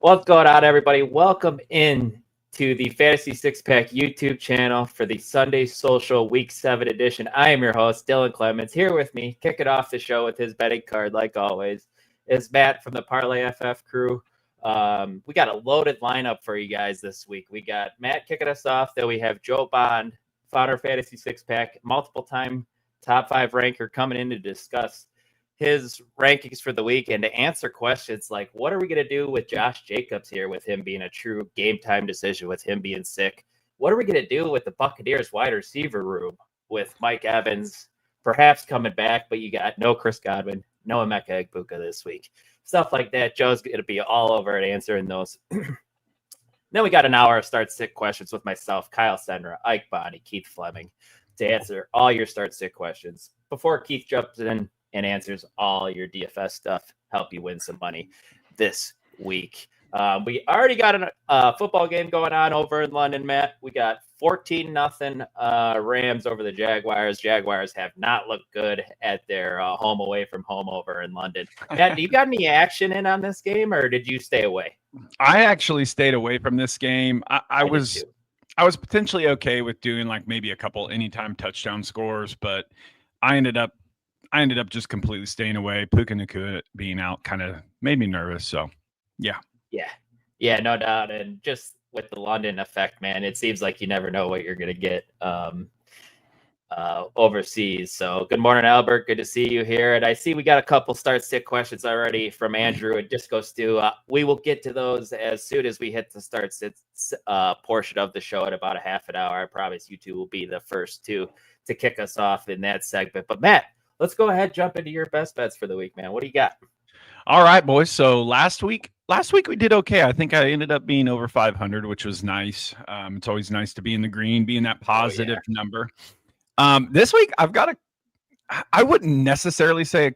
What's going on, everybody? Welcome in to the Fantasy Six Pack YouTube channel for the Sunday Social Week 7 edition. I am your host, Dylan Clemons. Here with me, kicking off the show with his betting card, like always, is Matt from the Parlay FF crew. We got a loaded lineup for you guys this week. We got Matt kicking us off. Then we have Joe Bond, founder of Fantasy Six Pack, multiple-time top 5 ranker, coming in to discuss his rankings for the week and to answer questions like, what are we going to do with Josh Jacobs here, with him being a true game time decision, with him being sick? What are we going to do with the Buccaneers wide receiver room with Mike Evans perhaps coming back, but you got no Chris Godwin, no Emeka Egbuka this week? Stuff like that. Joe's going to be all over it answering those. Then we got an hour of start sit questions with myself, Kyle Senra, Ike Bonni, Keith Flemming, to answer all your start sit questions. Before Keith jumps in and answers all your DFS stuff, help you win some money this week. We already got a football game going on over in London, Matt. We got 14-0 Rams over the Jaguars. Jaguars have not looked good at their home away from home over in London. Matt, do you got any action in on this game, or did you stay away? I actually stayed away from this game. I was potentially okay with doing like maybe a couple anytime touchdown scores, but I ended up just completely staying away. Puka Nacua being out kind of made me nervous. So, yeah, no doubt. And just with the London effect, man, it seems like you never know what you're going to get overseas. So, good morning, Albert. Good to see you here. And I see we got a couple start sit questions already from Andrew and Disco Stew. We will get to those as soon as we hit the start sit portion of the show at about a half an hour. I promise you two will be the first two to kick us off in that segment. But Matt, let's go ahead, jump into your best bets for the week, man. What do you got? All right, boys. So last week we did okay. I think I ended up being over 500, which was nice. It's always nice to be in the green, be in that positive number. This week I wouldn't necessarily say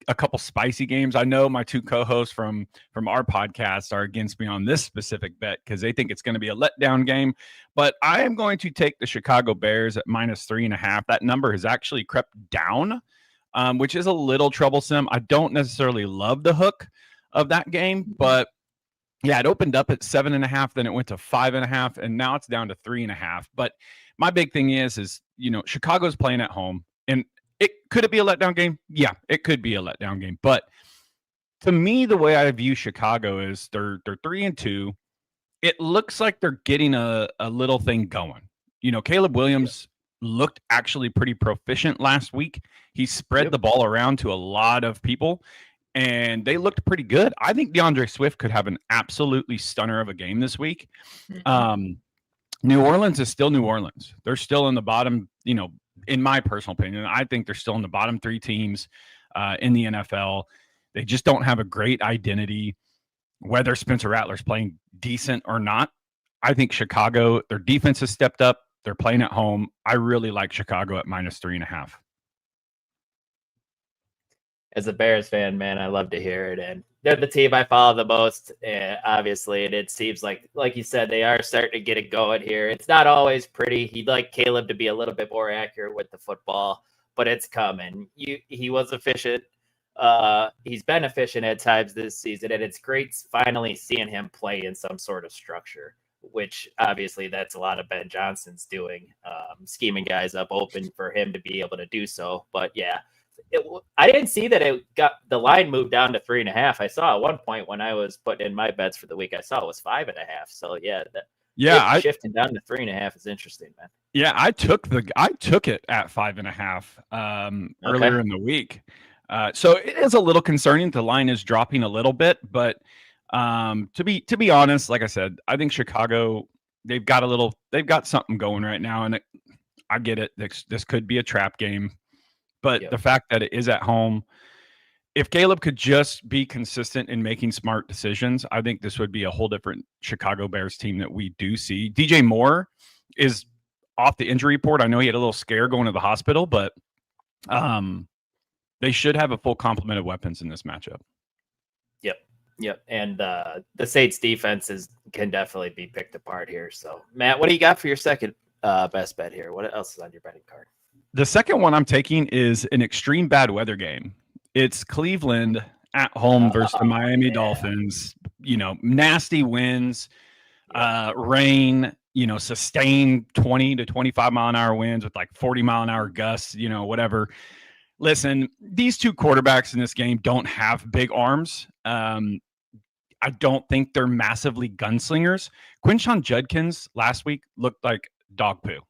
a couple spicy games. I know my two co-hosts from our podcast are against me on this specific bet because they think it's going to be a letdown game. But I am going to take the Chicago Bears at -3.5. That number has actually crept down, which is a little troublesome. I don't necessarily love the hook of that game, but yeah, it opened up at 7.5, then it went to 5.5, and now it's down to 3.5. But my big thing is Chicago's playing at home, and could it be a letdown game? Yeah, it could be a letdown game. But to me, the way I view Chicago is they're 3-2. It looks like they're getting a little thing going. Caleb Williams looked actually pretty proficient last week. He spread the ball around to a lot of people, and they looked pretty good. I think DeAndre Swift could have an absolutely stunner of a game this week. New Orleans is still New Orleans. They're still in the bottom, in my personal opinion. I think they're still in the bottom 3 teams in the NFL. They just don't have a great identity, whether Spencer Rattler's playing decent or not. I think Chicago, their defense has stepped up. They're playing at home. I really like Chicago at -3.5. As a Bears fan, man, I love to hear it. And they're the team I follow the most, obviously. And it seems like you said, they are starting to get it going here. It's not always pretty. He'd like Caleb to be a little bit more accurate with the football, but it's coming. He was efficient. He's been efficient at times this season, and it's great finally seeing him play in some sort of structure, which obviously that's a lot of Ben Johnson's doing, scheming guys up open for him to be able to do so. But yeah, I didn't see that it got the line moved down to 3.5. I saw at one point when I was putting in my bets for the week, I saw it was 5.5. So shifting down to 3.5 is interesting, man. Yeah, I took it at 5.5 earlier in the week. So it is a little concerning. The line is dropping a little bit, but to be honest, like I said, I think Chicago, they've got something going right now, and I get it. This could be a trap game. But the fact that it is at home, if Caleb could just be consistent in making smart decisions, I think this would be a whole different Chicago Bears team that we do see. DJ Moore is off the injury report. I know he had a little scare going to the hospital, but they should have a full complement of weapons in this matchup. Yep. And the Saints defense can definitely be picked apart here. So, Matt, what do you got for your second best bet here? What else is on your betting card? The second one I'm taking is an extreme bad weather game. It's Cleveland at home versus the Miami Dolphins. nasty winds, rain, sustained 20 to 25 mile an hour winds with like 40 mile an hour gusts, whatever. Listen, these two quarterbacks in this game don't have big arms. I don't think they're massively gunslingers. Quinshon Judkins last week looked like dog poo.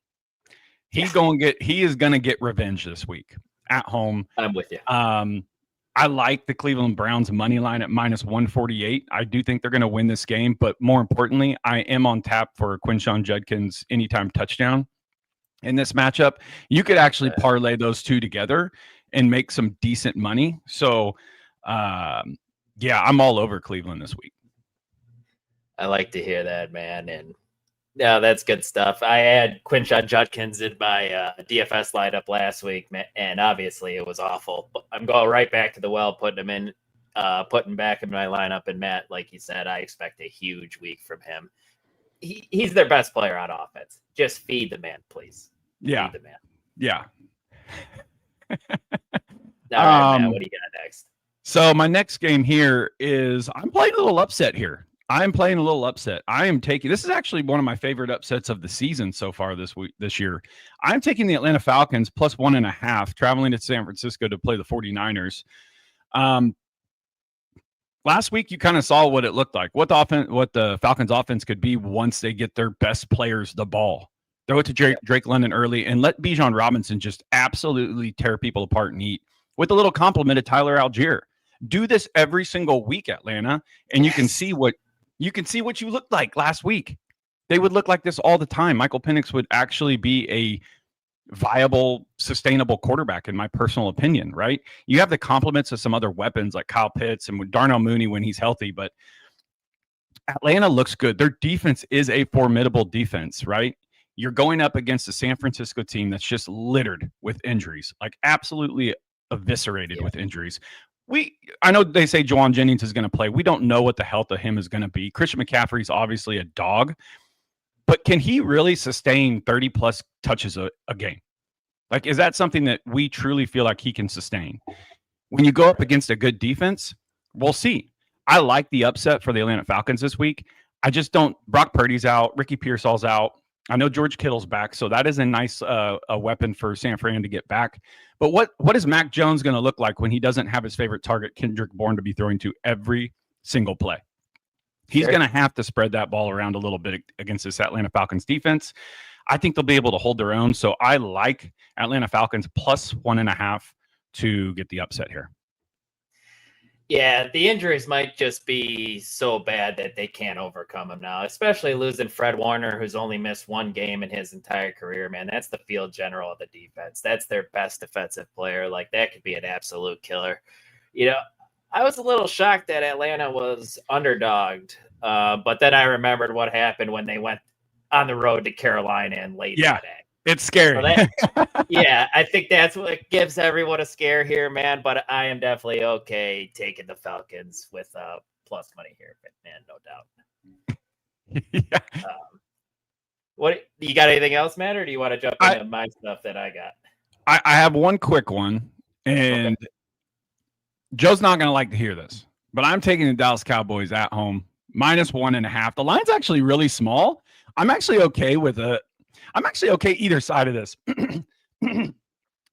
He is going to get revenge this week at home. I'm with you. I like the Cleveland Browns money line at minus 148. I do think they're going to win this game, but more importantly, I am on tap for Quinshon Judkins anytime touchdown in this matchup. You could actually parlay those two together and make some decent money. So, I'm all over Cleveland this week. I like to hear that, man. And yeah, that's good stuff. I had Quinshon Judkins in my DFS lineup last week, and obviously it was awful. But I'm going right back to the well, putting him back in my lineup. And Matt, like you said, I expect a huge week from him. He's their best player on offense. Just feed the man, please. Yeah. Feed the man. Yeah. All right, Matt, what do you got next? So my next game here is I'm playing a little upset here. I am taking, this is actually one of my favorite upsets of the season so far this year. I'm taking the Atlanta Falcons plus 1.5, traveling to San Francisco to play the 49ers. Last week, you kind of saw what it looked like, what the Falcons offense could be once they get their best players the ball. Throw it to Drake London early and let Bijan Robinson just absolutely tear people apart and eat with a little compliment of Tyler Algier. Do this every single week, Atlanta, and you can see what you looked like last week. They would look like this all the time. Michael Penix would actually be a viable, sustainable quarterback, in my personal opinion, right? You have the compliments of some other weapons like Kyle Pitts and Darnell Mooney when he's healthy, but Atlanta looks good. Their defense is a formidable defense, right? You're going up against a San Francisco team that's just littered with injuries, like absolutely eviscerated with injuries. I know they say Juwan Jennings is going to play. We don't know what the health of him is going to be. Christian McCaffrey's obviously a dog, but can he really sustain 30-plus touches a game? Like, is that something that we truly feel like he can sustain? When you go up against a good defense, we'll see. I like the upset for the Atlanta Falcons this week. I just don't. Brock Purdy's out. Ricky Pearsall's out. I know George Kittle's back, so that is a nice a weapon for San Fran to get back. But what is Mac Jones going to look like when he doesn't have his favorite target, Kendrick Bourne, to be throwing to every single play? He's going to have to spread that ball around a little bit against this Atlanta Falcons defense. I think they'll be able to hold their own. So I like Atlanta Falcons plus 1.5 to get the upset here. Yeah, the injuries might just be so bad that they can't overcome them now, especially losing Fred Warner, who's only missed one game in his entire career, man. That's the field general of the defense. That's their best defensive player. Like, that could be an absolute killer. I was a little shocked that Atlanta was underdogged, but then I remembered what happened when they went on the road to Carolina and laid that egg. It's scary. So I think that's what gives everyone a scare here, man. But I am definitely okay taking the Falcons with plus money here, man, no doubt. What you got? Anything else, Matt, or do you want to jump into my stuff that I got? I have one quick one, and Joe's not going to like to hear this, but I'm taking the Dallas Cowboys at home minus 1.5. The line's actually really small. I'm actually okay either side of this.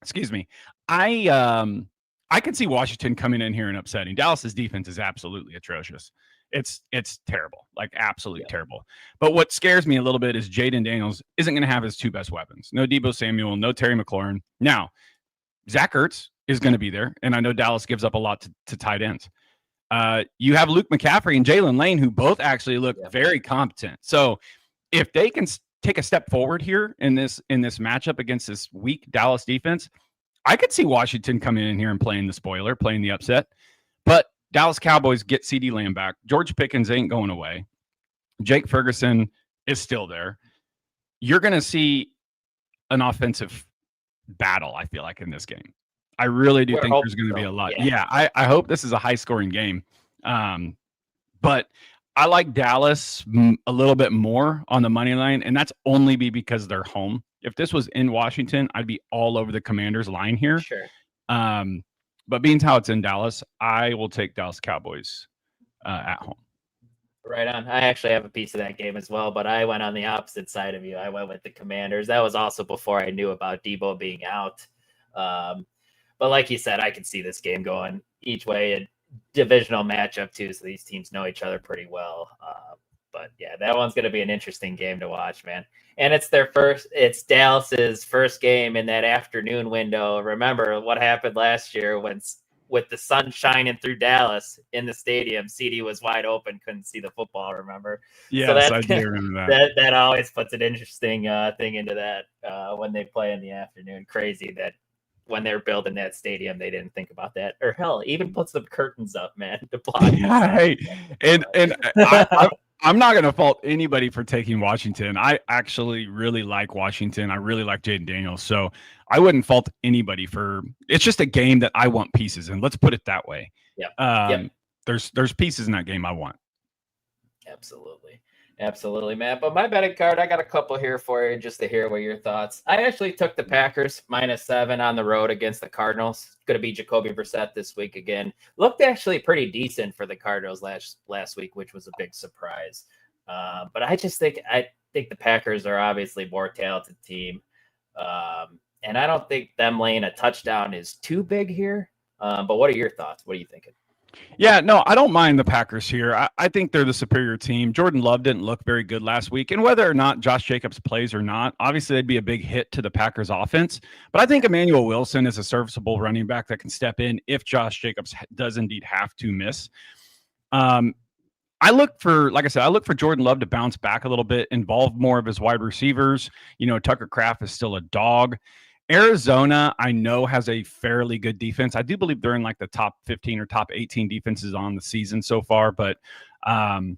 Excuse me. I can see Washington coming in here and upsetting. Dallas's defense is absolutely atrocious. It's terrible, like absolutely terrible. But what scares me a little bit is Jaden Daniels isn't going to have his two best weapons. No Deebo Samuel, no Terry McLaurin. Now, Zach Ertz is going to be there, and I know Dallas gives up a lot to tight ends. You have Luke McCaffrey and Jalen Lane, who both actually look very competent. So if they can take a step forward here in this matchup against this weak Dallas defense, I could see Washington coming in here and playing the spoiler, playing the upset. But Dallas Cowboys get CeeDee Lamb back. George Pickens ain't going away. Jake Ferguson is still there. You're going to see an offensive battle, I feel like, in this game. I really do think there's going to be a lot. Yeah, I hope this is a high-scoring game. But I like Dallas a little bit more on the money line, and that's only because they're home. If this was in Washington, I'd be all over the Commanders line here. Sure. But being how it's in Dallas, I will take Dallas Cowboys at home. Right on. I actually have a piece of that game as well, but I went on the opposite side of you. I went with the Commanders. That was also before I knew about Debo being out. But like you said, I can see this game going each way. A divisional matchup too, so these teams know each other pretty well. But yeah, that one's going to be an interesting game to watch, man. And it's Dallas's first game in that afternoon window. Remember what happened last year when with the sun shining through Dallas in the stadium, CD was wide open, couldn't see the football, remember? Yes, so I do remember that. That always puts an interesting thing into that when they play in the afternoon. Crazy that when they were building that stadium, they didn't think about that. Or hell, even put some curtains up, man, to block. Yeah, hey, and I'm not going to fault anybody for taking Washington. I actually really like Washington. I really like Jaden Daniels. So I wouldn't fault anybody for – it's just a game that I want pieces in. Let's put it that way. Yeah. There's pieces in that game I want. Absolutely, Matt. But my betting card, I got a couple here for you just to hear what your thoughts. I actually took the Packers -7 on the road against the Cardinals. It's going to be Jacoby Brissett this week again. Looked actually pretty decent for the Cardinals last week, which was a big surprise. But I think the Packers are obviously a more talented team. And I don't think them laying a touchdown is too big here. But what are your thoughts? What are you thinking? Yeah, no, I don't mind the Packers here. I think they're the superior team. Jordan Love didn't look very good last week. And whether or not Josh Jacobs plays or not, obviously that'd be a big hit to the Packers offense. But I think Emmanuel Wilson is a serviceable running back that can step in if Josh Jacobs does indeed have to miss. I look for Jordan Love to bounce back a little bit, involve more of his wide receivers. Tucker Kraft is still a dog. Arizona, I know, has a fairly good defense. I do believe they're in like the top 15 or top 18 defenses on the season so far, but I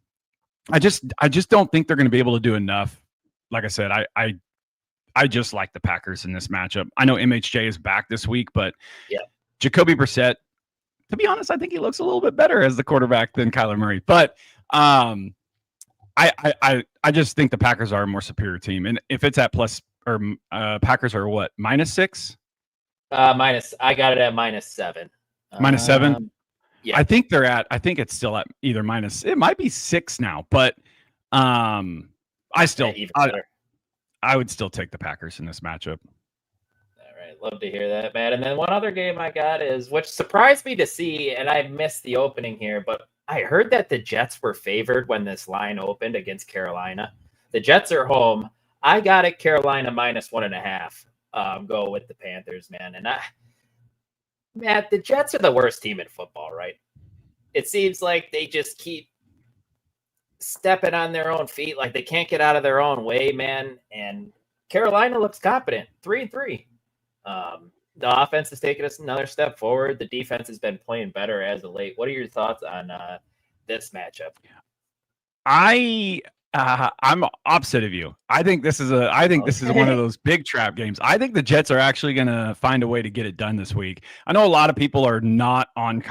just don't think they're going to be able to do enough. Like I said, I just like the Packers in this matchup. I know MHJ is back this week, but yeah, Jacoby Brissett, to be honest, I think he looks a little bit better as the quarterback than Kyler Murray. But I just think the Packers are a more superior team, and if it's at plus. Or Packers are what, -6? I got it at -7. -7? Yeah. I think it's still at either minus. It might be 6 now, but I would still take the Packers in this matchup. All right. Love to hear that, Matt. And then one other game I got is, which surprised me to see, and I missed the opening here, but I heard that the Jets were favored when this line opened against Carolina. The Jets are home. I got it, Carolina -1.5. Go with the Panthers, man. And Matt, the Jets are the worst team in football, right? It seems like they just keep stepping on their own feet, like they can't get out of their own way, man. And Carolina looks competent, 3-3. The offense has taken us another step forward. The defense has been playing better as of late. What are your thoughts on this matchup? I'm opposite of you. I think this is one of those big trap games. I think the Jets are actually going to find a way to get it done this week. I know a lot of people are not on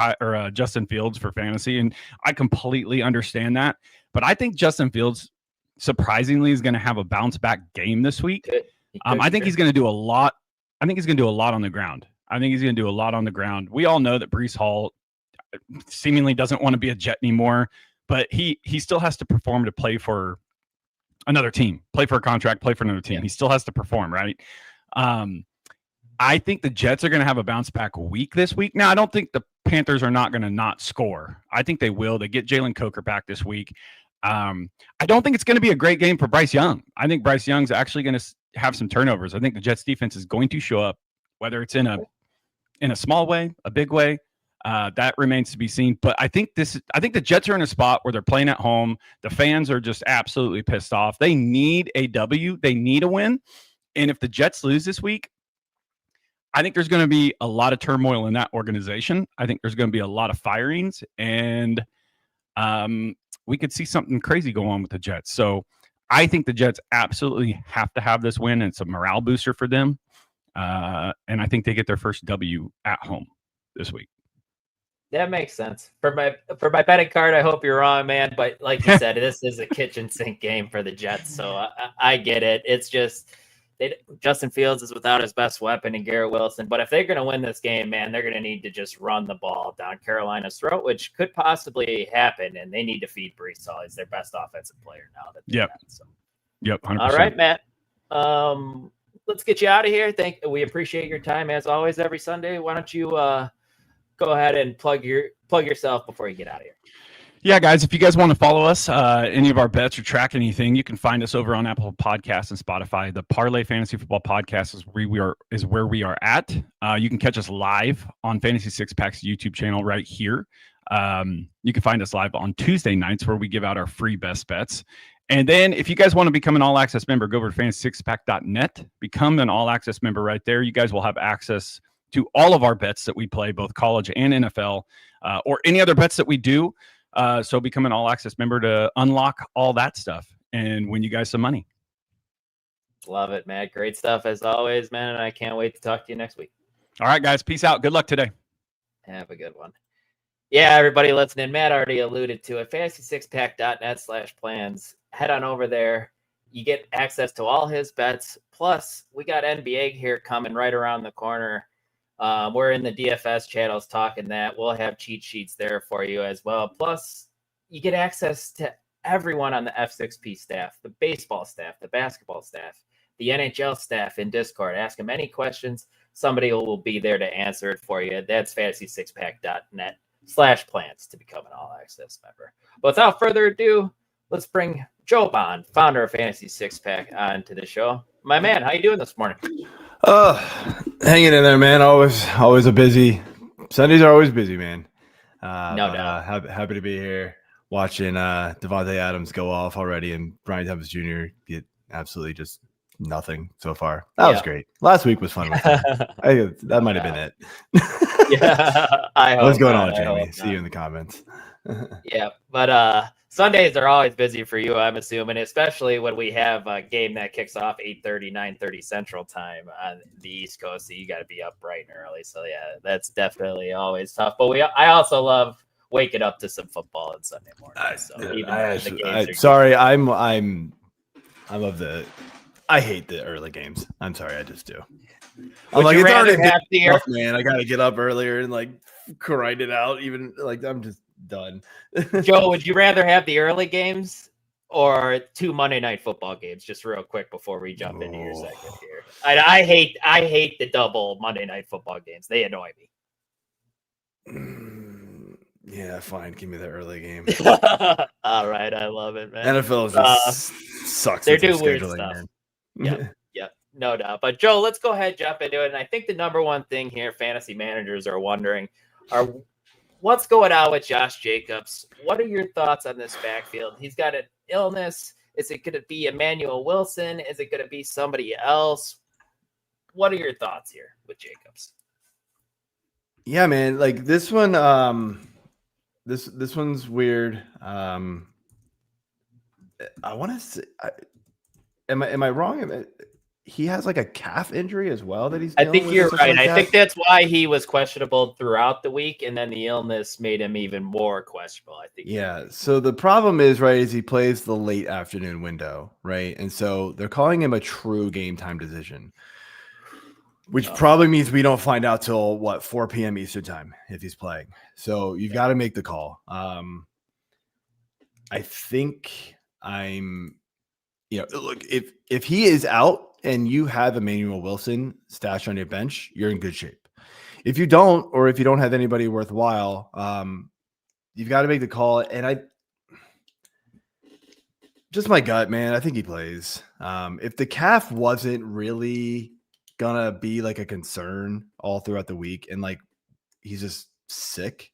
Justin Fields for fantasy, and I completely understand that. But I think Justin Fields surprisingly is going to have a bounce back game this week. I think he's going to do a lot. I think he's going to do a lot on the ground. We all know that Breece Hall seemingly doesn't want to be a Jet anymore. But he still has to perform to play for another team, play for a contract, play for another team. Yeah. He still has to perform, right? I think the Jets are going to have a bounce back week this week. Now, I don't think the Panthers are not going to not score. I think they will. They get Jalen Coker back this week. I don't think it's going to be a great game for Bryce Young. I think Bryce Young's actually going to have some turnovers. I think the Jets defense is going to show up, whether it's in a small way, a big way. That remains to be seen. But I think the Jets are in a spot where they're playing at home. The fans are just absolutely pissed off. They need a W. They need a win. And if the Jets lose this week, I think there's going to be a lot of turmoil in that organization. I think there's going to be a lot of firings, and we could see something crazy go on with the Jets. So I think the Jets absolutely have to have this win. And it's a morale booster for them. And I think they get their first W at home this week. That makes sense. For my betting card, I hope you're wrong, man. But like you said, this is a kitchen sink game for the Jets, so I get it. It's just Justin Fields is without his best weapon in Garrett Wilson. But if they're going to win this game, man, they're going to need to just run the ball down Carolina's throat, which could possibly happen. And they need to feed Brees Hall. He's their best offensive player now. Yep. So. Yep. 100%. All right, Matt. Let's get you out of here. We appreciate your time as always every Sunday. Why don't you go ahead and plug yourself before you get out of here? Yeah, guys, if you guys want to follow us, any of our bets or track anything, you can find us over on Apple Podcasts and Spotify. The Parlay Fantasy Football Podcast is where we are at. You can catch us live on Fantasy Six Pack's YouTube channel right here. You can find us live on Tuesday nights where we give out our free best bets. And then if you guys want to become an all-access member, go over to fantasysixpack.net. Become an all-access member right there. You guys will have access to all of our bets that we play, both college and NFL, or any other bets that we do. So become an all-access member to unlock all that stuff and win you guys some money. Love it, Matt. Great stuff as always, man. And I can't wait to talk to you next week. All right, guys. Peace out. Good luck today. Have a good one. Yeah, everybody listening, Matt already alluded to it. FantasySixPack.net/plans. Head on over there. You get access to all his bets. Plus, we got NBA here coming right around the corner. We're in the DFS channels talking that. We'll have cheat sheets there for you as well. Plus, you get access to everyone on the F6P staff, the baseball staff, the basketball staff, the NHL staff in Discord. Ask them any questions. Somebody will be there to answer it for you. That's FantasySixPack.net/plans to become an all-access member. But without further ado, let's bring Joe Bond, founder of Fantasy Six Pack, on to the show. My man, how you doing this morning? Hanging in there, man. Always a busy. Sundays are always busy, man. No doubt. Happy to be here watching Devontae Adams go off already and Brian Thomas Jr. get absolutely just nothing so far. That was great. Last week was fun. That might have been it. Yeah. What's going on, Jamie? See you in the comments. Yeah, but Sundays are always busy for you, I'm assuming, especially when we have a game that kicks off 8:30, 9:30 Central Time on the East Coast. So you got to be up bright and early. So yeah, that's definitely always tough. But I also love waking up to some football on Sunday morning. So I hate the early games. I'm sorry, I just do. I'm like, it's already half the year, man. I got to get up earlier and like grind it out. Even like I'm just done. Joe, would you rather have the early games or 2 Monday Night Football games? Just real quick before we jump into your second here. I hate the double Monday Night Football games. They annoy me. Yeah, fine. Give me the early game. All right, I love it, man. NFL just sucks. They're doing weird stuff. Yeah, no doubt. But Joe, let's go ahead and jump into it. And I think the number one thing here fantasy managers are wondering are what's going on with Josh Jacobs? What are your thoughts on this backfield? He's got an illness. Is it going to be Emmanuel Wilson? Is it going to be somebody else? What are your thoughts here with Jacobs? Yeah, man. Like this one, this one's weird. I want to say, am I wrong? He has like a calf injury as well that he's. I think you're right. Like I think that's why he was questionable throughout the week, and then the illness made him even more questionable. I think. Yeah. So the problem is, right, is he plays the late afternoon window, right, and so they're calling him a true game time decision, which probably means we don't find out till 4 p.m. Eastern time if he's playing. So you've got to make the call. I think look, if he is out and you have Emmanuel Wilson stashed on your bench, you're in good shape. If you don't, or if you don't have anybody worthwhile, you've got to make the call. And just my gut, man, I think he plays. If the calf wasn't really gonna be like a concern all throughout the week and like he's just sick,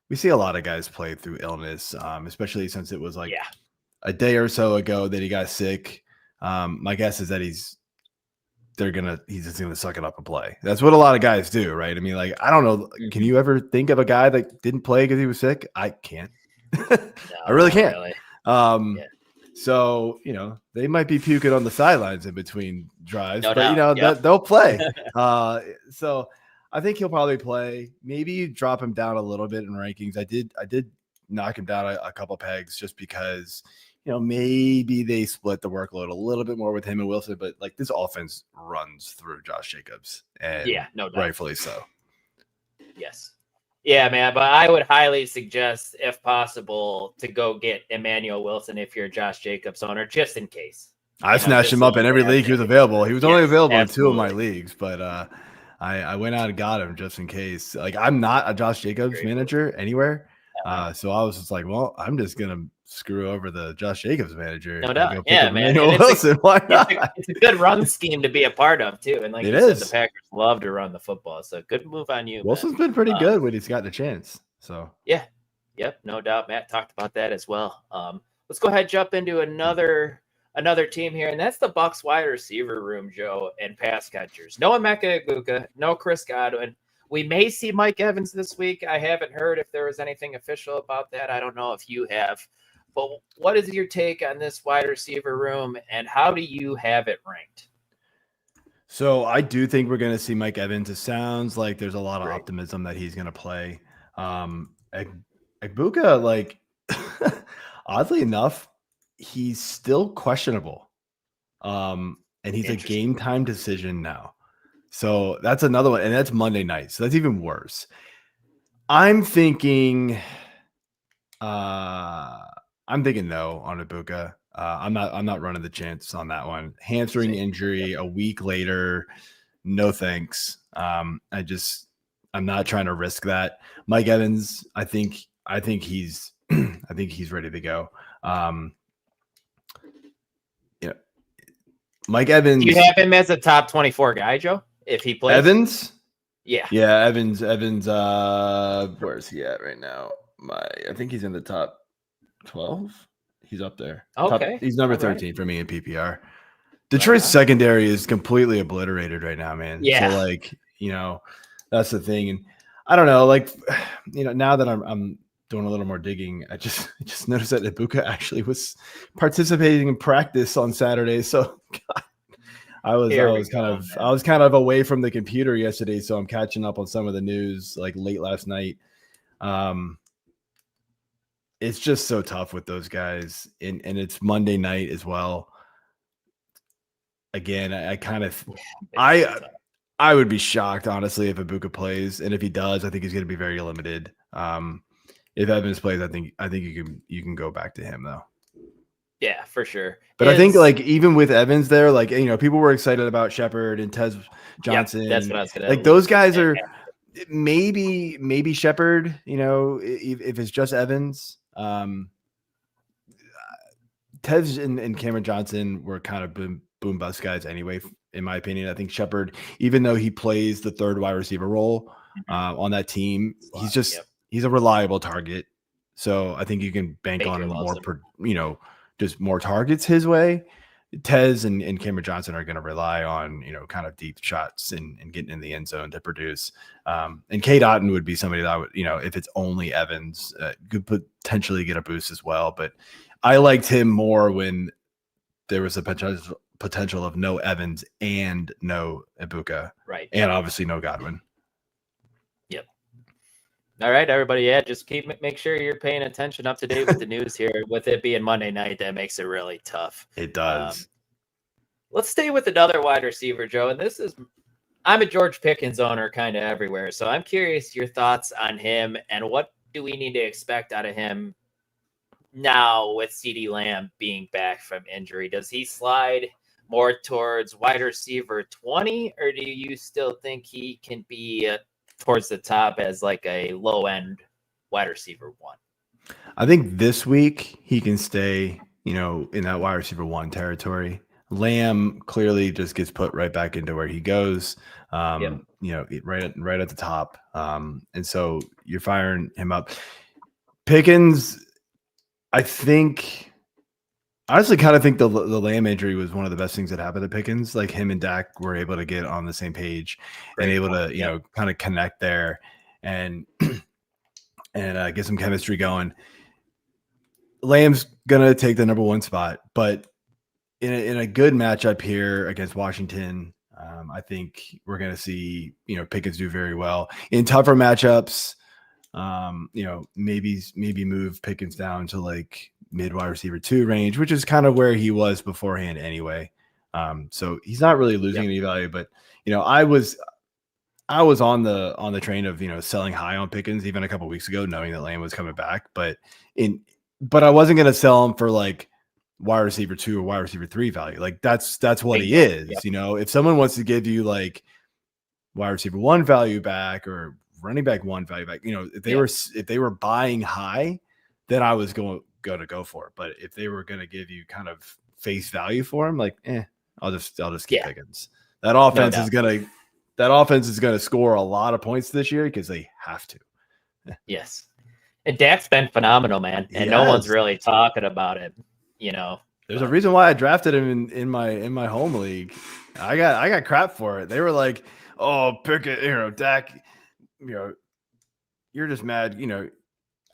we see a lot of guys play through illness, especially since it was like a day or so ago that he got sick. My guess is that he's just gonna suck it up and play. That's what a lot of guys do, right? I mean, like, I don't know. Can you ever think of a guy that didn't play because he was sick? I can't. I really can't. Really. So, they might be puking on the sidelines in between drives, but they'll play. So I think he'll probably play. Maybe you drop him down a little bit in rankings. I did knock him down a couple pegs just because maybe they split the workload a little bit more with him and Wilson, but like this offense runs through Josh Jacobs, and no doubt. rightfully so. Yes. Yeah, man. But I would highly suggest, if possible, to go get Emmanuel Wilson if you're a Josh Jacobs owner, just in case. I snatched him up in every league he was available. He was only available in 2 of my leagues, but I went out and got him just in case. Like, I'm not a Josh Jacobs manager anywhere. So I was just like, well, I'm just going to screw over the Josh Jacobs manager. No doubt. Yeah, man. Why not? It's a good run scheme to be a part of, too. And like you said, the Packers love to run the football. So good move on you. Wilson's been pretty good when he's gotten a chance. So, yeah. Yep. No doubt. Matt talked about that as well. Let's go ahead and jump into another team here, and that's the Bucs wide receiver room, Joe, and pass catchers. No Emeka Egbuka, no Chris Godwin. We may see Mike Evans this week. I haven't heard if there was anything official about that. I don't know if you have. But what is your take on this wide receiver room, and how do you have it ranked? So I do think we're going to see Mike Evans. It sounds like there's a lot of optimism that he's going to play. Egbuka, like, oddly enough, he's still questionable. And he's a game time decision now. So that's another one. And that's Monday night. So that's even worse. I'm thinking no on Egbuka. I'm not running the chance on that one. Hamstring injury a week later. No thanks. I'm not trying to risk that. Mike Evans, I think he's ready to go. Mike Evans. Do you have him as a top 24 guy, Joe? If he plays Evans? Yeah. Evans, where is he at right now? I think he's in the top 12. He's up there. Okay. He's number 13 for me in PPR. Detroit's secondary is completely obliterated right now, man. Yeah. So that's the thing. And I don't know, now that I'm doing a little more digging, I just noticed that Egbuka actually was participating in practice on Saturday. So God, I was kind of away from the computer yesterday, so I'm catching up on some of the news like late last night. It's just so tough with those guys, and it's Monday night as well. Again, I would be shocked, honestly, if Egbuka plays, and if he does, I think he's going to be very limited. If Evans plays, I think you can go back to him though. Yeah, for sure. But I think even with Evans there, people were excited about Shepard and Tez Johnson. Yep, that's what I was gonna those guys are maybe Shepard, if it's just Evans. Tez and Cameron Johnson were kind of boom bust guys anyway, in my opinion. I think Shepard, even though he plays the third wide receiver role on that team, he's a reliable target. So I think you can bank on just more targets his way. Tez and Cameron Johnson are going to rely on, kind of deep shots and getting in the end zone to produce. And Cade Otton would be somebody that would, if it's only Evans, could potentially get a boost as well. But I liked him more when there was a potential of no Evans and no Egbuka. Right. And obviously no Godwin. Yep. All right, everybody. Yeah, just make sure you're paying attention, up to date with the news here. With it being Monday night, that makes it really tough. It does. Let's stay with another wide receiver, Joe. And I'm a George Pickens owner kind of everywhere. So I'm curious your thoughts on him and what do we need to expect out of him now with CeeDee Lamb being back from injury? Does he slide more towards wide receiver 20, or do you still think he can be towards the top as like a low end wide receiver 1? I think this week he can stay, in that wide receiver 1 territory. Lamb clearly just gets put right back into where he goes, right at the top. And so you're firing him up. Pickens, I honestly kind of think the Lamb injury was one of the best things that happened to Pickens. Like him and Dak were able to get on the same page and able to, kind of connect there and get some chemistry going. Lamb's going to take the number 1 spot, but in a good matchup here against Washington, I think we're going to see, Pickens do very well. In tougher matchups, maybe move Pickens down to like mid wide receiver 2 range, which is kind of where he was beforehand anyway. So he's not really losing any value, but I was on the train of selling high on Pickens even a couple weeks ago, knowing that Lamb was coming back, but I wasn't going to sell him for like wide receiver 2 or wide receiver 3 value. Like that's what he is. If someone wants to give you like wide receiver 1 value back or running back 1 value back, if they were buying high, then I was going to go for it. But if they were going to give you kind of face value for him, like, I'll just keep Pickens. That offense is gonna score a lot of points this year because they have to. Yes. And Dak's been phenomenal, man. And no one's really talking about it. There's a reason why I drafted him in my home league. I got crap for it. They were like, "Oh, pick it, Dak, you're just mad."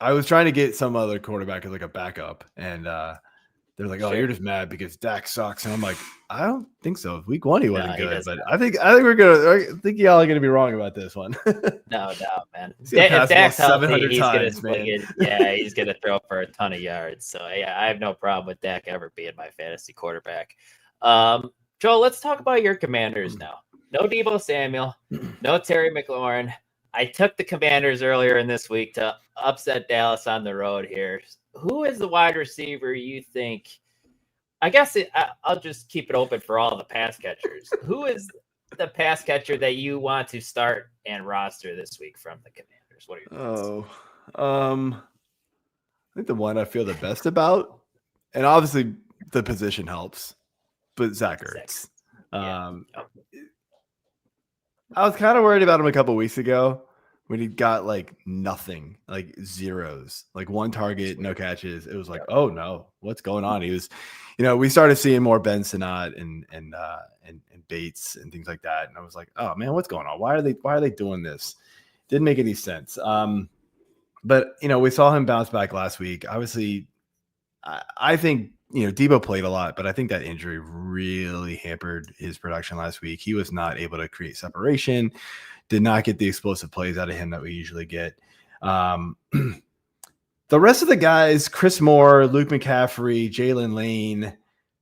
I was trying to get some other quarterback as like a backup, and they're like, "Oh, you're just mad because Dak sucks." And I'm like, I don't think so. Week 1 he wasn't good, but I think y'all are gonna be wrong about this one. No doubt, man. If Dak's healthy, 700 he's times, gonna swing it. He's gonna throw for a ton of yards. So I have no problem with Dak ever being my fantasy quarterback. Joel, let's talk about your Commanders now. No Deebo Samuel, no Terry McLaurin. I took the Commanders earlier in this week to upset Dallas on the road here. Who is the wide receiver you think? I guess I'll just keep it open for all the pass catchers. Who is the pass catcher that you want to start and roster this week from the Commanders? What are your thoughts? I think the one I feel the best about, and obviously the position helps, but Zach Ertz. I was kind of worried about him a couple weeks ago when he got like nothing, like zeros, like 1 target, no catches. It was like, oh no, what's going on? He was, we started seeing more Ben Sinnott and Bates and things like that. And I was like, oh man, what's going on? Why are they doing this? Didn't make any sense. But we saw him bounce back last week. Obviously, I think Deebo played a lot, but I think that injury really hampered his production last week. He was not able to create separation, did not get the explosive plays out of him that we usually get. The rest of the guys, Chris Moore, Luke McCaffrey, Jalen Lane,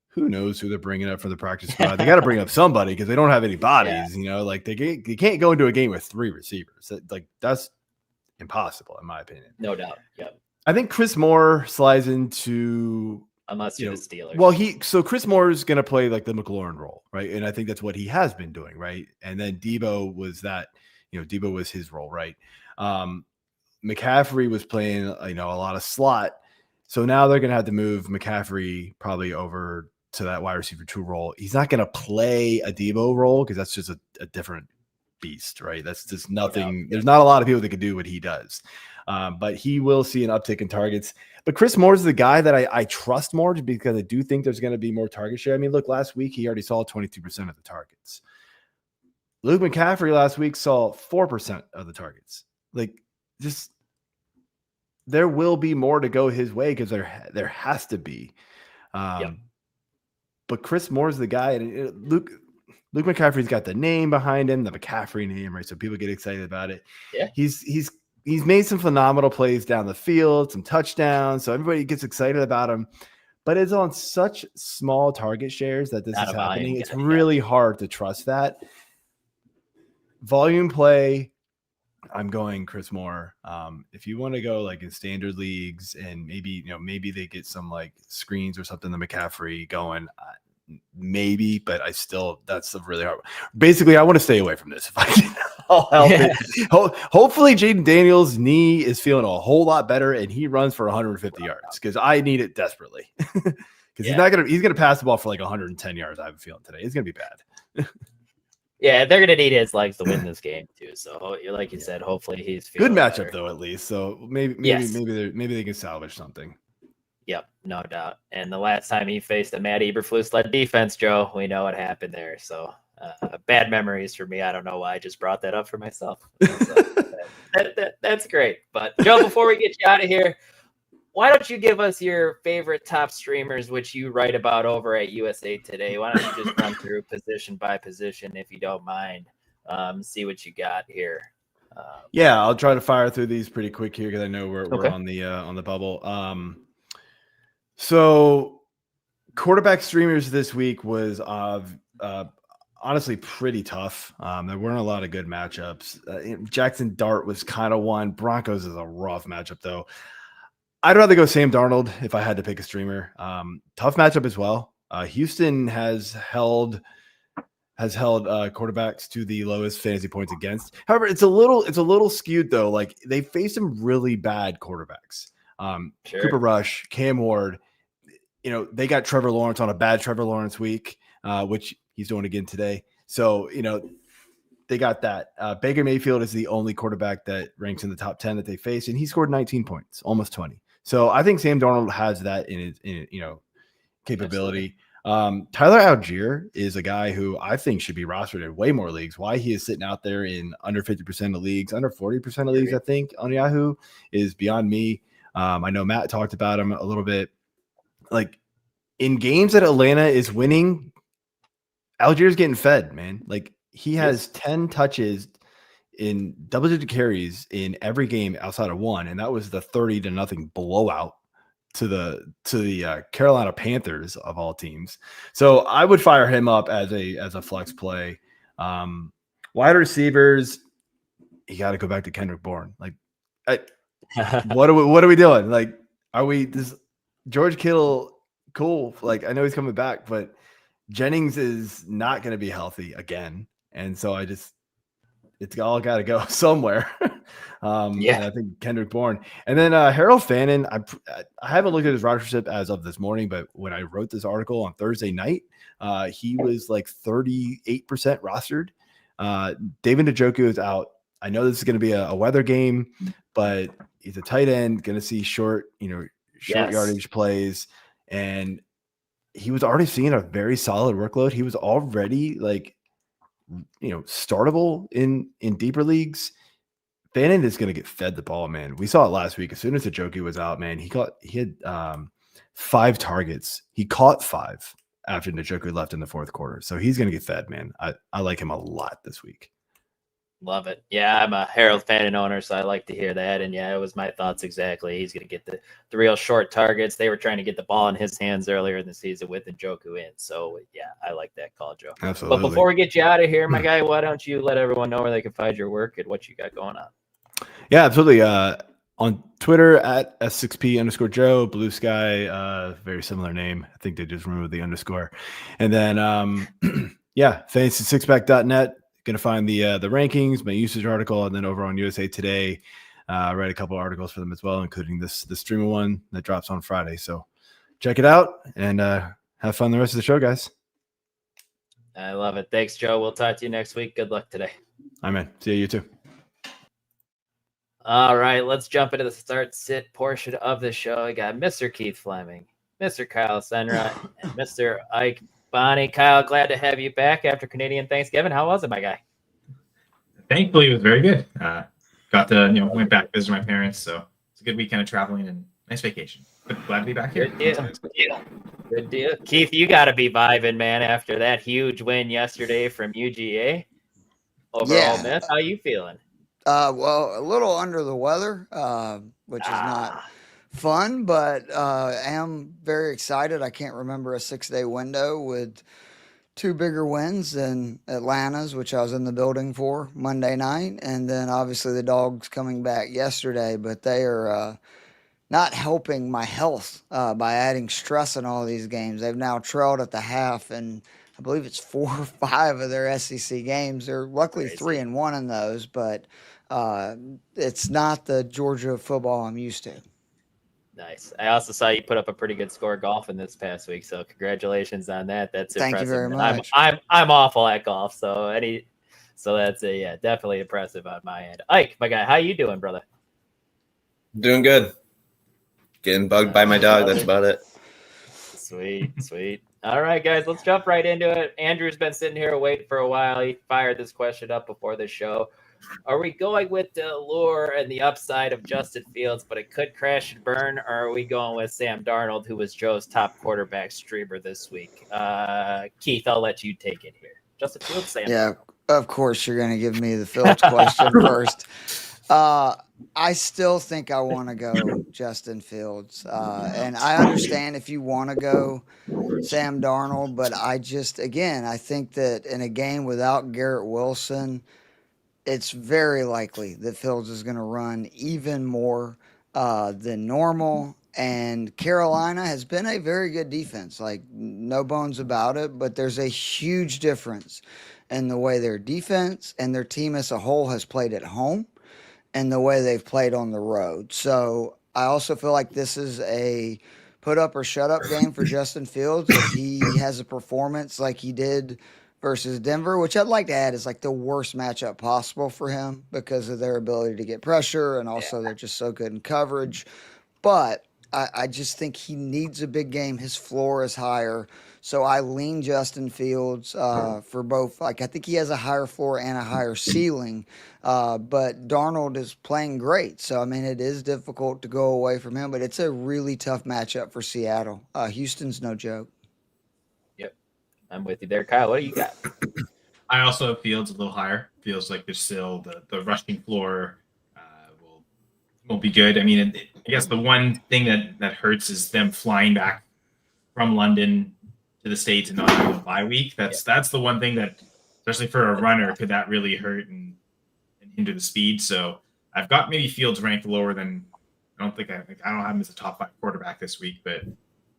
who knows who they're bringing up for the practice squad? They got to bring up somebody because they don't have any bodies. Like they can't go into a game with 3 receivers. That's impossible in my opinion. No doubt. Yeah. I think Chris Moore slides into. Unless you're the Steelers. Well, Chris Moore is going to play like the McLaurin role, right? And I think that's what he has been doing, right? And then Deebo was that, Deebo was his role, right? McCaffrey was playing, a lot of slot. So now they're going to have to move McCaffrey probably over to that wide receiver 2 role. He's not going to play a Deebo role because that's just a different beast, right? That's just nothing. There's not a lot of people that can do what he does. But he will see an uptick in targets. But Chris Moore is the guy that I trust more because I do think there's going to be more target share. I mean, look, last week he already saw 22% of the targets. Luke McCaffrey last week saw 4% of the targets. Like, just there will be more to go his way because there has to be. But Chris Moore is the guy, and Luke McCaffrey's got the name behind him, the McCaffrey name, right? So people get excited about it. Yeah, He's made some phenomenal plays down the field, some touchdowns. So everybody gets excited about him, but it's on such small target shares that this is happening. It's really hard to trust that. Volume play, I'm going Chris Moore. If you want to go like in standard leagues and maybe they get some like screens or something, the McCaffrey going, maybe, but that's a really hard. Basically, I want to stay away from this if I can. I'll help it. Hopefully, Jaden Daniels' knee is feeling a whole lot better and he runs for 150 yards because I need it desperately. Because he's gonna pass the ball for like 110 yards. I have a feeling today it's gonna be bad. Yeah, they're gonna need his legs to win this game too. So, like you said, hopefully he's feeling good matchup better. Though at least. So maybe they can salvage something. Yep, no doubt. And the last time he faced a Matt Eberflus-led defense, Joe, we know what happened there. So bad memories for me. I don't know why I just brought that up for myself. That's great. But Joe, before we get you out of here, why don't you give us your favorite top streamers, which you write about over at USA Today? Why don't you just run through position by position, if you don't mind, see what you got here. Yeah, I'll try to fire through these pretty quick here because I know we're on the bubble. So quarterback streamers this week was honestly pretty tough. There weren't a lot of good matchups. Jackson Dart was kind of one. Broncos is a rough matchup though. I'd rather go Sam Darnold if I had to pick a streamer. Tough matchup as well. Houston has held quarterbacks to the lowest fantasy points against. However, it's a little skewed though. Like they face some really bad quarterbacks. Sure. Cooper Rush, Cam Ward. They got Trevor Lawrence on a bad Trevor Lawrence week, which he's doing again today. So they got that. Baker Mayfield is the only quarterback that ranks in the top 10 that they face, and he scored 19 points, almost 20. So I think Sam Darnold has that in his capability. Tyler Algier is a guy who I think should be rostered in way more leagues. Why he is sitting out there in under 50% of leagues, under 40% of leagues, I think, on Yahoo is beyond me. I know Matt talked about him a little bit. Like in games that Atlanta is winning, Algier's getting fed, man. Like he has 10 touches in double-digit carries in every game outside of one, and that was the 30-0 blowout to the Carolina Panthers of all teams. So I would fire him up as a flex play. Wide receivers, you got to go back to Kendrick Bourne. Like, what are we doing? Like, are we this George Kittle? Cool. Like, I know he's coming back, but Jennings is not going to be healthy again, and so it's all got to go somewhere. And I think Kendrick Bourne, and then Harold Fannin. I haven't looked at his ridership as of this morning, but when I wrote this article on Thursday night, he was like 38% rostered. David Njoku is out. I know this is going to be a weather game, but he's a tight end, going to see short yardage plays, and he was already seeing a very solid workload. He was already startable in deeper leagues. Fannin is going to get fed the ball, man. We saw it last week. As soon as Njoku was out, man, he had 5 targets. He caught 5 after Njoku left in the fourth quarter. So he's going to get fed, man. I like him a lot this week. Love it. Yeah, I'm a Harold Fannin owner, so I like to hear that. And yeah, it was my thoughts exactly. He's going to get the real short targets. They were trying to get the ball in his hands earlier in the season with Njoku in. So yeah, I like that call, Joe. Absolutely. But before we get you out of here, my guy, why don't you let everyone know where they can find your work and what you got going on? Yeah, absolutely. On Twitter at S6P_Joe, Blue Sky, very similar name. I think they just removed the underscore. And then, fantasy6pack.net. Going to find the rankings, my usage article, and then over on USA Today, write a couple articles for them as well, including the streamer one that drops on Friday. So check it out and have fun the rest of the show, guys. I love it. Thanks, Joe. We'll talk to you next week. Good luck today. Amen. See you too. All right, let's jump into the start-sit portion of the show. I got Mr. Keith Flemming, Mr. Kyle Senra, and Mr. Ike Bonni. Kyle, glad to have you back after Canadian Thanksgiving. How was it, my guy? Thankfully, it was very good. Got to, went back to visit my parents, so it's a good weekend of traveling and nice vacation. But glad to be back here. Good deal. Keith, you got to be vibing, man, after that huge win yesterday from UGA over Ole Miss. How you feeling? Well, a little under the weather, which is not fun, but am very excited. I can't remember a 6-day window with 2 bigger wins than Atlanta's, which I was in the building for Monday night. And then obviously the Dogs coming back yesterday, but they are not helping my health by adding stress in all these games. They've now trailed at the half, and I believe it's 4 or 5 of their SEC games. They're luckily 3-1 in those, but it's not the Georgia football I'm used to. Nice. I also saw you put up a pretty good score golfing this past week, so congratulations on that. That's Thank impressive. you very much. I'm awful at golf, so that's definitely impressive on my end. Ike, my guy, how you doing, brother? Doing good. Getting bugged by my dog. That's about it. Sweet. All right, guys, let's jump right into it. Andrew's been sitting here waiting for a while. He fired this question up before the show. Are we going with the allure and the upside of Justin Fields, but it could crash and burn, or are we going with Sam Darnold, who was Joe's top quarterback streamer this week? Keith, I'll let you take it here. Justin Fields, Sam. Yeah, of course you're going to give me the Fields question first. I still think I want to go Justin Fields. And I understand if you want to go Sam Darnold, but I think that in a game without Garrett Wilson, it's very likely that Fields is going to run even more than normal. And Carolina has been a very good defense, like no bones about it, but there's a huge difference in the way their defense and their team as a whole has played at home and the way they've played on the road. So I also feel like this is a put up or shut up game for Justin Fields. If he has a performance like he did versus Denver, which I'd like to add is like the worst matchup possible for him because of their ability to get pressure and also they're just so good in coverage. But I just think he needs a big game. His floor is higher. So I lean Justin Fields for both. Like I think he has a higher floor and a higher ceiling. But Darnold is playing great. So, I mean, it is difficult to go away from him, but it's a really tough matchup for Seattle. Houston's no joke. Yep. I'm with you there. Kyle, what do you got? I also have Fields a little higher. Feels like there's still the rushing floor will be good. I mean, I guess the one thing that hurts is them flying back from London to the States and not having a bye week. That's the one thing that, especially for a runner, could that really hurt and hinder the speed. So I've got maybe Fields ranked lower than I don't have him as a top 5 quarterback this week. But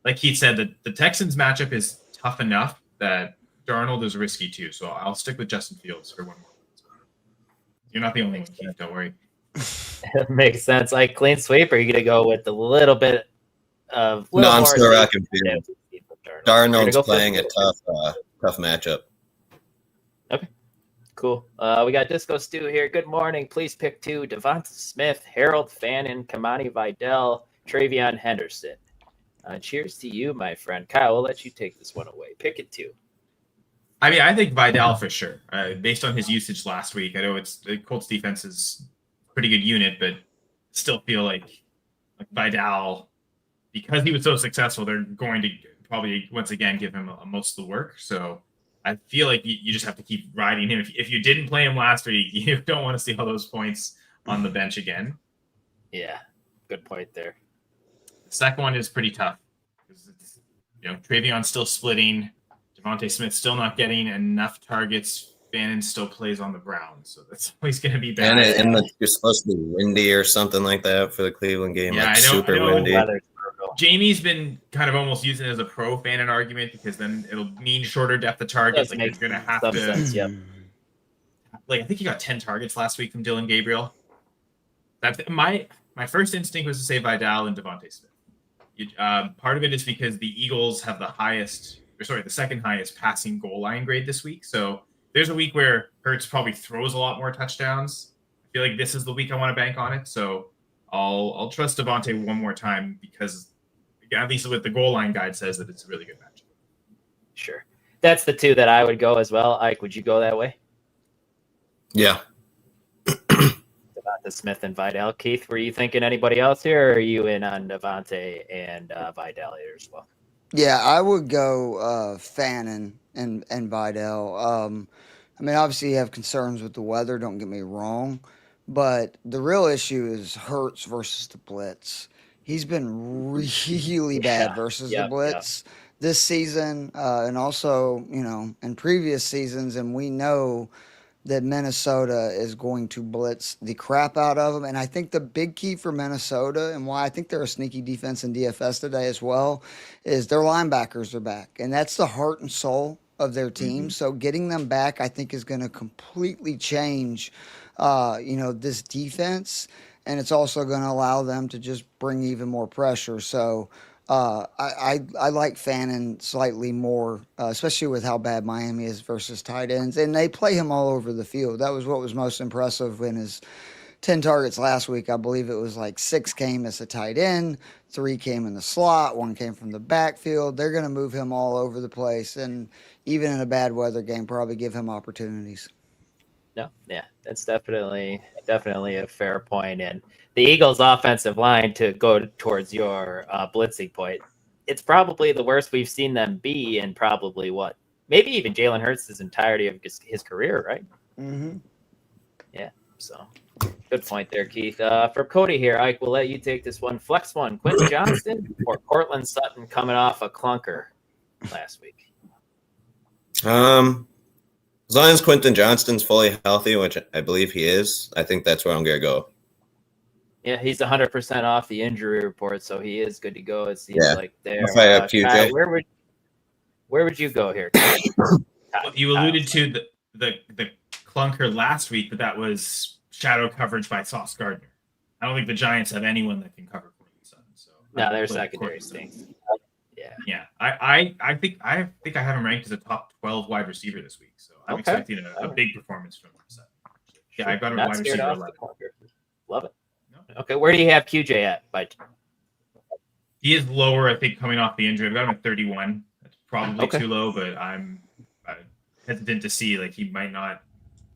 like Keith said, the Texans matchup is tough enough that Darnold is risky too. So I'll stick with Justin Fields for one more. You're not the only one, Keith. Don't worry. Makes sense. Like clean sweep, or are you going to go with a little bit of... No, I'm still rocking Fields. Darnold's playing a tough matchup. Okay, cool. We got Disco Stu here. Good morning. Please pick 2. Devonta Smith, Harold Fannin, Kamani Vidal, Travion Henderson. Cheers to you, my friend. Kyle, we'll let you take this one away. Pick it 2. I mean, I think Vidal for sure. Based on his usage last week, I know the Colts defense is a pretty good unit, but still feel like Vidal, because he was so successful, they're going to probably once again give him most of the work. So I feel like you just have to keep riding him. If you didn't play him last week, you don't want to see all those points on the bench again. Yeah, good point there. The second one is pretty tough because Travion's still splitting. Devonta Smith still not getting enough targets. Fannin still plays on the Browns, so that's always going to be bad. And you're supposed to be windy or something like that for the Cleveland game. Yeah, like I know, super windy. Jamie's been kind of almost using it as a pro Fannin argument because then it'll mean shorter depth of targets. Like you're going to have to. Sense, yep. Like I think he got 10 targets last week from Dylan Gabriel. My first instinct was to say Vidal and Devonta Smith. Part of it is because the Eagles have the second highest passing goal line grade this week. So there's a week where Hurts probably throws a lot more touchdowns. I feel like this is the week I want to bank on it. So I'll trust Devonta one more time because at least with the goal line guide says that it's a really good matchup. Sure. That's the 2 that I would go as well. Ike, would you go that way? Yeah. Devonta Smith and Vidal. Keith, were you thinking anybody else here, or are you in on Devonta and Vidal here as well? Yeah, I would go Fannin and Vidal. I mean, obviously you have concerns with the weather, don't get me wrong, but the real issue is Hurts versus the blitz. He's been really bad versus the blitz this season and also, in previous seasons, and we know that Minnesota is going to blitz the crap out of them. And I think the big key for Minnesota and why I think they're a sneaky defense in DFS today as well is their linebackers are back. And that's the heart and soul of their team. Mm-hmm. So getting them back, I think, is going to completely change, this defense. And it's also going to allow them to just bring even more pressure. So I like Fannin slightly more, especially with how bad Miami is versus tight ends. And they play him all over the field. That was what was most impressive in his 10 targets last week. I believe it was like 6 came as a tight end, 3 came in the slot, 1 came from the backfield. They're going to move him all over the place. And even in a bad weather game, probably give him opportunities. No, yeah, that's definitely a fair point. And the Eagles' offensive line, to go towards your blitzing point, it's probably the worst we've seen them be in probably maybe even Jalen Hurts' entirety of his career, right? Mm-hmm. Yeah. So good point there, Keith. For Cody here, Ike, we'll let you take this one. Flex one, Quentin Johnston or Cortland Sutton coming off a clunker last week? As long as Quentin Johnston's fully healthy, which I believe he is, I think that's where I'm going to go. Yeah, he's 100% off the injury report, so he is good to go. It seems like there. If I have QJ. Kyle, where would you go here? Well, you alluded to the clunker last week, but that was shadow coverage by Sauce Gardner. I don't think the Giants have anyone that can cover Cortland Sutton. So no, their secondary stinks. Yeah. I think I have him ranked as a top 12 wide receiver this week. So I'm expecting a big performance from Sutton. Yeah, I've got him wide receiver 11. Love it. Okay, where do you have QJ at? He is lower, I think, coming off the injury. I've got him at 31. That's probably too low, but I'm hesitant to see. Like, he might not.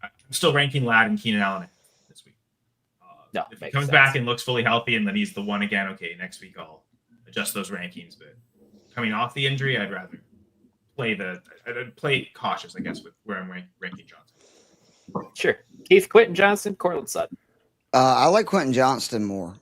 I'm still ranking Ladd and Keenan Allen this week. If he comes back and looks fully healthy and then he's the one again, okay, next week I'll adjust those rankings. But coming off the injury, I'd rather play cautious, I guess, with where I'm ranking Johnson. Sure. Keith, Quentin Johnston, Cortland Sutton. I like Quentin Johnston more.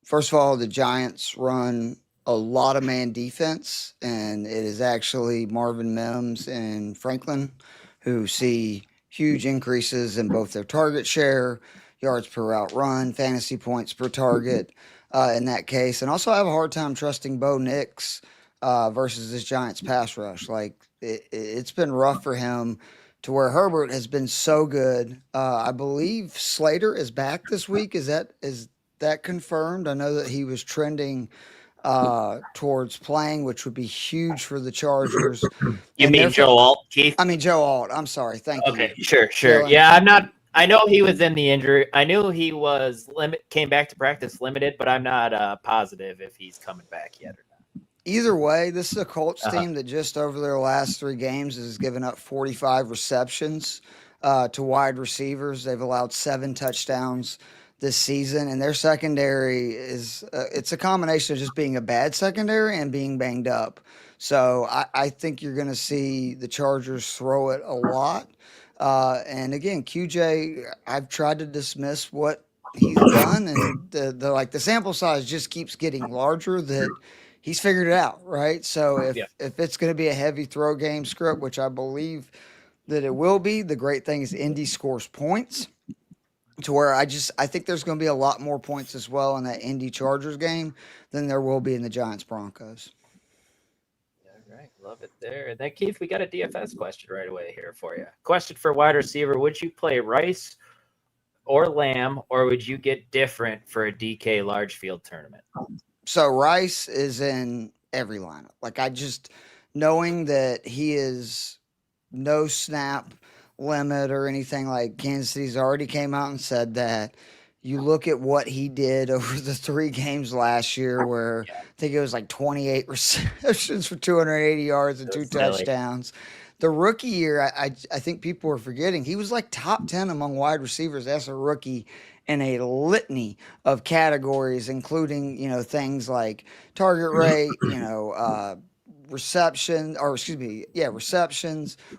First of all, the Giants run a lot of man defense, and it is actually Marvin Mims and Franklin who see huge increases in both their target share, yards per route run, fantasy points per target in that case. And also I have a hard time trusting Bo Nix versus this Giants pass rush. Like it's been rough for him to where Herbert has been so good. I believe Slater is back this week. Is that confirmed? I know that he was trending towards playing, which would be huge for the Chargers. You mean Joe Alt, Keith? I mean Joe Alt. I'm sorry. Thank you. Okay, sure. Dylan. Yeah, I know he was in the injury. I knew he was came back to practice limited, but I'm not positive if he's coming back yet or not. Either way, this is a Colts team that just over their last 3 games has given up 45 receptions to wide receivers. They've allowed 7 touchdowns this season, and their secondary is it's a combination of just being a bad secondary and being banged up. So I think you're going to see the Chargers throw it a lot. And again, QJ, I've tried to dismiss what he's done, and the sample size just keeps getting larger that he's figured it out, right? So if it's going to be a heavy throw game script, which I believe that it will be, the great thing is Indy scores points to where I think there's going to be a lot more points as well in that Indy Chargers game than there will be in the Giants Broncos. All right, love it there. And then Keith, we got a DFS question right away here for you. Question for wide receiver: would you play Rice or Lamb, or would you get different for a DK large field tournament? So Rice is in every lineup. Like knowing that he is no snap limit or anything, like Kansas City's already came out and said that. You look at what he did over the 3 games last year where I think it was like 28 receptions for 280 yards and 2 touchdowns. The rookie year, I think people were forgetting, he was like top 10 among wide receivers as a rookie in a litany of categories, including, things like target rate, receptions,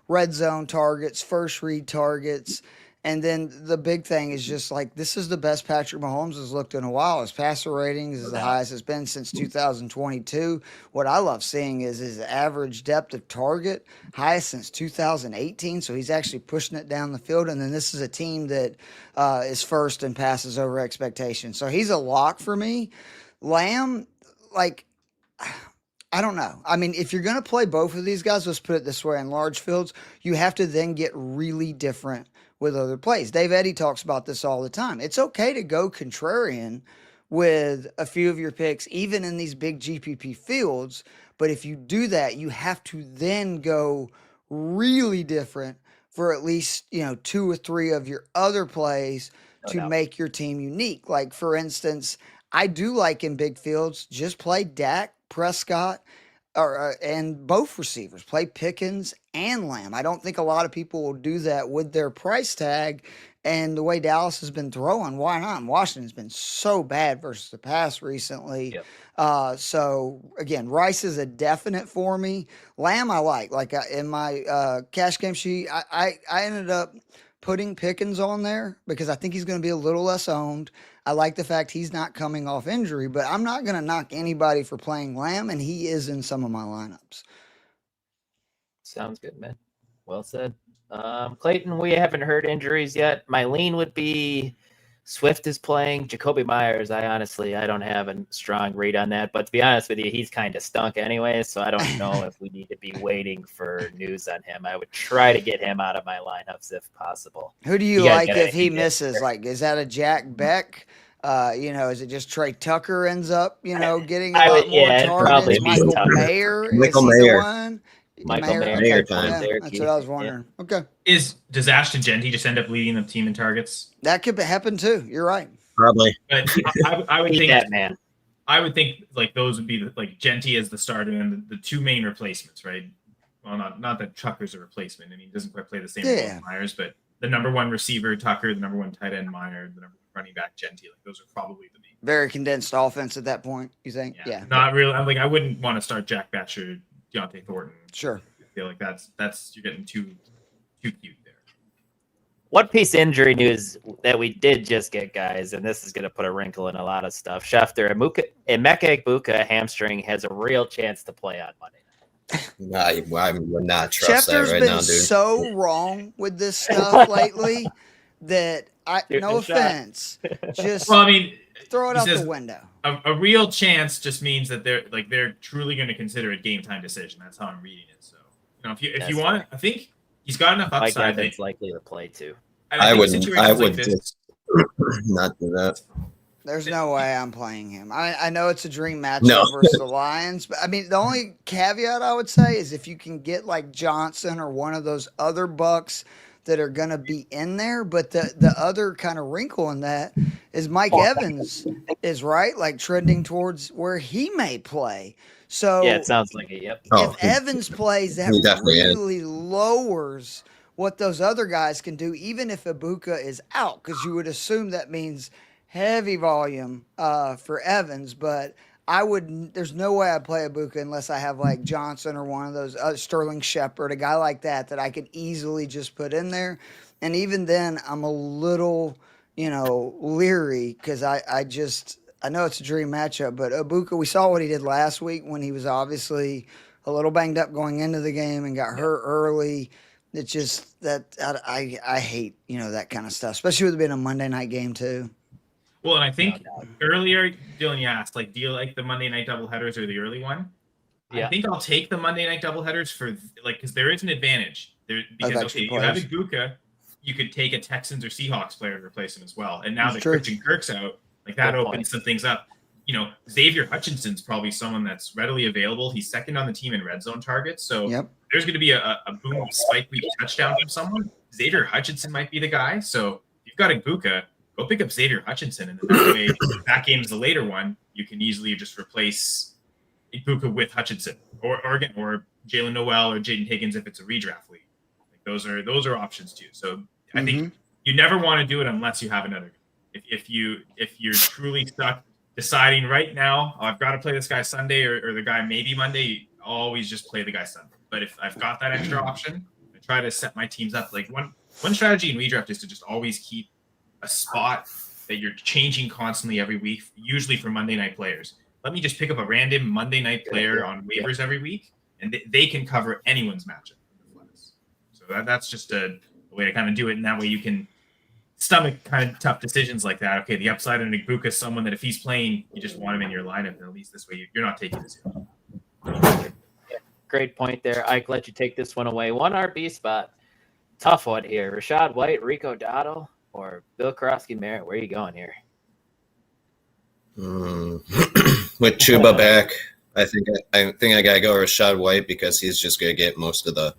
red zone targets, first read targets. And then the big thing is just like, this is the best Patrick Mahomes has looked in a while. His passer ratings is the highest it's been since 2022. What I love seeing is his average depth of target, highest since 2018. So he's actually pushing it down the field. And then this is a team that is first in passes over expectations. So he's a lock for me. Lamb, I don't know. I mean, if you're going to play both of these guys, let's put it this way, in large fields, you have to then get really different with other plays. Dave Eddy talks about this all the time. It's okay to go contrarian with a few of your picks, even in these big GPP fields. But if you do that, you have to then go really different for at least, 2 or 3 of your other plays to make your team unique. Like, for instance, I do like in big fields, just play Dak, Prescott, and both receivers. Play Pickens and Lamb. I don't think a lot of people will do that with their price tag. And the way Dallas has been throwing, why not? And Washington's been so bad versus the pass recently. Yep. So, again, Rice is a definite for me. Lamb I like. In my cash game sheet, I ended up putting Pickens on there because I think he's going to be a little less owned. I like the fact he's not coming off injury, but I'm not going to knock anybody for playing Lamb, and he is in some of my lineups. Sounds good, man. Well said. Clayton, we haven't heard injuries yet. My lean would be Swift is playing. Jacoby Myers, I don't have a strong read on that. But to be honest with you, he's kind of stunk anyway, so I don't know if we need to be waiting for news on him. I would try to get him out of my lineups if possible. Who do you like if he misses? Like, is that a Jack Beck? Is it just Trey Tucker ends up, getting a lot more targets? Michael Mayer? Michael Mayer. One? Michael Mayer. Okay. Time. Yeah, that's what I was wondering. Yeah. Okay. Does Ashton Genty just end up leading the team in targets? That could happen too. You're right. Probably. But I would think that man. I would think like those would be like Genty as the starter and the two main replacements, right? Well, not that Tucker's a replacement. I mean, he doesn't quite play the same role as Myers, but the number one receiver Tucker, the number one tight end Myers, the number one running back Genty. Like those are probably the main. Very condensed offense at that point. You think? Yeah. Not really. I wouldn't want to start Jack Batcher, Deontay Thornton. Sure. I feel like that's you're getting too cute there. One piece of injury news that we did just get, guys, and this is going to put a wrinkle in a lot of stuff. Schefter, Emeka Egbuka hamstring has a real chance to play on Monday. I would not trust Schefter's that right been now, dude. So wrong with this stuff lately that no offense, just throw it out the window. A real chance just means that they're truly going to consider it game time decision. That's how I'm reading it. So if you want, I think he's got enough upside. That's likely to play too. I would just not do that. There's no way I'm playing him. I know it's a dream matchup versus the Lions, but the only caveat I would say is if you can get like Johnson or one of those other bucks that are going to be in there. But the other kind of wrinkle in that is Mike Evans is right, like trending towards where he may play. So yeah, it sounds like it. Yep. If Evans plays, that really lowers what those other guys can do, even if Egbuka is out, because you would assume that means heavy volume for Evans. But there's no way I'd play Egbuka unless I have like Johnson or one of those Sterling Shepard, a guy like that I could easily just put in there. And even then, I'm a little, leery because I know it's a dream matchup, but Egbuka, we saw what he did last week when he was obviously a little banged up going into the game and got hurt early. It's just that I hate, that kind of stuff, especially with it being a Monday night game too. Well, and I think earlier, Dylan, you asked, do you like the Monday night doubleheaders or the early one? Yeah. I think I'll take the Monday night doubleheaders because there is an advantage there. Because you have Egbuka, you could take a Texans or Seahawks player to replace him as well. And now that Christian Kirk's out, that opens some things up. Xavier Hutchinson's probably someone that's readily available. He's second on the team in red zone targets. So there's going to be a boom spike week touchdown from someone. Xavier Hutchinson might be the guy. So if you've got Egbuka, go pick up Xavier Hutchinson. And that way, that game's the later one. You can easily just replace Egbuka with Hutchinson or Jalen Noel or Jaden Higgins if it's a redraft league. Those are options too. So I think you never want to do it unless you have another. If you're truly stuck deciding right now, I've got to play this guy Sunday or the guy maybe Monday, always just play the guy Sunday. But if I've got that extra option, I try to set my teams up. Like one strategy in redraft is to just always keep a spot that you're changing constantly every week, usually for Monday night players. Let me just pick up a random Monday night player on waivers every week, and they can cover anyone's matchup. So that's just a way to kind of do it, and that way you can stomach kind of tough decisions like that. Okay, the upside on Egbuka is someone that if he's playing, you just want him in your lineup, and at least this way you're not taking this. Great point there. Ike, let you take this one away. One RB spot. Tough one here. Rachaad White, Rico Dowdle, or Bill Krosky-Merritt. Where are you going here? With Chuba back, I think I gotta go Rachaad White because he's just gonna get most of the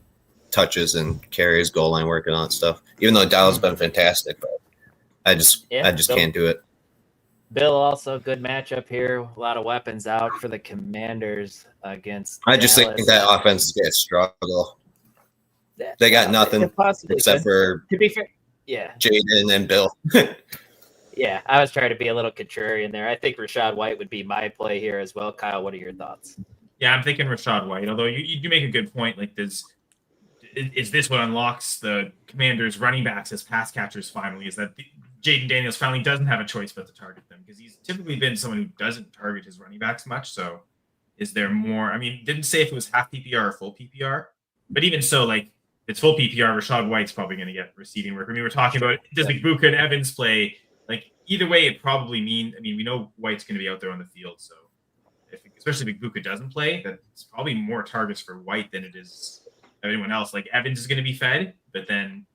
touches and carries, goal line work, and all that stuff. Even though Dowdle's been fantastic, but I just can't do it. Bill, also good matchup here. A lot of weapons out for the Commanders against. I just think that offense is going to struggle. They got nothing except for, to be fair, Jaden and Bill. Yeah, I was trying to be a little contrarian there. I think Rachaad White would be my play here as well. Kyle, what are your thoughts? Yeah, I'm thinking Rachaad White. Although you do make a good point. Like, does is this what unlocks the Commanders' running backs as pass catchers finally? Is that Jaden Daniels finally doesn't have a choice but to target them, because he's typically been someone who doesn't target his running backs much. So is there more? I mean, didn't say if it was half PPR or full PPR, but even so, like, it's full PPR. Rashad White's probably going to get receiving work. I mean, we're talking about, does Buka and Evans play? Like, either way, it probably we know White's going to be out there on the field. So especially if Buka doesn't play, that's probably more targets for White than it is anyone else. Like, Evans is going to be fed, but then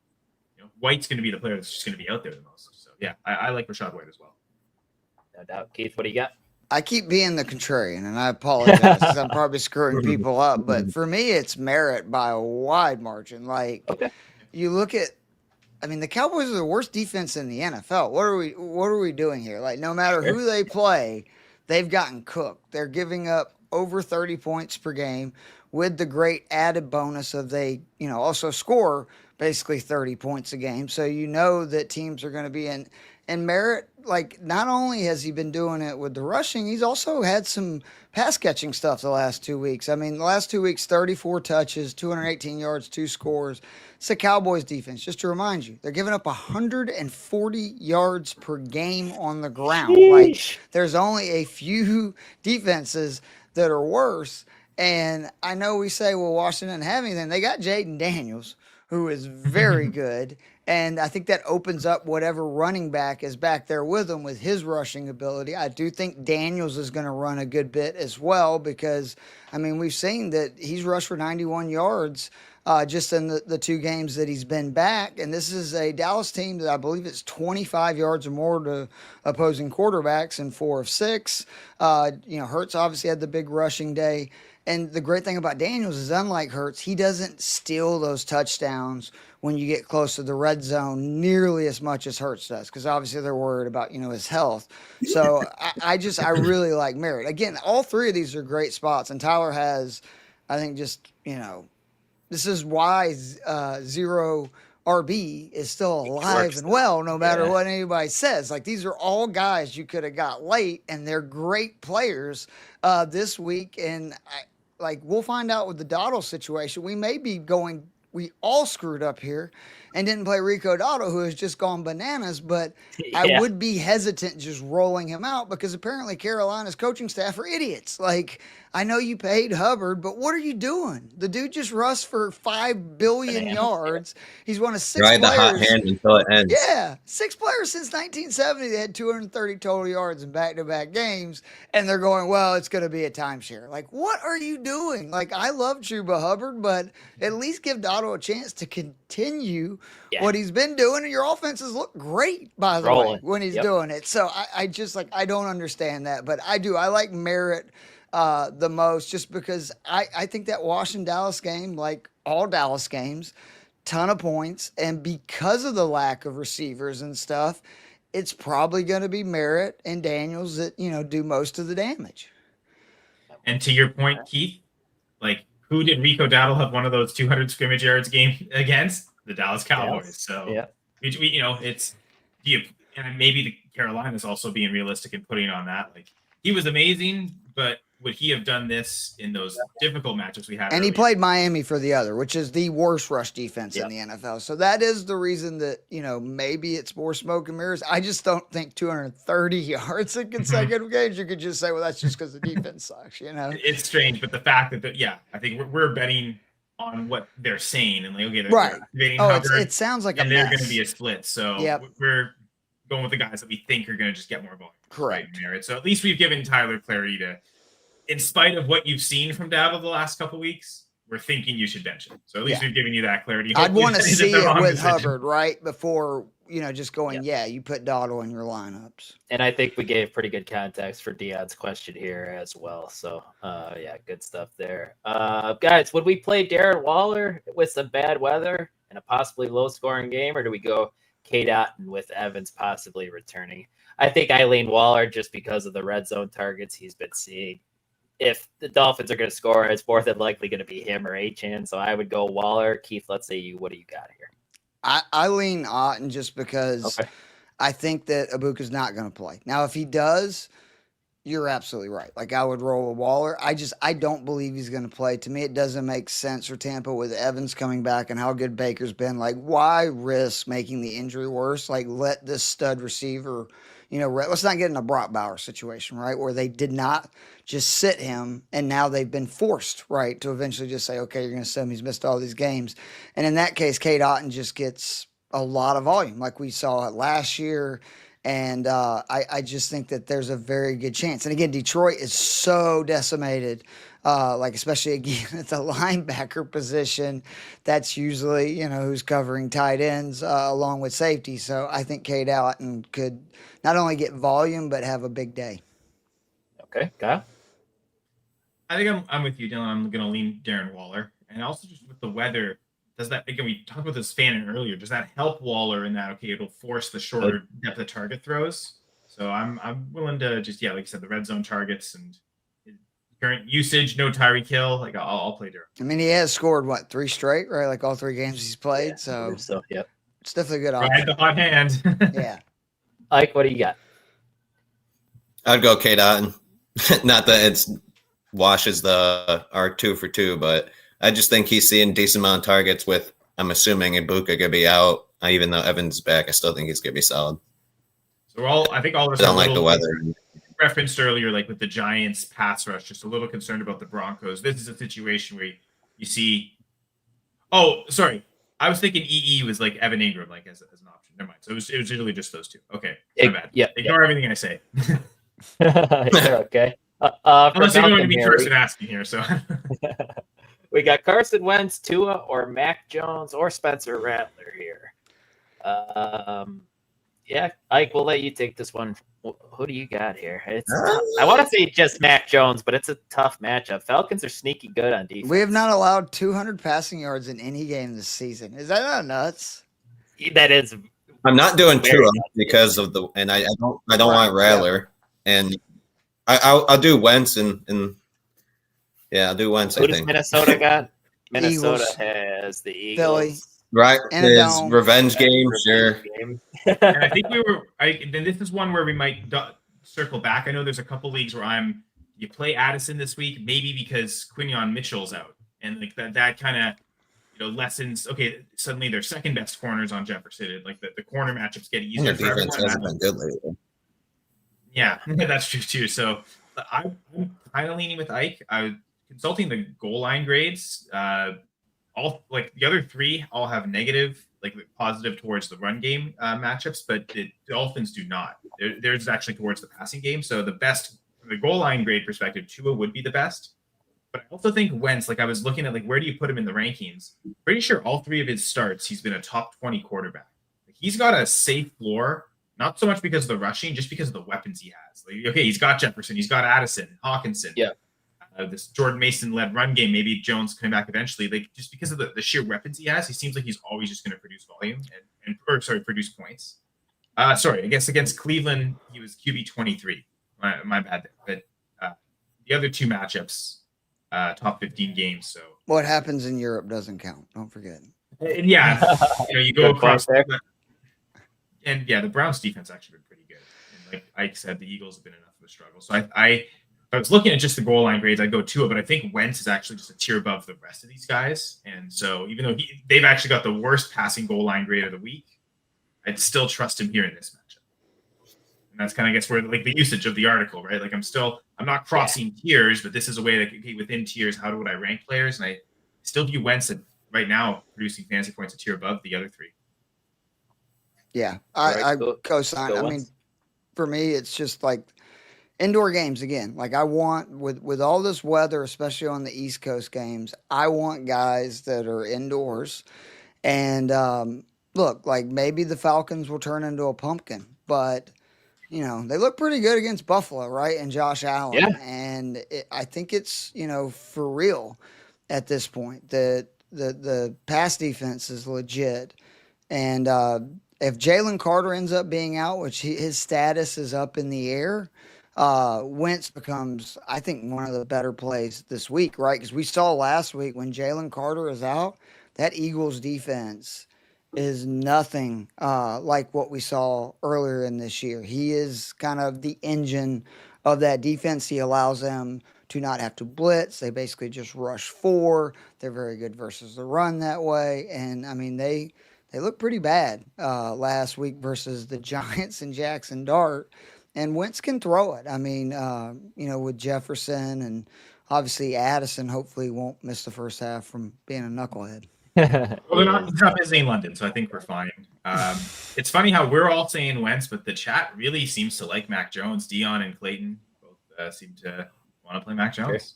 White's going to be the player that's just going to be out there the most. So yeah, I like Rashad White as well. No doubt. Keith, what do you got? I keep being the contrarian, and I apologize because I'm probably screwing people up. But for me, it's Merritt by a wide margin. Like, you look at, I mean, the Cowboys are the worst defense in the NFL. What are we doing here? Like, no matter who they play, they've gotten cooked. They're giving up over 30 points per game, with the great added bonus of they, also score basically 30 points a game. So that teams are going to be in. And Merritt, like, not only has he been doing it with the rushing, he's also had some pass catching stuff the last 2 weeks. I mean, the last 2 weeks, 34 touches, 218 yards, 2 scores. It's the Cowboys defense. Just to remind you, they're giving up 140 yards per game on the ground. Sheesh. Like, there's only a few defenses that are worse. And I know we say, well, Washington didn't have anything. They got Jaden Daniels, who is very good. And I think that opens up whatever running back is back there with him with his rushing ability. I do think Daniels is going to run a good bit as well because, I mean, we've seen that he's rushed for 91 yards just in the 2 games that he's been back. And this is a Dallas team that I believe it's 25 yards or more to opposing quarterbacks in 4 of 6. Hurts obviously had the big rushing day. And the great thing about Daniels is, unlike Hurts, he doesn't steal those touchdowns when you get close to the red zone nearly as much as Hurts does, because obviously they're worried about, his health. So I really like Merritt. Again, all 3 of these are great spots, and Tyler has, I think, just, this is why Zero RB is still alive and well, no matter what anybody says. Like, these are all guys you could have got late, and they're great players this week. And we'll find out with the Dottle situation. We may be going, we all screwed up here and didn't play Rico Dottle, who has just gone bananas, but I would be hesitant just rolling him out because apparently Carolina's coaching staff are idiots. Like, I know you paid Hubbard, but what are you doing? The dude just rushed for 5 billion yards. He's one of 6 Ride players. the hot hand until it ends. Yeah, 6 players since 1970 that had 230 total yards in back-to-back games, and they're going, well, it's going to be a timeshare. Like, what are you doing? Like, I love Chuba Hubbard, but at least give Dotto a chance to continue what he's been doing, and your offenses look great, by the way, when he's doing it. So I just, I don't understand that, but I do. I like Merritt the most just because I think that Washington-Dallas game, like all Dallas games, ton of points, and because of the lack of receivers and stuff, it's probably going to be Merritt and Daniels that, do most of the damage. And to your point, Keith, like, who did Rico Dowdle have one of those 200 scrimmage yards game against? The Dallas Cowboys. So it's and maybe the Carolinas also being realistic and putting on that. Like, he was amazing, but would he have done this in those difficult matchups we had? And he played Miami for the other, which is the worst rush defense in the NFL. So that is the reason that, maybe it's more smoke and mirrors. I just don't think 230 yards in consecutive games, you could just say, well, that's just because the defense sucks, It's strange, but the fact that, I think we're betting on what they're saying, and they're activating Hubbard, it sounds like and they're going to be a split. So we're going with the guys that we think are going to just get more volume. Correct. Right, so at least we've given Tyler clarity to, in spite of what you've seen from Dowdle the last couple of weeks, we're thinking you should bench him. So at least we've given you that clarity. I'd want to see it with decision. Hubbard right before, just going, you put Dottle in your lineups. And I think we gave pretty good context for Dion's question here as well. So, good stuff there. Guys, would we play Darren Waller with some bad weather and a possibly low-scoring game, or do we go K-Dot with Evans possibly returning? I think I lean Waller just because of the red zone targets he's been seeing. If the Dolphins are going to score, it's more than likely going to be him or Achane. So I would go Waller. Keith, let's say you. What do you got here? I lean Otten just because I think that Ibuka's not going to play. Now, if he does, You're absolutely right. Like I would roll a Waller. I don't believe he's going to play. To me, it doesn't make sense for Tampa with Evans coming back and how good Baker's been. Like, why risk making the injury worse? Like, let this stud receiver, let's not get in a Brock Bauer situation, right? Where they did not just sit him and now they've been forced, right, to eventually just say, okay, you're going to sit him. He's missed all these games. And in that case, Kate Otten just gets a lot of volume like we saw it last year. And I just think that there's a very good chance. And again, Detroit is so decimated, like especially again at the linebacker position. That's usually, who's covering tight ends along with safety. So I think Cade Otten could not only get volume, but have a big day. Okay, Kyle? I think I'm with you, Dylan. I'm going to lean Darren Waller. And also just with the weather, does that, again, we talked about this fan earlier, does that help Waller in that, okay, it'll force the shorter depth of target throws? So I'm willing to just, like you said, the red zone targets and current usage, no Tyreek Hill, like I'll play Darren. I mean, he has scored, 3 straight, right? Like all 3 games he's played. Yeah, so yep. It's definitely a good Ride option. the hot hand. Yeah. Ike, what do you got? I'd go Cade Otten. Not that it's washes the R2 for 2, but I just think he's seeing decent amount of targets with, I'm assuming, Ibuka going to be out. Even though Evans is back, I still think he's going to be solid. So I think all of us I don't like the weather. Referenced earlier, like with the Giants pass rush, just a little concerned about the Broncos. This is a situation where you see. Oh, sorry. I was thinking EE was like Evan Ingram, like as an option. Never mind. So it was literally just those 2. Okay, my bad. Yeah. Ignore everything I say. You're okay. Unless you're going to be here, first and asking here, so. We got Carson Wentz, Tua, or Mac Jones, or Spencer Rattler here. Ike, we'll let you take this one. Who do you got here? I want to say just Mac Jones, but it's a tough matchup. Falcons are sneaky good on defense. We have not allowed 200 passing yards in any game this season. Is that not nuts? That is. I'm not doing Tua because of and I don't want Rattler, and I'll do Wentz and I'll do Wentz. Who I does think Minnesota got? Minnesota Eagles. has the Eagles. Philly. Right, And a his dome. revenge game, sure. And I think then this is one where we might circle back. I know there's a couple leagues where you play Addison this week, maybe because Quinion Mitchell's out. And like that kind of, lessens, okay, suddenly their second best corners on Jefferson. Like the corner matchups get easier. And the defense hasn't been good lately. Yeah, that's true too. So I'm kind of leaning with Ike. I was consulting the goal line grades. All like the other 3 all have negative, like positive towards the run game matchups, but the Dolphins do not. Theirs is actually towards the passing game. So the best from the goal line grade perspective, Tua would be the best. But I also think Wentz, like I was looking at, like where do you put him in the rankings? Pretty sure all 3 of his starts, he's been a top 20 quarterback. Like, he's got a safe floor, not so much because of the rushing, just because of the weapons he has. Like, okay, he's got Jefferson, he's got Addison, Hawkinson. Yeah. This Jordan Mason-led run game, maybe Jones coming back eventually. Like just because of the sheer weapons he has, he seems like he's always just going to produce volume and produce points. I guess against Cleveland he was QB 23. My bad there. But the other 2 matchups, top 15 games. So What happens in Europe doesn't count. Don't forget. And you go Good across point there. And the Browns defense actually been pretty good. And like Ike said, the Eagles have been enough of a struggle. So I was looking at just the goal line grades, I'd go Tua, but I think Wentz is actually just a tier above the rest of these guys. And so even though they've actually got the worst passing goal line grade of the week, I'd still trust him here in this matchup. And that's kind of, I guess, where like the usage of the article, right? Like I'm not crossing tiers, but this is a way that, okay, within tiers, how would I rank players? And I still view Wentz right now producing fantasy points a tier above the other 3. Yeah, Right, I co-sign. I mean, for me, it's just like indoor games again. Like I want with all this weather, especially on the East Coast games, I want guys that are indoors. And look, like maybe the Falcons will turn into a pumpkin, but they look pretty good against Buffalo, right? And Josh Allen. Yeah. And I think it's for real at this point that the pass defense is legit. And if Jalen Carter ends up being out, which his status is up in the air, Wentz becomes, I think, one of the better plays this week, right? Because we saw last week when Jalen Carter is out, that Eagles defense is nothing like what we saw earlier in this year. He is kind of the engine of that defense. He allows them to not have to blitz. They basically just rush 4. They're very good versus the run that way. And I mean, they look pretty bad last week versus the Giants and Jackson Dart. And Wentz can throw it. I mean, with Jefferson and obviously Addison, hopefully won't miss the first half from being a knucklehead. Well, he's not busy in London, so I think we're fine. It's funny how we're all saying Wentz, but the chat really seems to like Mac Jones. Dion and Clayton both seem to want to play Mac Jones.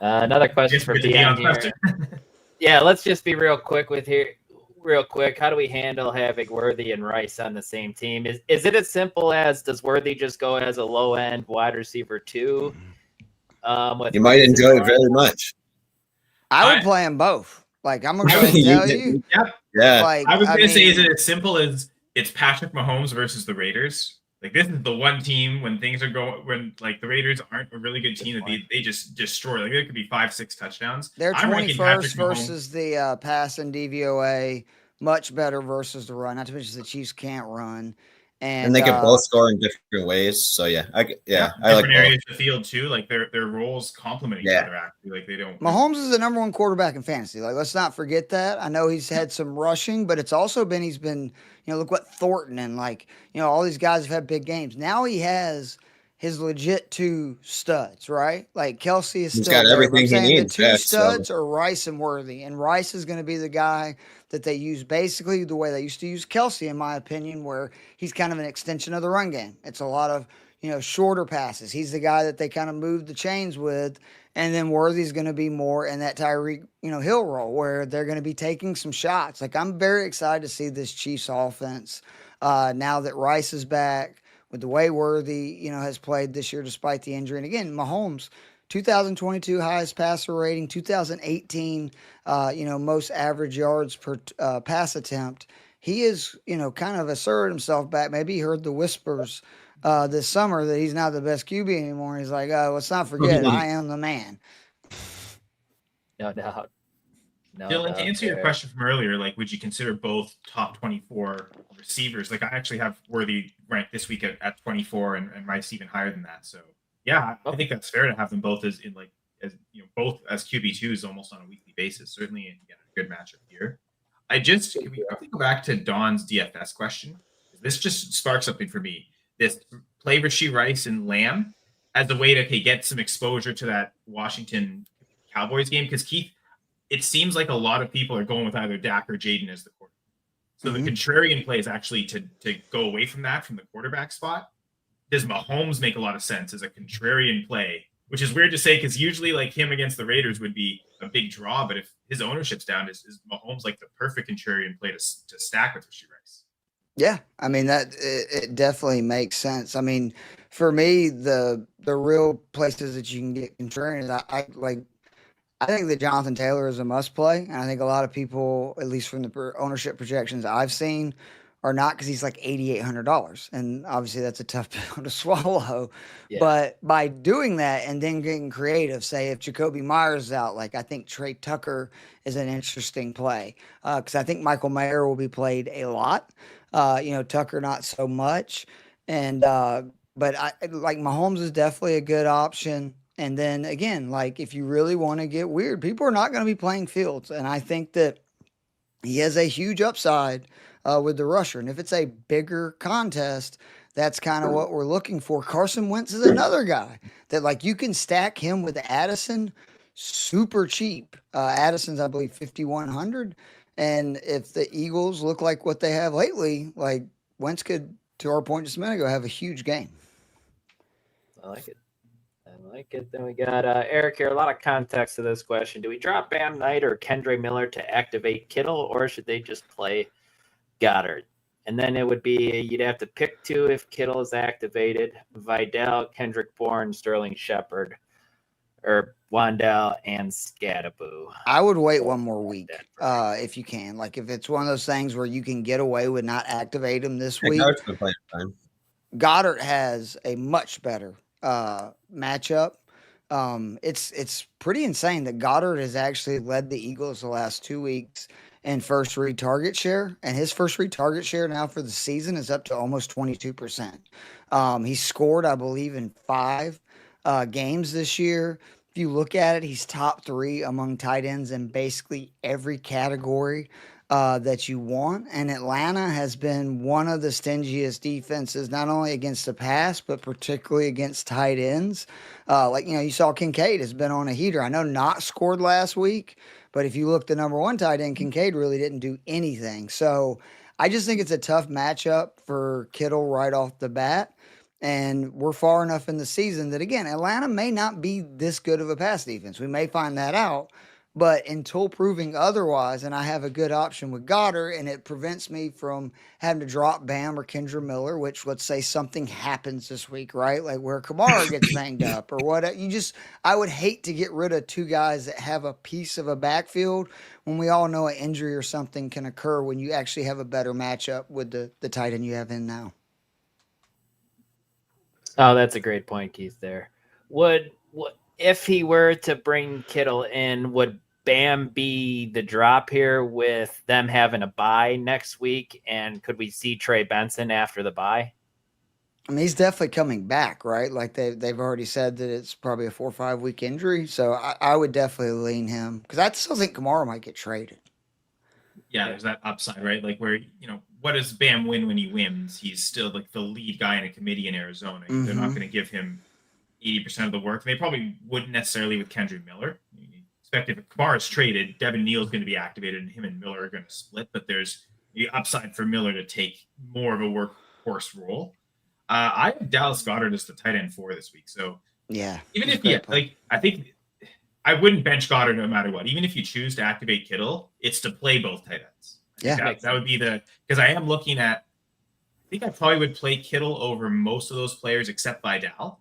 Another question for Dion here. Yeah, let's just be real quick. How do we handle having Worthy and Rice on the same team? Is it as simple as, does Worthy just go as a low end wide receiver 2? You might enjoy it very much. I would play them both. Like, I'm going to tell you. Yeah. Like, I was going to say, is it as simple as it's Patrick Mahomes versus the Raiders? Like, this is the one team when things are going, when like the Raiders aren't a really good team, that they just destroy. Like, there could be 5-6 touchdowns. They're 21st versus the pass and DVOA, much better versus the run. Not to mention the Chiefs can't run. And they can both score in different ways. So I like different areas of the field too. Like their roles complement each other. Actually, like they don't. Mahomes is the number 1 quarterback in fantasy. Like, let's not forget that. I know he's had some rushing, but it's also been he's been, look what Thornton and all these guys have had big games. Now he has his legit 2 studs, right? Like Kelsey is still got everything he needs. The 2 studs are Rice and Worthy, and Rice is going to be the guy that they use basically the way they used to use Kelsey, in my opinion, where he's kind of an extension of the run game. It's a lot of shorter passes. He's the guy that they kind of move the chains with, and then Worthy's going to be more in that Tyreek Hill role where they're going to be taking some shots. Like, I'm very excited to see this Chiefs offense now that Rice is back. With the way Worthy, has played this year despite the injury. And again, Mahomes, 2022 highest passer rating, 2018, most average yards per pass attempt. He is, kind of asserted himself back. Maybe he heard the whispers this summer that he's not the best QB anymore. He's like, let's not forget, I am the man. No doubt. Dylan, to answer your question from earlier, like, would you consider both top 24 receivers? Like, I actually have Worthy ranked this week at 24 and Rice even higher than that. So, yeah, I think that's fair to have them both as both as QB2s almost on a weekly basis. Certainly, a good matchup here. Can we go back to Don's DFS question? This just sparked something for me. This play Rashee Rice and Lamb as a way to get some exposure to that Washington Cowboys game, because Keith, it seems like a lot of people are going with either Dak or Jaden as the quarterback. So the contrarian play is actually to go away from that, from the quarterback spot. Does Mahomes make a lot of sense as a contrarian play? Which is weird to say, because usually like him against the Raiders would be a big draw, but if his ownership's down, is Mahomes like the perfect contrarian play to stack with Rashee Rice? Yeah, I mean that it definitely makes sense. I mean, for me, the real places that you can get contrarian, I think that Jonathan Taylor is a must play, and I think a lot of people, at least from the ownership projections I've seen, are not, because he's like $8,800, and obviously that's a tough pill to swallow. Yeah. But by doing that and then getting creative, say if Jacoby Myers is out, like I think Trey Tucker is an interesting play, because I think Michael Mayer will be played a lot. Tucker not so much, and but I like Mahomes is definitely a good option. And then again, like if you really want to get weird, people are not going to be playing Fields, and I think that he has a huge upside with the rusher. And if it's a bigger contest, that's kind of what we're looking for. Carson Wentz is another guy that like you can stack him with Addison super cheap. Addison's, I believe, 5,100. And if the Eagles look like what they have lately, like Wentz could, to our point just a minute ago, have a huge game. I like it. Then we got Eric here. A lot of context to this question. Do we drop Bam Knight or Kendre Miller to activate Kittle, or should they just play Goddard? And then it would be, you'd have to pick two if Kittle is activated: Vidal, Kendrick Bourne, Sterling Shepard, or Wandell and Scadaboo. I would wait one more week if you can. Like if it's one of those things where you can get away with not activate him this week. Goddard has a much better matchup. It's pretty insane that Goddard has actually led the Eagles the last 2 weeks in first read target share, and his first read target share now for the season is up to almost 22%. He scored, I believe, in 5 games this year. If you look at it, he's top 3 among tight ends in basically every category that you want. And Atlanta has been one of the stingiest defenses, not only against the pass, but particularly against tight ends. You saw Kincaid has been on a heater. I know not scored last week, but if you look the number 1 tight end, Kincaid really didn't do anything. So I just think it's a tough matchup for Kittle right off the bat. And we're far enough in the season that, again, Atlanta may not be this good of a pass defense. We may find that out. But until proving otherwise, and I have a good option with Goddard, and it prevents me from having to drop Bam or Kendra Miller, which, let's say something happens this week, right? Like where Kamara gets banged up or what. I would hate to get rid of 2 guys that have a piece of a backfield when we all know an injury or something can occur when you actually have a better matchup with the tight end you have in now. Oh, that's a great point, Keith, there. Would if he were to bring Kittle in, would Bam be the drop here with them having a bye next week? And could we see Trey Benson after the bye? I mean, he's definitely coming back, right? Like they've already said that it's probably a 4 or 5 week injury. So I would definitely lean him because I still think Kamara might get traded. Yeah, there's that upside, right? Like where, what does Bam win when he wins? He's still like the lead guy in a committee in Arizona. Mm-hmm. They're not going to give him 80% of the work. They probably wouldn't necessarily with Kendra Miller. You expect if Kamara is traded, Devin Neal's going to be activated and him and Miller are going to split, but there's the upside for Miller to take more of a workhorse role. I have Dallas Goedert as the tight end 4 this week. So yeah, even if I think I wouldn't bench Goddard no matter what. Even if you choose to activate Kittle, it's to play both tight ends. Yeah, that would be because I am looking at. I think I probably would play Kittle over most of those players except Vidal.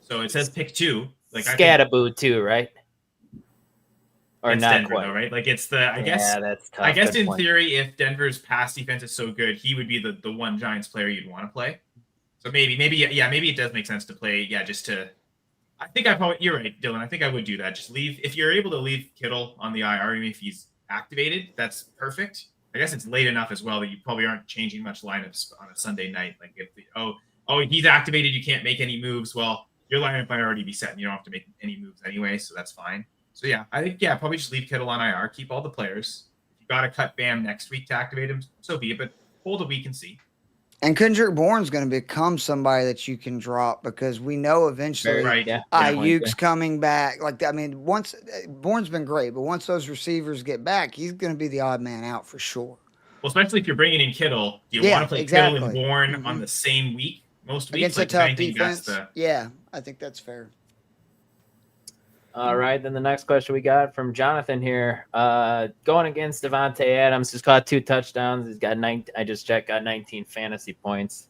So it says pick 2. Like Scatterboo too, right? Or it's not Denver, quite, though, right? Like it's I guess. Yeah, that's tough. I guess Good in point. theory, if Denver's pass defense is so good, he would be the one Giants player you'd want to play. So maybe it does make sense to play. Yeah, just to. I think you're right, Dylan. I think I would do that. Just leave if you're able to leave Kittle on the IR, even if he's activated, that's perfect. I guess it's late enough as well that you probably aren't changing much lineups on a Sunday night. Like if he's activated, you can't make any moves. Well, your lineup might already be set, and you don't have to make any moves anyway, so that's fine. So yeah, I think probably just leave Kittle on IR, keep all the players. If you got to cut Bam next week to activate him, so be it. But hold a week and see. And Kendrick Bourne's going to become somebody that you can drop because we know eventually Ayuk's coming back. Once Bourne's been great, but once those receivers get back, he's going to be the odd man out for sure. Well, especially if you're bringing in Kittle, do you want to play Kittle and Bourne on the same week most weeks? Against a tough defense? Yeah, I think that's fair. All right, then the next question we got from Jonathan here. Going against Devontae Adams, just caught 2 touchdowns. He's got 9. I just checked, got 19 fantasy points.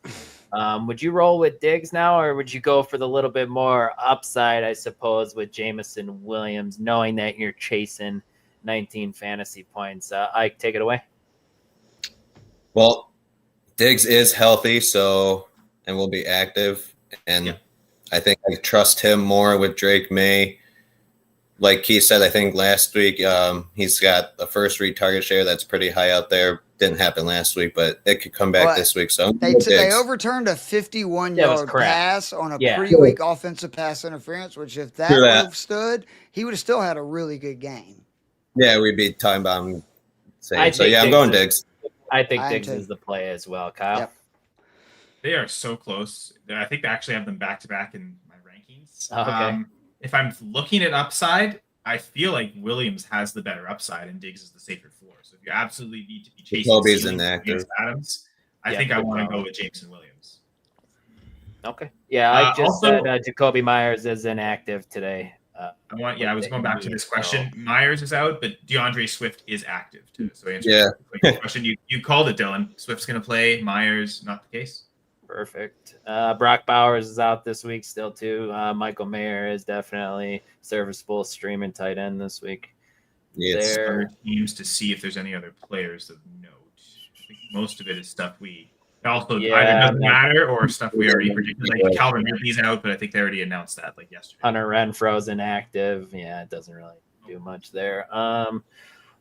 Would you roll with Diggs now, or would you go for the little bit more upside, I suppose, with Jameson Williams, knowing that you're chasing 19 fantasy points? Ike, take it away. Well, Diggs is healthy, and will be active, and I think I trust him more with Drake May. Like Keith said, I think last week he's got a first read target share that's pretty high out there. Didn't happen last week, but it could come back this week. So they overturned a 51-yard pass on a pretty weak offensive pass interference, which if that would have stood, he would have still had a really good game. Yeah, we'd be talking about him. I'm going Diggs. I think Diggs is the play as well, Kyle. Yep. They are so close. I think they actually have them back-to-back in my rankings. Okay. If I'm looking at upside, I feel like Williams has the better upside and Diggs is the safer floor. So if you absolutely need to be chasing Adams, I think I want to go with Jameson Williams. Okay. Yeah, I just said Jacoby Myers is inactive today. I was going back to this question. Myers is out, but DeAndre Swift is active too. So answer the question. You called it, Dylan. Swift's going to play. Myers, not the case. Perfect. Brock Bowers is out this week still too. Michael Mayer is definitely serviceable streaming tight end this week. Yes. Other teams to see if there's any other players of note. I think most of it is stuff we also either doesn't matter or stuff we already predicted. Like Calvin Ridley's out, but I think they already announced that like yesterday. Hunter Renfro's inactive. Yeah, it doesn't really do much there.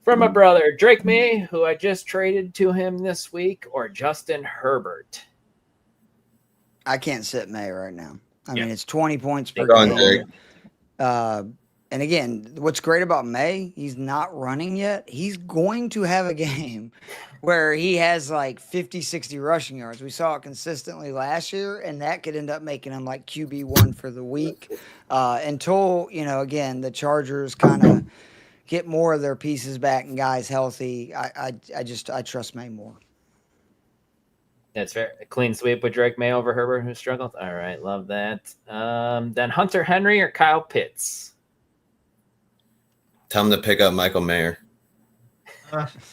From my brother, Drake May, who I just traded to him this week, or Justin Herbert? I can't sit May right now. I mean, Yeah. it's 20 points per Go on, game. And again, what's great about May, he's not running yet. He's going to have a game where he has like 50, 60 rushing yards. We saw it consistently last year, and that could end up making him like QB1 for the week until, again, the Chargers kind of get more of their pieces back and guys healthy. I trust May more. That's fair. A clean sweep with Drake May over Herbert, who struggled. All right, love that. Then Hunter Henry or Kyle Pitts? Tell him to pick up Michael Mayer.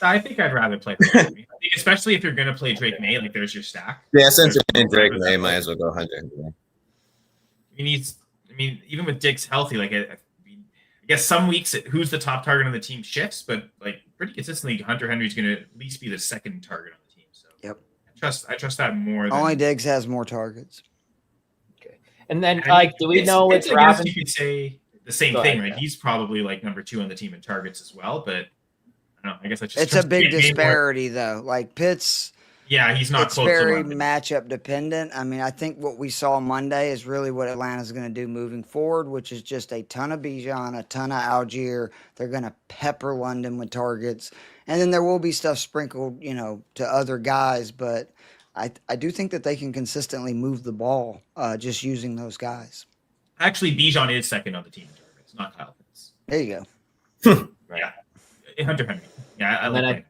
I think I'd rather play Henry. I think especially if you're going to play Drake May, like there's your stack. Yeah, since you're playing Drake May, might as well go Hunter Henry. Even with Diggs healthy, like I guess some weeks who's the top target on the team shifts, but like pretty consistently, Hunter Henry's going to at least be the second target on the team. So Yep. I trust that more. Only Diggs has more targets. Okay. And then, do we know which I guess Robinson? you could say the same Go thing, ahead, right? yeah. He's probably like number 2 on the team in targets as well, but I don't know. I guess It's a trust big Drake May more. disparity, though. Like Pitts, Yeah, he's not it's close very to London. matchup dependent. I mean, I think what we saw Monday is really what Atlanta's going to do moving forward, which is just a ton of Bijan, a ton of Algier. They're going to pepper London with targets. And then there will be stuff sprinkled, to other guys. But I do think that they can consistently move the ball just using those guys. Actually, Bijan is second on the team in targets, not Kyle Pitts. There you go. Yeah, Hunter Henry. Yeah, I And like then Henry.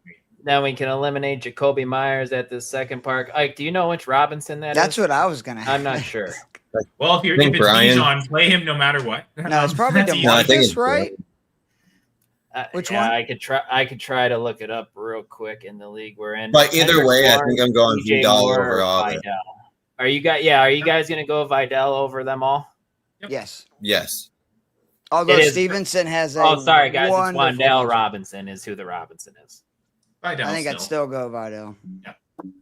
Now we can eliminate Jacoby Myers at the second park. Ike, do you know which Robinson that is? That's what I was going to I'm not sure. Well, if think it's Brian- Bijan, play him no matter what. No, it's probably That's easy. No, I think DeMarcus, it's right? Which yeah, one? I could try to look it up real quick in the league we're in. But either Kendrick way, I Bourne, think I'm going DJ Vidal Moore, or overall. Vidal. Are you guys gonna go Vidal over them all? Yes. Yes. Although It is- Stevenson has a Oh, sorry guys, it's wonderful Wandale injury. Robinson is who the Robinson is. Vidal I think I'd still go Vidal.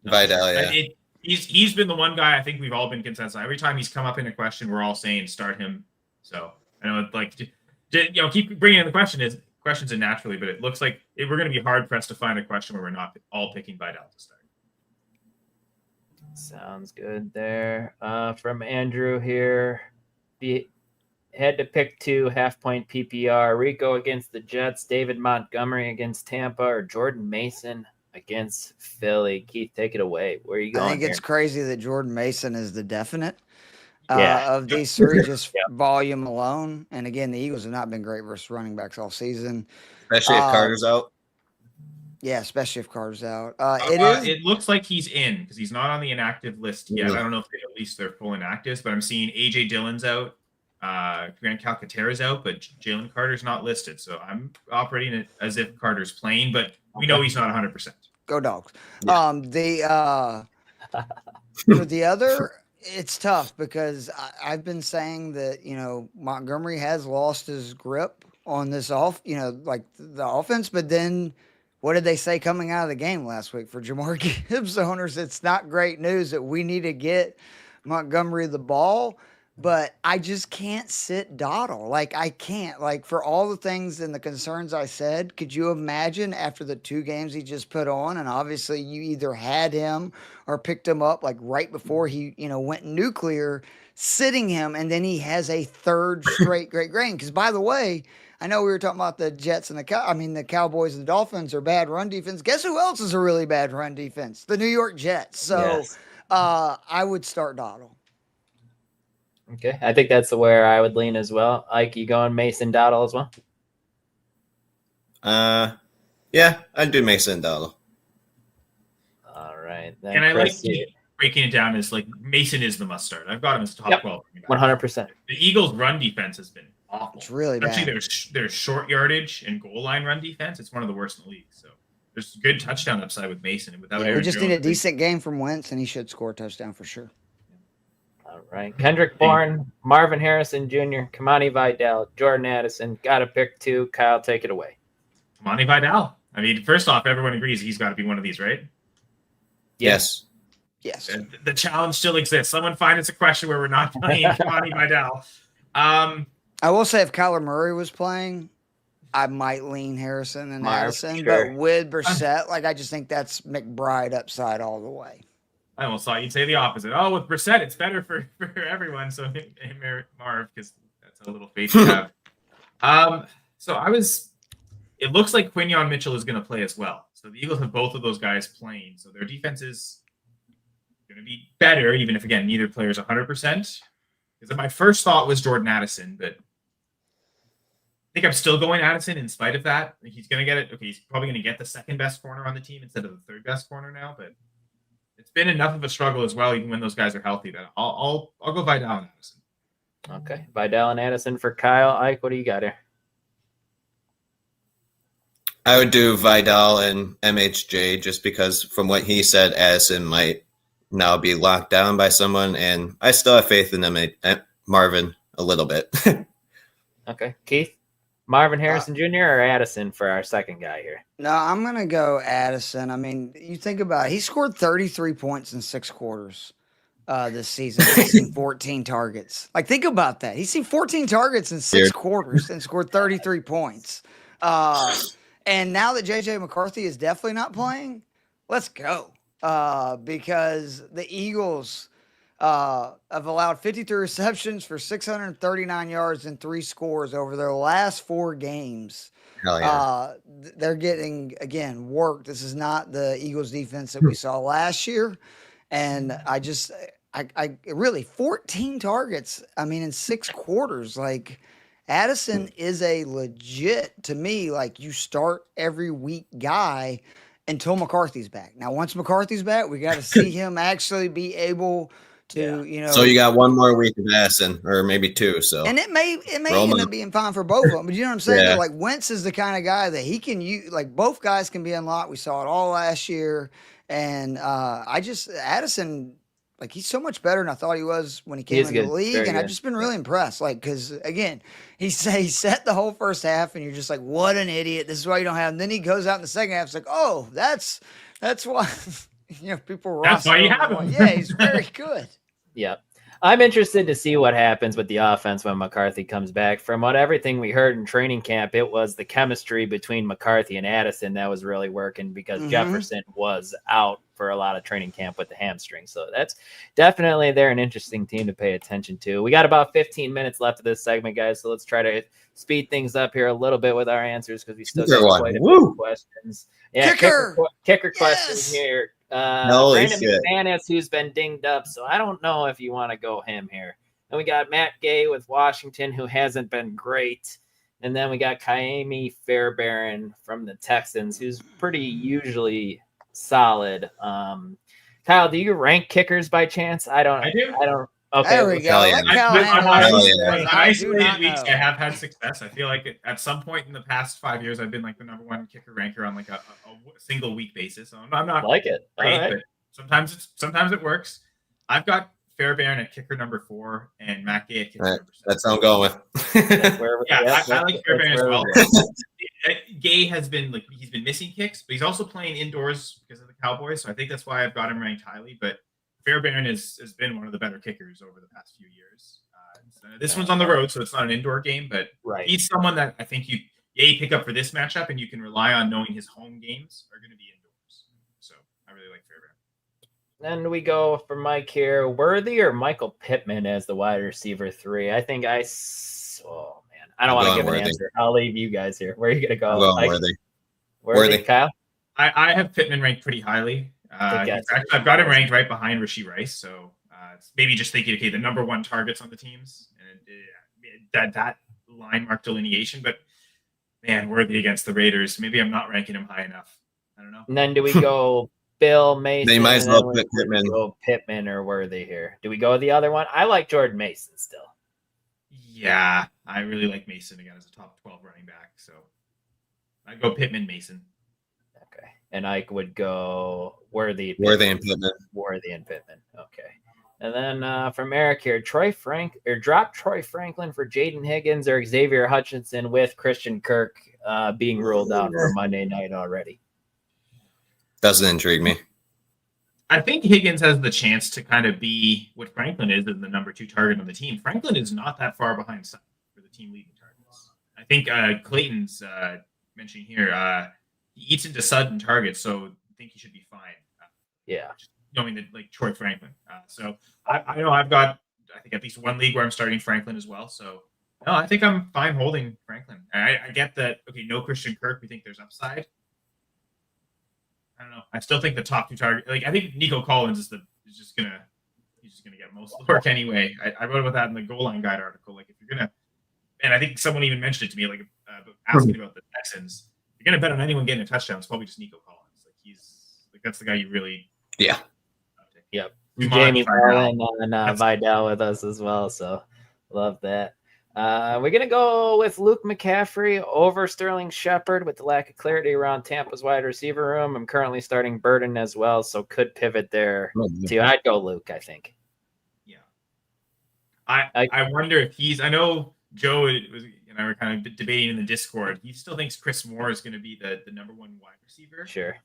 Vidal, yeah. He's been the one guy I think we've all been consensus. Every time he's come up in a question, we're all saying start him. So I know keep bringing in the questions in naturally, but it looks like we're going to be hard pressed to find a question where we're not all picking Vidal to start. Sounds good there. From Andrew here. Had to pick 2 half-point PPR. Rico against the Jets, David Montgomery against Tampa, or Jordan Mason against Philly. Keith, take it away. Where are you going I think here? it's crazy that Jordan Mason is the definite Yeah. of these three, just Yeah. volume alone. And again, the Eagles have not been great versus running backs all season. Especially if Carter's out. Yeah, especially if Carter's out. It looks like he's in because he's not on the inactive list yet. Mhm. I don't know if they released their full inactives, but I'm seeing AJ Dillon's out. Grant Calcaterra's out, but Jalen Carter's not listed. So I'm operating it as if Carter's playing, but we know he's not 100%. Go Dogs. Yeah. For the other, it's tough because I've been saying that, Montgomery has lost his grip on this like the offense, but then what did they say coming out of the game last week for Jamar Gibbs owners? It's not great news that we need to get Montgomery the ball. But I just can't sit Dottle. Like, I can't. Like, for all the things and the concerns I said, could you imagine after the 2 games he just put on, and obviously you either had him or picked him up, like, right before he, went nuclear, sitting him, and then he has a third straight great game. Because, by the way, I know we were talking about the Jets and the Cowboys and the Dolphins are bad run defense. Guess who else is a really bad run defense? The New York Jets. So, Yes. I would start Dottle. Okay, I think that's where I would lean as well. Ike, you going Mason Dowdle as well? Yeah, I'd do Mason Dowdle. All right. Then And I like Chris, breaking it down as like Mason is the must start. I've got him as top Yep. 12. 100%. The Eagles' run defense has been awful. It's really Actually, bad. their short yardage and goal line run defense. It's one of the worst in the league. So there's good touchdown upside with Mason. And without We Aaron just need a Jones, decent game from Wentz, and he should score a touchdown for sure. All right. Kendrick Bourne, Marvin Harrison Jr., Kamani Vidal, Jordan Addison. Got to pick 2. Kyle, take it away. Kamani Vidal. I mean, first off, everyone agrees he's got to be one of these, right? Yes. Yes. And the challenge still exists. Someone find us a question where we're not playing Kamani Vidal. I will say if Kyler Murray was playing, I might lean Harrison and Marv, Addison, sure. but with Brissett, like I just think that's McBride upside all the way. I almost thought you'd say the opposite. Oh, with Brissett, it's better for everyone. So Marv, because that's a little faith you have. It looks like Quinyon Mitchell is going to play as well. So the Eagles have both of those guys playing. So their defense is going to be better, even if, again, neither player is 100%. Because my first thought was Jordan Addison, but I think I'm still going Addison in spite of that. He's going to get it. Okay, he's probably going to get the second best corner on the team instead of the third best corner now, but it's been enough of a struggle as well, even when those guys are healthy, that I'll go Vidal and Addison. Okay, Vidal and Addison for Kyle. Ike, what do you got here? I would do Vidal and MHJ just because from what he said, Addison might now be locked down by someone, and I still have faith in Marvin a little bit. Okay, Keith? Marvin Harrison Jr. or Addison for our second guy here? No, I'm going to go Addison. I mean, you think about it. He scored 33 points in 6 quarters this season. He's seen 14 targets. Like, think about that. He's seen 14 targets in 6 quarters and scored 33 points. And now that J.J. McCarthy is definitely not playing, let's go. Because the Eagles have allowed 53 receptions for 639 yards and 3 scores over their last 4 games. Hell yeah. They're getting, again, work. This is not the Eagles defense that we saw last year. And I really 14 targets. I mean, in 6 quarters, like Addison is a legit, to me, like you start every week guy until McCarthy's back. Now, once McCarthy's back, we got to see him actually be able to, So you got 1 more week of Addison, or maybe 2. So and it may end up being fine for both of them. But you know what I'm saying? Yeah. Like Wentz is the kind of guy that he can use. Like both guys can be unlocked. We saw it all last year, and Addison. Like, he's so much better than I thought he was when he came into the league. And I've just been really impressed. Like, because, again, he set the whole first half, and you're just like, what an idiot. This is why you don't have him. And then he goes out in the second half. It's like, oh, that's why, people That's why you have him. Yeah, he's very good. Yep. I'm interested to see what happens with the offense when McCarthy comes back. From everything we heard in training camp, it was the chemistry between McCarthy and Addison that was really working because Jefferson was out for a lot of training camp with the hamstring. So that's definitely they're an interesting team to pay attention to. We got about 15 minutes left of this segment, guys. So let's try to speed things up here a little bit with our answers because we still got quite a few questions. Yeah, kicker questions here. Brandon McManus, who's been dinged up, so I don't know if you want to go him here. Then we got Matt Gay with Washington, who hasn't been great. And then we got Kaimi Fairbairn from the Texans, who's pretty usually solid. Kyle, do you rank kickers by chance? I do. Okay. There we go. On isolated weeks, I have had success. I feel like at some point in the past 5 years, I've been like the #1 kicker ranker on like a single week basis. So I'm not like it. Great, right. But sometimes it works. I've got Fairbairn at kicker number 4 and Matt Gay at kicker number 7. That's what I'm going with. I like Fairbairn as well. Gay has been he's been missing kicks, but he's also playing indoors because of the Cowboys. So I think that's why I've got him ranked highly. But Fairbairn has been one of the better kickers over the past few years. This one's on the road, so it's not an indoor game, but he's someone that I think you pick up for this matchup, and you can rely on knowing his home games are going to be indoors. So I really like Fairbairn. Then we go for Mike here. Worthy or Michael Pittman as the wide receiver 3? I think I don't want to give an answer. I'll leave you guys here. Where are you going to go? Worthy. Kyle? I have Pittman ranked pretty highly. I've got him ranked right behind Rashee Rice. So it's maybe just thinking, okay, the #1 targets on the teams and that line mark delineation. But man, Worthy against the Raiders. Maybe I'm not ranking him high enough. I don't know. And then do we go Bill Mason? They might as well put Pittman. Go Pittman or Worthy here. Do we go with the other one? I like Jordan Mason still. Yeah, I really like Mason again as a top 12 running back. So I'd go Pittman, Mason. Okay. And Ike would go Worthy and Pittman. Okay. And then from Eric here, drop Troy Franklin for Jaden Higgins or Xavier Hutchinson with Christian Kirk being ruled out for Monday night already. Doesn't intrigue me. I think Higgins has the chance to kind of be what Franklin is the #2 target on the team. Franklin is not that far behind for the team leading targets. I think Clayton's mentioning here, he eats into sudden targets, so I think he should be fine. Yeah. Knowing that, like, Troy Franklin. So I know I've got, I think, at least one league where I'm starting Franklin as well. So no, I think I'm fine holding Franklin. I get that. Okay, no Christian Kirk. We think there's upside. I don't know. I still think the top two target, like, I think Nico Collins is just gonna get most of the work anyway. I wrote about that in the Goal Line Guide article. Like, if you're gonna, and I think someone even mentioned it to me, like, asking about the Texans. If you're gonna bet on anyone getting a touchdown, it's probably just Nico Collins. Like, he's like, that's the guy you really. Yeah. Yep. Come Jamie on, Marlin and Vidal with us as well. So love that. We're going to go with Luke McCaffrey over Sterling Shepard with the lack of clarity around Tampa's wide receiver room. I'm currently starting Burden as well, so could pivot there too. I'd go Luke, I think. Yeah. I wonder if I know Joe and I were kind of debating in the Discord. He still thinks Chris Moore is going to be the number one wide receiver. Sure.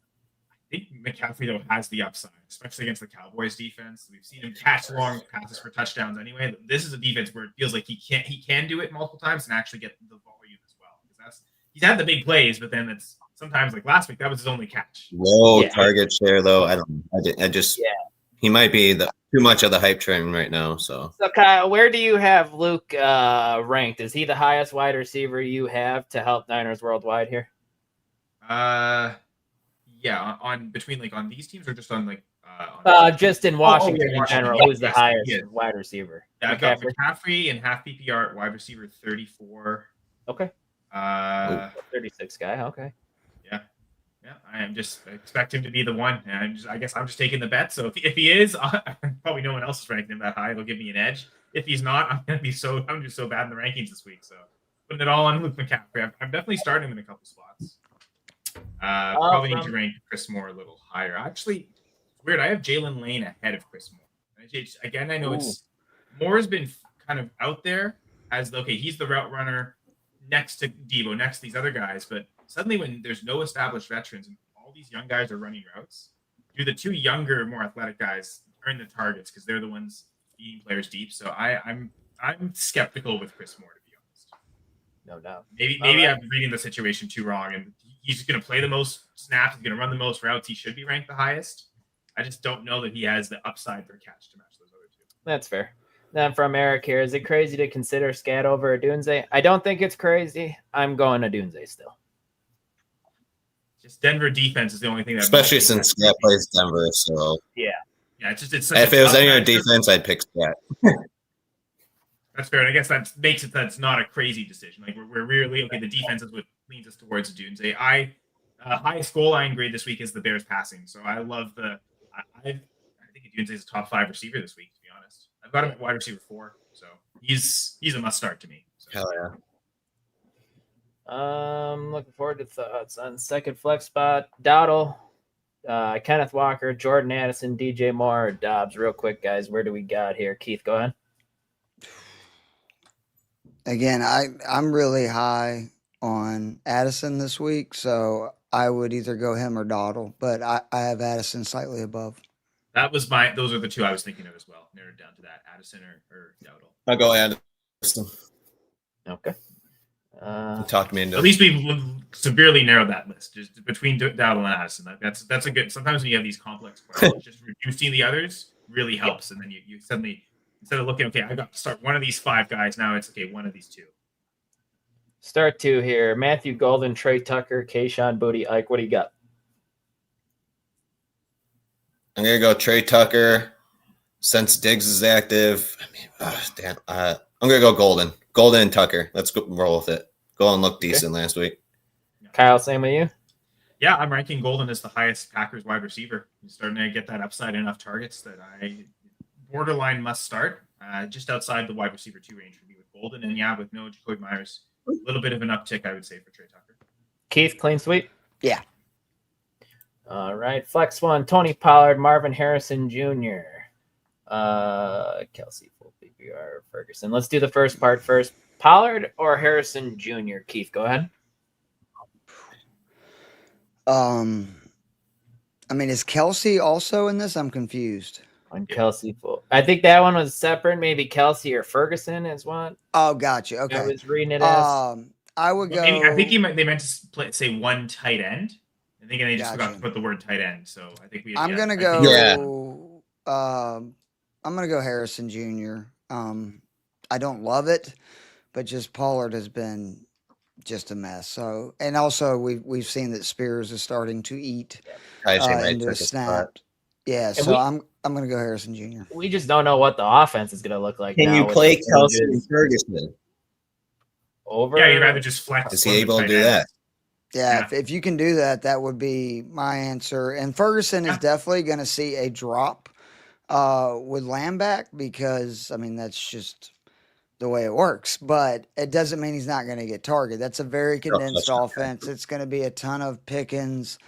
I think McCaffrey, though, has the upside, especially against the Cowboys defense. We've seen him catch long passes for touchdowns anyway. This is a defense where it feels like he can do it multiple times and actually get the volume as well. Because he's had the big plays, but then it's sometimes, like last week, that was his only catch. Low target share, though. He might be too much of the hype train right now. So Kyle, where do you have Luke ranked? Is he the highest wide receiver you have to help Niners worldwide here? Yeah, on these teams or just on like just in Washington in general, who's the highest wide receiver? Yeah, I've got McCaffrey in half PPR wide receiver 34. Okay. 36 guy. Okay. Yeah. I am just expect him to be the one, and I guess I'm just taking the bet. So if he is, probably no one else is ranking him that high. It'll give me an edge. If he's not, I'm just so bad in the rankings this week. So putting it all on Luke McCaffrey. I'm definitely starting him in a couple spots. Probably need to rank Chris Moore a little higher. Actually, it's weird. I have Jalen Lane ahead of Chris Moore. Again, I know Moore's been kind of out there as he's the route runner next to Debo, next to these other guys. But suddenly, when there's no established veterans and all these young guys are running routes, do the two younger, more athletic guys earn the targets because they're the ones beating players deep? So I'm skeptical with Chris Moore, to be honest. No doubt. Maybe I'm reading the situation too wrong, and he's going to play the most snaps. He's going to run the most routes. He should be ranked the highest. I just don't know that he has the upside per catch to match those other two. That's fair. Then from Eric here, is it crazy to consider Scat over Adunze? I don't think it's crazy. I'm going Adunze still. Just Denver defense is the only thing that, especially since Scat plays Denver. So yeah. It's if it was any other defense, I'd pick Scat. That's fair. And I guess that makes it that's not a crazy decision. Like we're really the defense is what leans us towards Adunze. Highest goal line grade this week is the Bears passing. So I love I think Adunze is a top 5 receiver this week, to be honest. I've got him at wide receiver 4, so he's a must start to me. So. Hell yeah. Looking forward to thoughts on second flex spot. Dowdle, Kenneth Walker, Jordan Addison, DJ Moore, Dobbs. Real quick, guys, where do we got here? Keith, go ahead. Again, I'm really high on Addison this week, so I would either go him or Dowdle, but I have Addison slightly above. Those are the two I was thinking of as well. Narrowed down to that, Addison or Dowdle. I'll go Addison. Okay. Talk me into at least we've severely narrowed that list just between Dowdle and Addison. That's a good. Sometimes when you have these complex questions, just reducing the others really helps, and then you suddenly instead of looking, I got to start one of these 5 guys. Now it's one of these 2. Start 2 here. Matthew Golden, Trey Tucker, Kayshawn Booty, Ike. What do you got? I'm gonna go Trey Tucker. Since Diggs is active, I'm gonna go Golden and Tucker. Let's go roll with it. Golden looked decent last week. Kyle, same with you? Yeah, I'm ranking Golden as the highest Packers wide receiver. He's starting to get that upside enough targets that I borderline must start. Just outside the wide receiver 2 range for me with Golden, and with no Jacoby Myers, a little bit of an uptick, I would say, for Trey Tucker. Keith, clean sweep? Yeah. All right. Flex 1, Tony Pollard, Marvin Harrison Jr., Kelsey, full PPR, Ferguson. Let's do the first part first. Pollard or Harrison Jr.? Keith, go ahead. Is Kelsey also in this? I'm confused. On Kelsey, full. I think that one was separate. Maybe Kelsey or Ferguson is one. Oh, gotcha. Okay. I was reading it as. I would go. Maybe, I think they meant to say one tight end. I think they just forgot to put the word tight end. So I think we. I'm gonna go. I'm gonna go Harrison Jr. I don't love it, but just Pollard has been just a mess. So, and also we've seen that Spears is starting to eat into a snap. Yeah, and so I'm gonna go Harrison Jr. We just don't know what the offense is gonna look like. Can you play Kelsey and Ferguson? Over? Yeah, you'd rather just flex. Is he able to do that? Yeah, if you can do that, that would be my answer. And Ferguson is definitely going to see a drop with Lamb back because, I mean, that's just the way it works. But it doesn't mean he's not going to get targeted. That's a very condensed offense. It's going to be a ton of Pickens,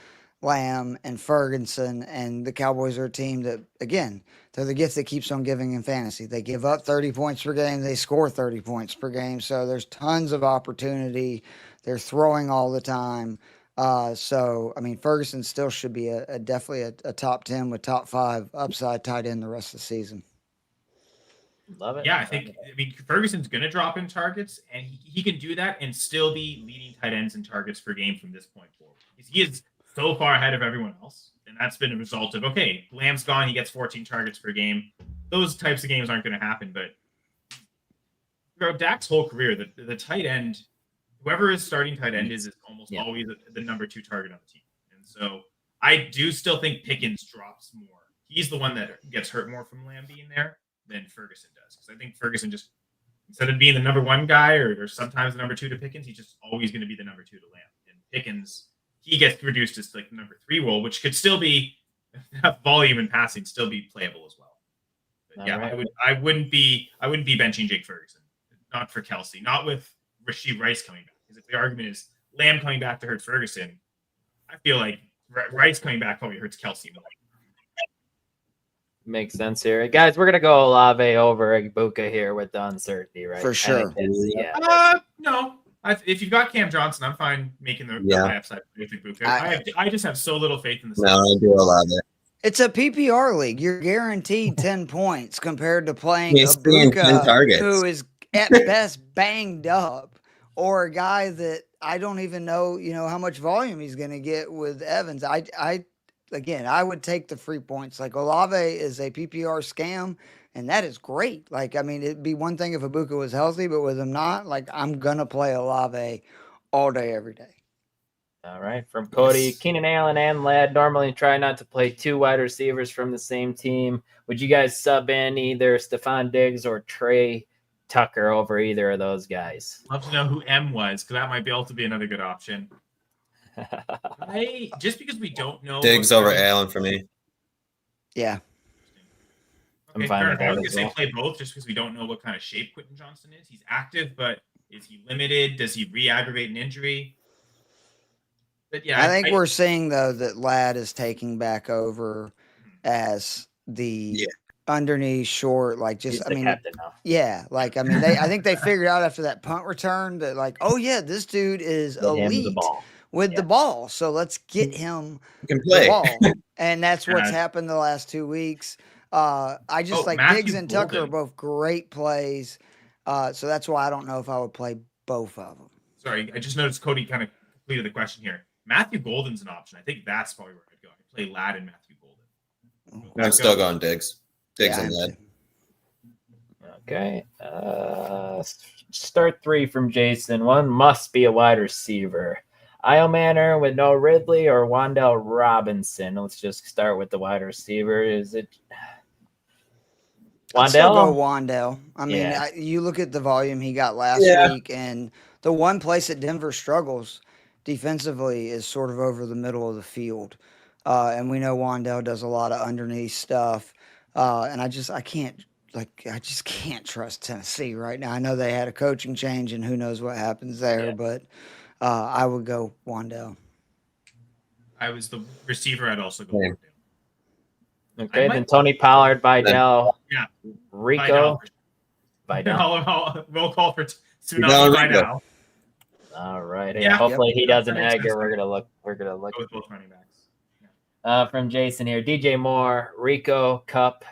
Lamb, and Ferguson. And the Cowboys are a team that, again, they're the gift that keeps on giving in fantasy. They give up 30 points per game. They score 30 points per game. So there's tons of opportunity. They're throwing all the time. So, I mean, Ferguson still should be definitely a top 10 with top 5 upside tight end the rest of the season. Love it. Yeah, I mean, Ferguson's going to drop in targets, and he can do that and still be leading tight ends in targets per game from this point forward. He is so far ahead of everyone else, and that's been a result of, okay, Lamb's gone, he gets 14 targets per game. Those types of games aren't going to happen, but throughout Dak's whole career, the tight end, whoever his starting tight end is almost always the number 2 target on the team. And so I do still think Pickens drops more. He's the one that gets hurt more from Lamb being there than Ferguson does. Because I think Ferguson just, instead of being the number 1 guy or sometimes the number 2 to Pickens, he's just always going to be the number 2 to Lamb. And Pickens, he gets reduced to like the number 3 role, which could still be enough volume and passing, still be playable as well. But yeah, right. I wouldn't be benching Jake Ferguson. Not for Kelsey, not with Rashee Rice coming back. Because if the argument is Lamb coming back to hurt Ferguson, I feel like Rice coming back probably hurts Kelsey more. Makes sense here. Guys, we're going to go Olave over Ibuka here with the uncertainty, right? For sure. No. If you've got Cam Johnson, I'm fine making the high upside with Ibuka. I just have so little faith in the No, I do Olave. It's a PPR league. You're guaranteed 10 points compared to playing Ibuka, who is at best banged up, or a guy that I don't even know, how much volume he's going to get with Evans. I would take the free points. Like, Olave is a PPR scam, and that is great. Like, I mean, it'd be one thing if Ibuka was healthy, but with him not, like, I'm going to play Olave all day, every day. All right. From Cody, Keenan Allen and Ladd normally try not to play 2 wide receivers from the same team. Would you guys sub in either Stephon Diggs or Trey Tucker over either of those guys? Love to know who M was, because that might be able to be another good option. Just because we don't know. Diggs over Allen for me. Yeah. Okay, I'm fine with that. I was going to say play both just because we don't know what kind of shape Quentin Johnston is. He's active, but is he limited? Does he re-aggravate an injury? But yeah, I think we're seeing, though, that Ladd is taking back over as the underneath short, like just, I mean, I think they figured out after that punt return that, like, oh yeah, this dude is elite with the ball, so let's get him the ball, and that's what's happened the last 2 weeks. I just Diggs and Tucker are both great plays, so that's why I don't know if I would play both of them. Sorry, I just noticed Cody kind of completed the question here. Matthew Golden's an option. I think that's probably where I'd go. I'd play Ladd and Matthew Golden. I'm still going Diggs. Diggs and Ladd. Okay. Start 3 from Jason. One must be a wide receiver. Io Manor with no Ridley or Wan'Dale Robinson. Let's just start with the wide receiver. Is it Wan'Dale? I'd still go Wan'Dale. I mean, you look at the volume he got last week, and the one place that Denver struggles defensively is sort of over the middle of the field. And we know Wan'Dale does a lot of underneath stuff. And I just can't trust Tennessee right now. I know they had a coaching change and who knows what happens there, but I would go Wan'Dale. I was the receiver. I'd also go Wan'Dale. Okay, then Tony Pollard, Vidal, Rico. Vidal. Roll call for Vidal. All right. Hopefully he doesn't egg her. We're gonna look. With both running backs. From Jason here, DJ Moore, Rico, Cup,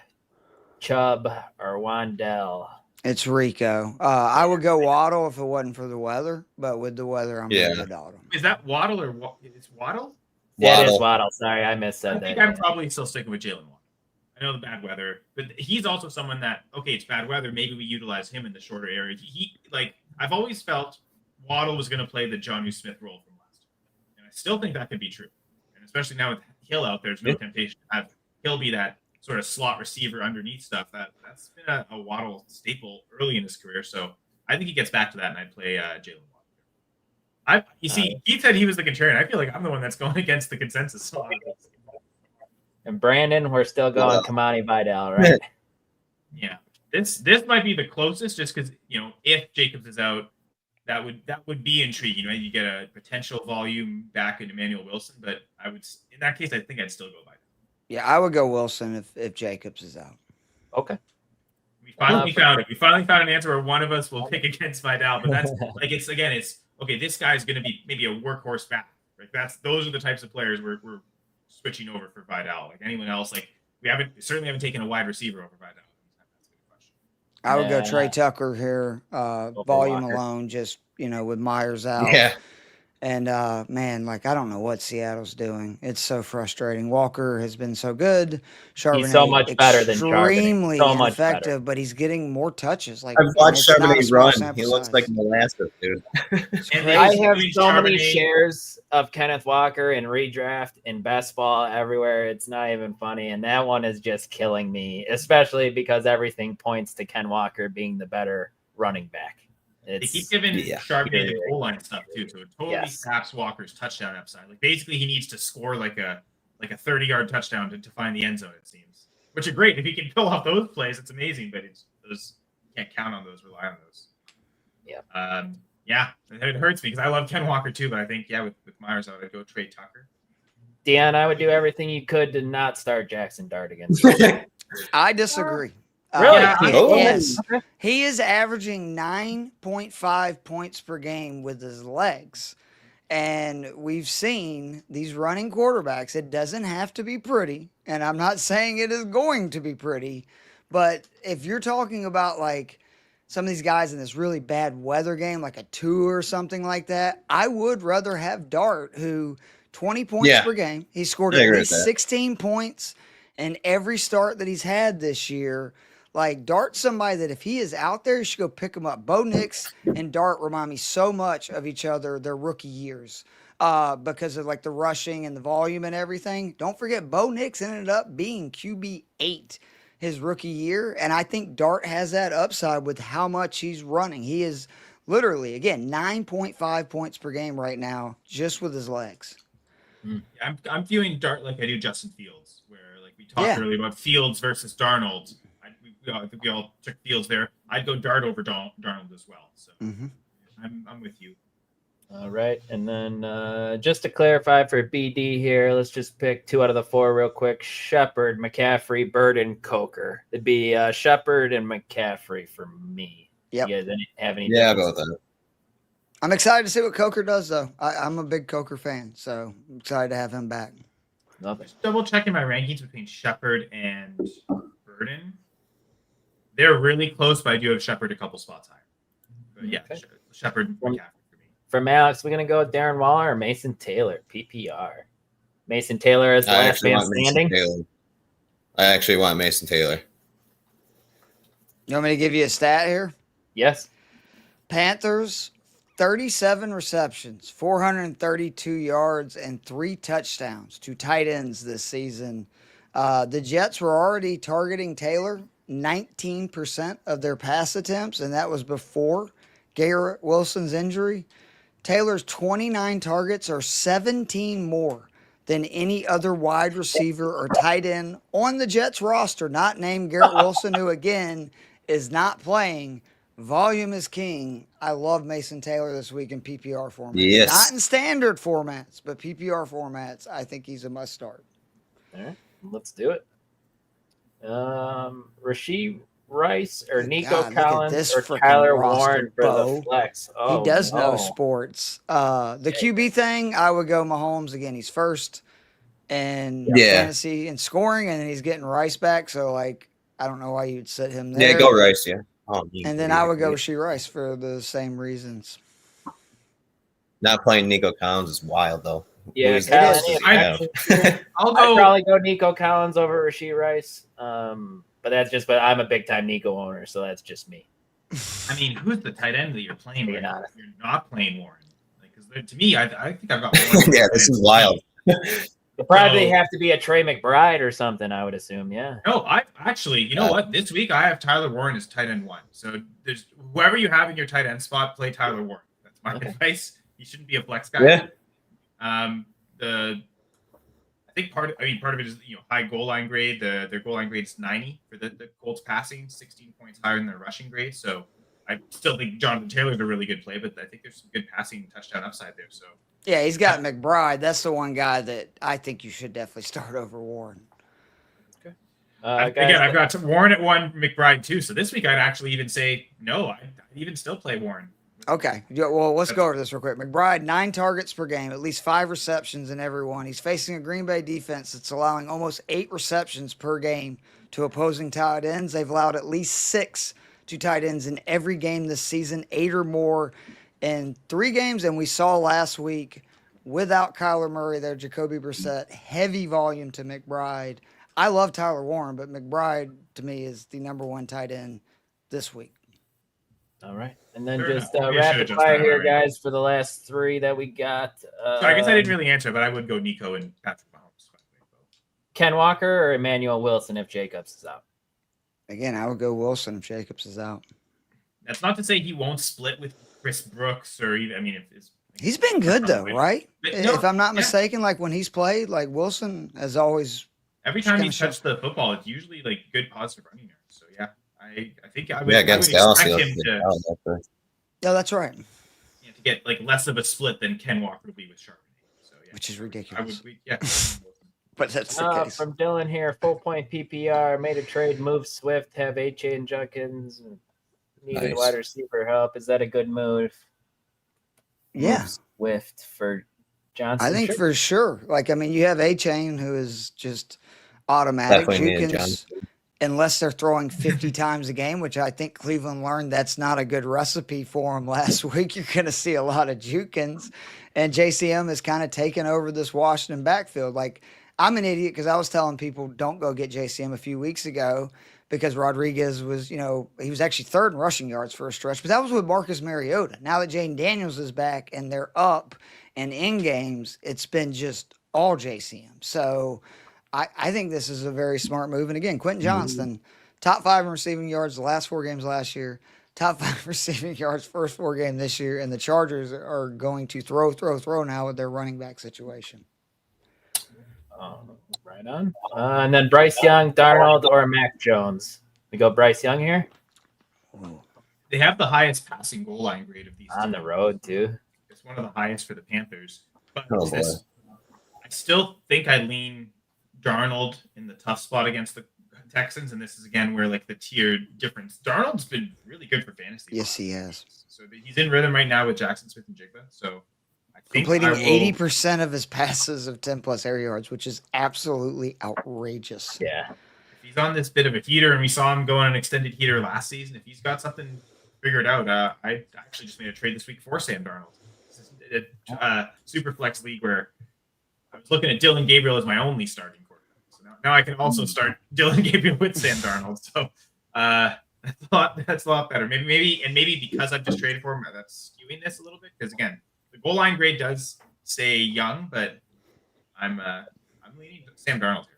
Chubb, or Wan'Dale. It's Rico. I would go Waddle if it wasn't for the weather, but with the weather, I'm going to go Dalton. Is that Waddle or it's Waddle? Yeah, it is Waddle. Sorry, I missed I that. think I'm probably still sticking with Jalen Waddle. I know the bad weather, but he's also someone that, okay, it's bad weather. Maybe we utilize him in the shorter area. He I've always felt Waddle was going to play the Jonnu Smith role from last year. And I still think that could be true. And especially now with Hill out there, there's no temptation to have Hill be that sort of slot receiver underneath stuff. That's been a Waddle staple early in his career. So I think he gets back to that, and I'd play Jalen Waddle. You see, he said he was the contrarian. I feel like I'm the one that's going against the consensus. And Brandon, we're still going Kamani Vidal, right? Yeah. This might be the closest, just because if Jacobs is out, that would be intriguing. You get a potential volume back in Emmanuel Wilson, but in that case, I think I'd still go Vidal. Yeah, I would go Wilson if Jacobs is out. Okay. We finally found it. We finally found an answer where one of us will pick against Vidal, but that's it's okay. This guy's going to be maybe a workhorse back. Right? Those are the types of players we're switching over for Vidal. Like anyone else, we certainly haven't taken a wide receiver over Vidal. That's a good question. I would go Trey Tucker here. Volume Walker alone, just with Myers out. Yeah. And man, I don't know what Seattle's doing. It's so frustrating. Walker has been so good. Charbonnet, he's so much better than Charbonnet. Extremely effective, but he's getting more touches. I've watched Charbonnet run. He looks like molasses, dude. I have so many shares of Kenneth Walker in redraft and best ball everywhere. It's not even funny. And that one is just killing me, especially because everything points to Ken Walker being the better running back. They keep giving Charbonnet the goal line stuff too, so it totally saps Walker's touchdown upside. Basically, he needs to score a 30-yard touchdown to find the end zone. It seems, which are great if he can pull off those plays. It's amazing, but you can't count on those, rely on those. Yeah, it hurts me because I love Ken Walker too, but I think with Myers out, I'd go Trey Tucker. Deanne, I would do everything you could to not start Jackson Dart against him. I disagree. Really? Yes. He is averaging 9.5 points per game with his legs. And we've seen these running quarterbacks. It doesn't have to be pretty. And I'm not saying it is going to be pretty. But if you're talking about some of these guys in this really bad weather game, like a 2 or something like that, I would rather have Dart, who 20 points per game. He scored at least 16 points in every start that he's had this year. Dart's somebody that if he is out there, you should go pick him up. Bo Nix and Dart remind me so much of each other their rookie years because of the rushing and the volume and everything. Don't forget, Bo Nix ended up being QB8 his rookie year, and I think Dart has that upside with how much he's running. He is literally, again, 9.5 points per game right now just with his legs. I'm viewing Dart like I do Justin Fields, where we talked earlier about Fields versus Darnold. I think we all took Fields there. I'd go Dart over Darnold as well. So I'm with you. All right. And then just to clarify for BD here, let's just pick 2 out of the 4 real quick. Shepard, McCaffrey, Burden, Coker. It'd be Shepard and McCaffrey for me. Yep. You guys have any? Yeah, about that. I'm excited to see what Coker does, though. I'm a big Coker fan, so I'm excited to have him back. Nothing. Just double checking my rankings between Shepard and Burden. They're really close, but I do have Shepard a couple spots higher. But yeah, Shepard. From Alex, we're going to go with Darren Waller or Mason Taylor, PPR. Mason Taylor as the last man standing. I actually want Mason Taylor. You want me to give you a stat here? Yes. Panthers, 37 receptions, 432 yards, and 3 touchdowns to tight ends this season. The Jets were already targeting Taylor 19% of their pass attempts, and that was before Garrett Wilson's injury. Taylor's 29 targets are 17 more than any other wide receiver or tight end on the Jets roster, not named Garrett Wilson, who, again, is not playing. Volume is king. I love Mason Taylor this week in PPR formats. Yes. Not in standard formats, but PPR formats. I think he's a must start. All right, let's do it. Rasheed Rice or Nico Collins or Tyler Warren for the flex. He does know sports. The QB thing, I would go Mahomes again. He's first in fantasy and scoring, and then he's getting Rice back. So I don't know why you'd sit him there. Yeah, go Rice. Yeah. Oh, And then I would go with Rashee Rice for the same reasons. Not playing Nico Collins is wild, though. Yeah, Who's it is. the I'll I'd go. probably go Nico Collins over Rashee Rice. But but I'm a big time Nico owner, so that's just me. I mean, who's the tight end that you're playing? Being Right? honest. You're not playing Warren. Like, 'cause to me, I think I've got Warren. Yeah, this is wild. It'd probably have to be a Trey McBride or something, I would assume. Yeah. No, I actually, you know what? This week I have Tyler Warren as tight end 1. So there's whoever you have in your tight end spot, play Tyler Warren. That's my advice. He shouldn't be a flex guy. Yeah. I think part of it is high goal line grade. Their goal line grade is 90 for the Colts passing, 16 points higher than their rushing grade. So I still think Jonathan Taylor's a really good play, but I think there's some good passing and touchdown upside there. So Yeah, he's got McBride. That's the one guy that I think you should definitely start over Warren. Again, I've got Warren at 1, McBride 2. So this week I'd actually even say no. I'd even still play Warren. Okay. Well, let's go over this real quick. McBride, 9 targets per game, at least 5 receptions in every one. He's facing a Green Bay defense that's allowing almost 8 receptions per game to opposing tight ends. They've allowed at least 6 to tight ends in every game this season, 8 or more in 3 games. And we saw last week without Kyler Murray there, Jacoby Brissett, heavy volume to McBride. I love Tyler Warren, but McBride to me is the number 1 tight end this week. All right. And then Fair just enough. Maybe I rapid should've just fire done it here, already. guys, for the last 3 that we got. So I guess I didn't really answer, but I would go Nico and Patrick Mahomes. Ken Walker or Emmanuel Wilson if Jacobs is out? Again, I would go Wilson if Jacobs is out. That's not to say he won't split with Chris Brooks or even. I mean, He's been good though, right? No, If I'm not yeah. mistaken, like when he's played, like Wilson has always. Every time kinda he's touched the football, it's usually like good positive running yards. So yeah, I think I would, Yeah, against I would Dallas. expect him to Yeah, that's right. get like less of a split than Ken Walker would be with Charbonnet. So yeah, Which is I ridiculous. would. Yeah. But that's the case. From Dylan here, full point PPR, made a trade, move Swift, have HA and Junkins, needed Nice. wide receiver help. Is that a good move? Yeah, Move Swift for Johnson. I think Sure. for sure. Like, I mean, you have A-Chain who is just automatic. Definitely needed Jenkins, unless they're throwing 50 times a game, which I think Cleveland learned that's not a good recipe for them last week. You're going to see a lot of Jukins. And JCM has kind of taken over this Washington backfield. Like, I'm an idiot because I was telling people don't go get JCM a few weeks ago because Rodriguez was, he was actually 3rd in rushing yards for a stretch. But that was with Marcus Mariota. Now that Jaden Daniels is back and they're up and in games, it's been just all JCM. So I think this is a very smart move. And again, Quentin Johnston, top 5 in receiving yards the last 4 games last year, top 5 receiving yards first 4 games this year. And the Chargers are going to throw now with their running back situation. Right on. And then Bryce Young, Darnold, or Mac Jones. We go Bryce Young here They have the highest passing goal line grade of these on two. the road too. It's one of the highest for the Panthers. But Oh, I still think I lean Darnold in the tough spot against the Texans, and this is again where like the tier difference. Darnold's been really good for fantasy. Yes, he has. So he's in rhythm right now with Jackson Smith and Jigba. So I think Completing I will, 80% of his passes of 10+ air yards, which is absolutely outrageous. Yeah. if he's on this bit of a heater, and we saw him go on an extended heater last season, if he's got something figured out, I actually just made a trade this week for Sam Darnold. This is a super flex league where I was looking at Dylan Gabriel as my only starting quarterback. So now I can also start Dylan Gabriel with Sam Darnold. So that's a lot better. Maybe because I've just traded for him, that's skewing this a little bit. Because again, the goal line grade does say Young, but I'm leaning Sam Darnold here.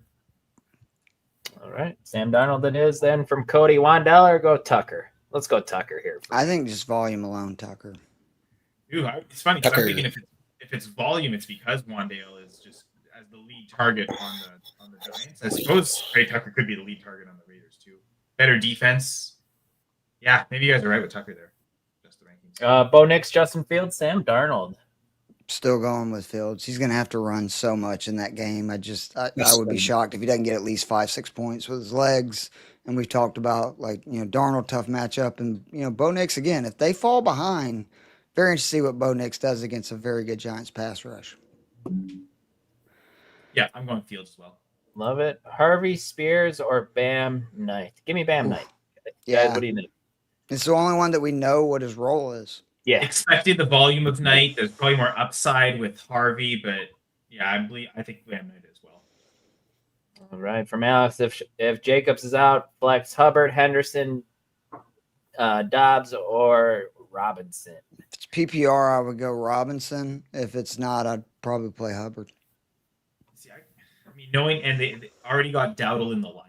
All right. Sam Darnold it is then from Cody Wandell or go Tucker. Let's go Tucker here. I think just volume alone, Tucker. Ooh, it's funny because I'm Tucker. thinking if it's volume, it's because Wandale is just as the lead target on the Giants. I suppose Trey Tucker could be the lead target on the Raiders too. Better defense. Yeah, maybe you guys are right with Tucker there. Just the rankings. Bo Nix, Justin Fields, Sam Darnold. Still going with Fields. He's going to have to run so much in that game. I would be shocked if he doesn't get at least 5-6 points with his legs. And we've talked about Darnold, tough matchup. And, Bo Nix, again, if they fall behind, very interesting to see what Bo Nix does against a very good Giants pass rush. Yeah, I'm going Fields as well. Love it. Harvey Spears or Bam Knight? Give me Bam Knight. Yeah. Guys, what do you think? It's the only one that we know what his role is. Yeah. Expected the volume of Knight. There's probably more upside with Harvey, but yeah, I think we have Knight as well. All right. From Alex, if Jacobs is out, flex Hubbard, Henderson, Dobbs, or Robinson. If it's PPR, I would go Robinson. If it's not, I'd probably play Hubbard. See, I mean, knowing and they already got Dowdle in the line.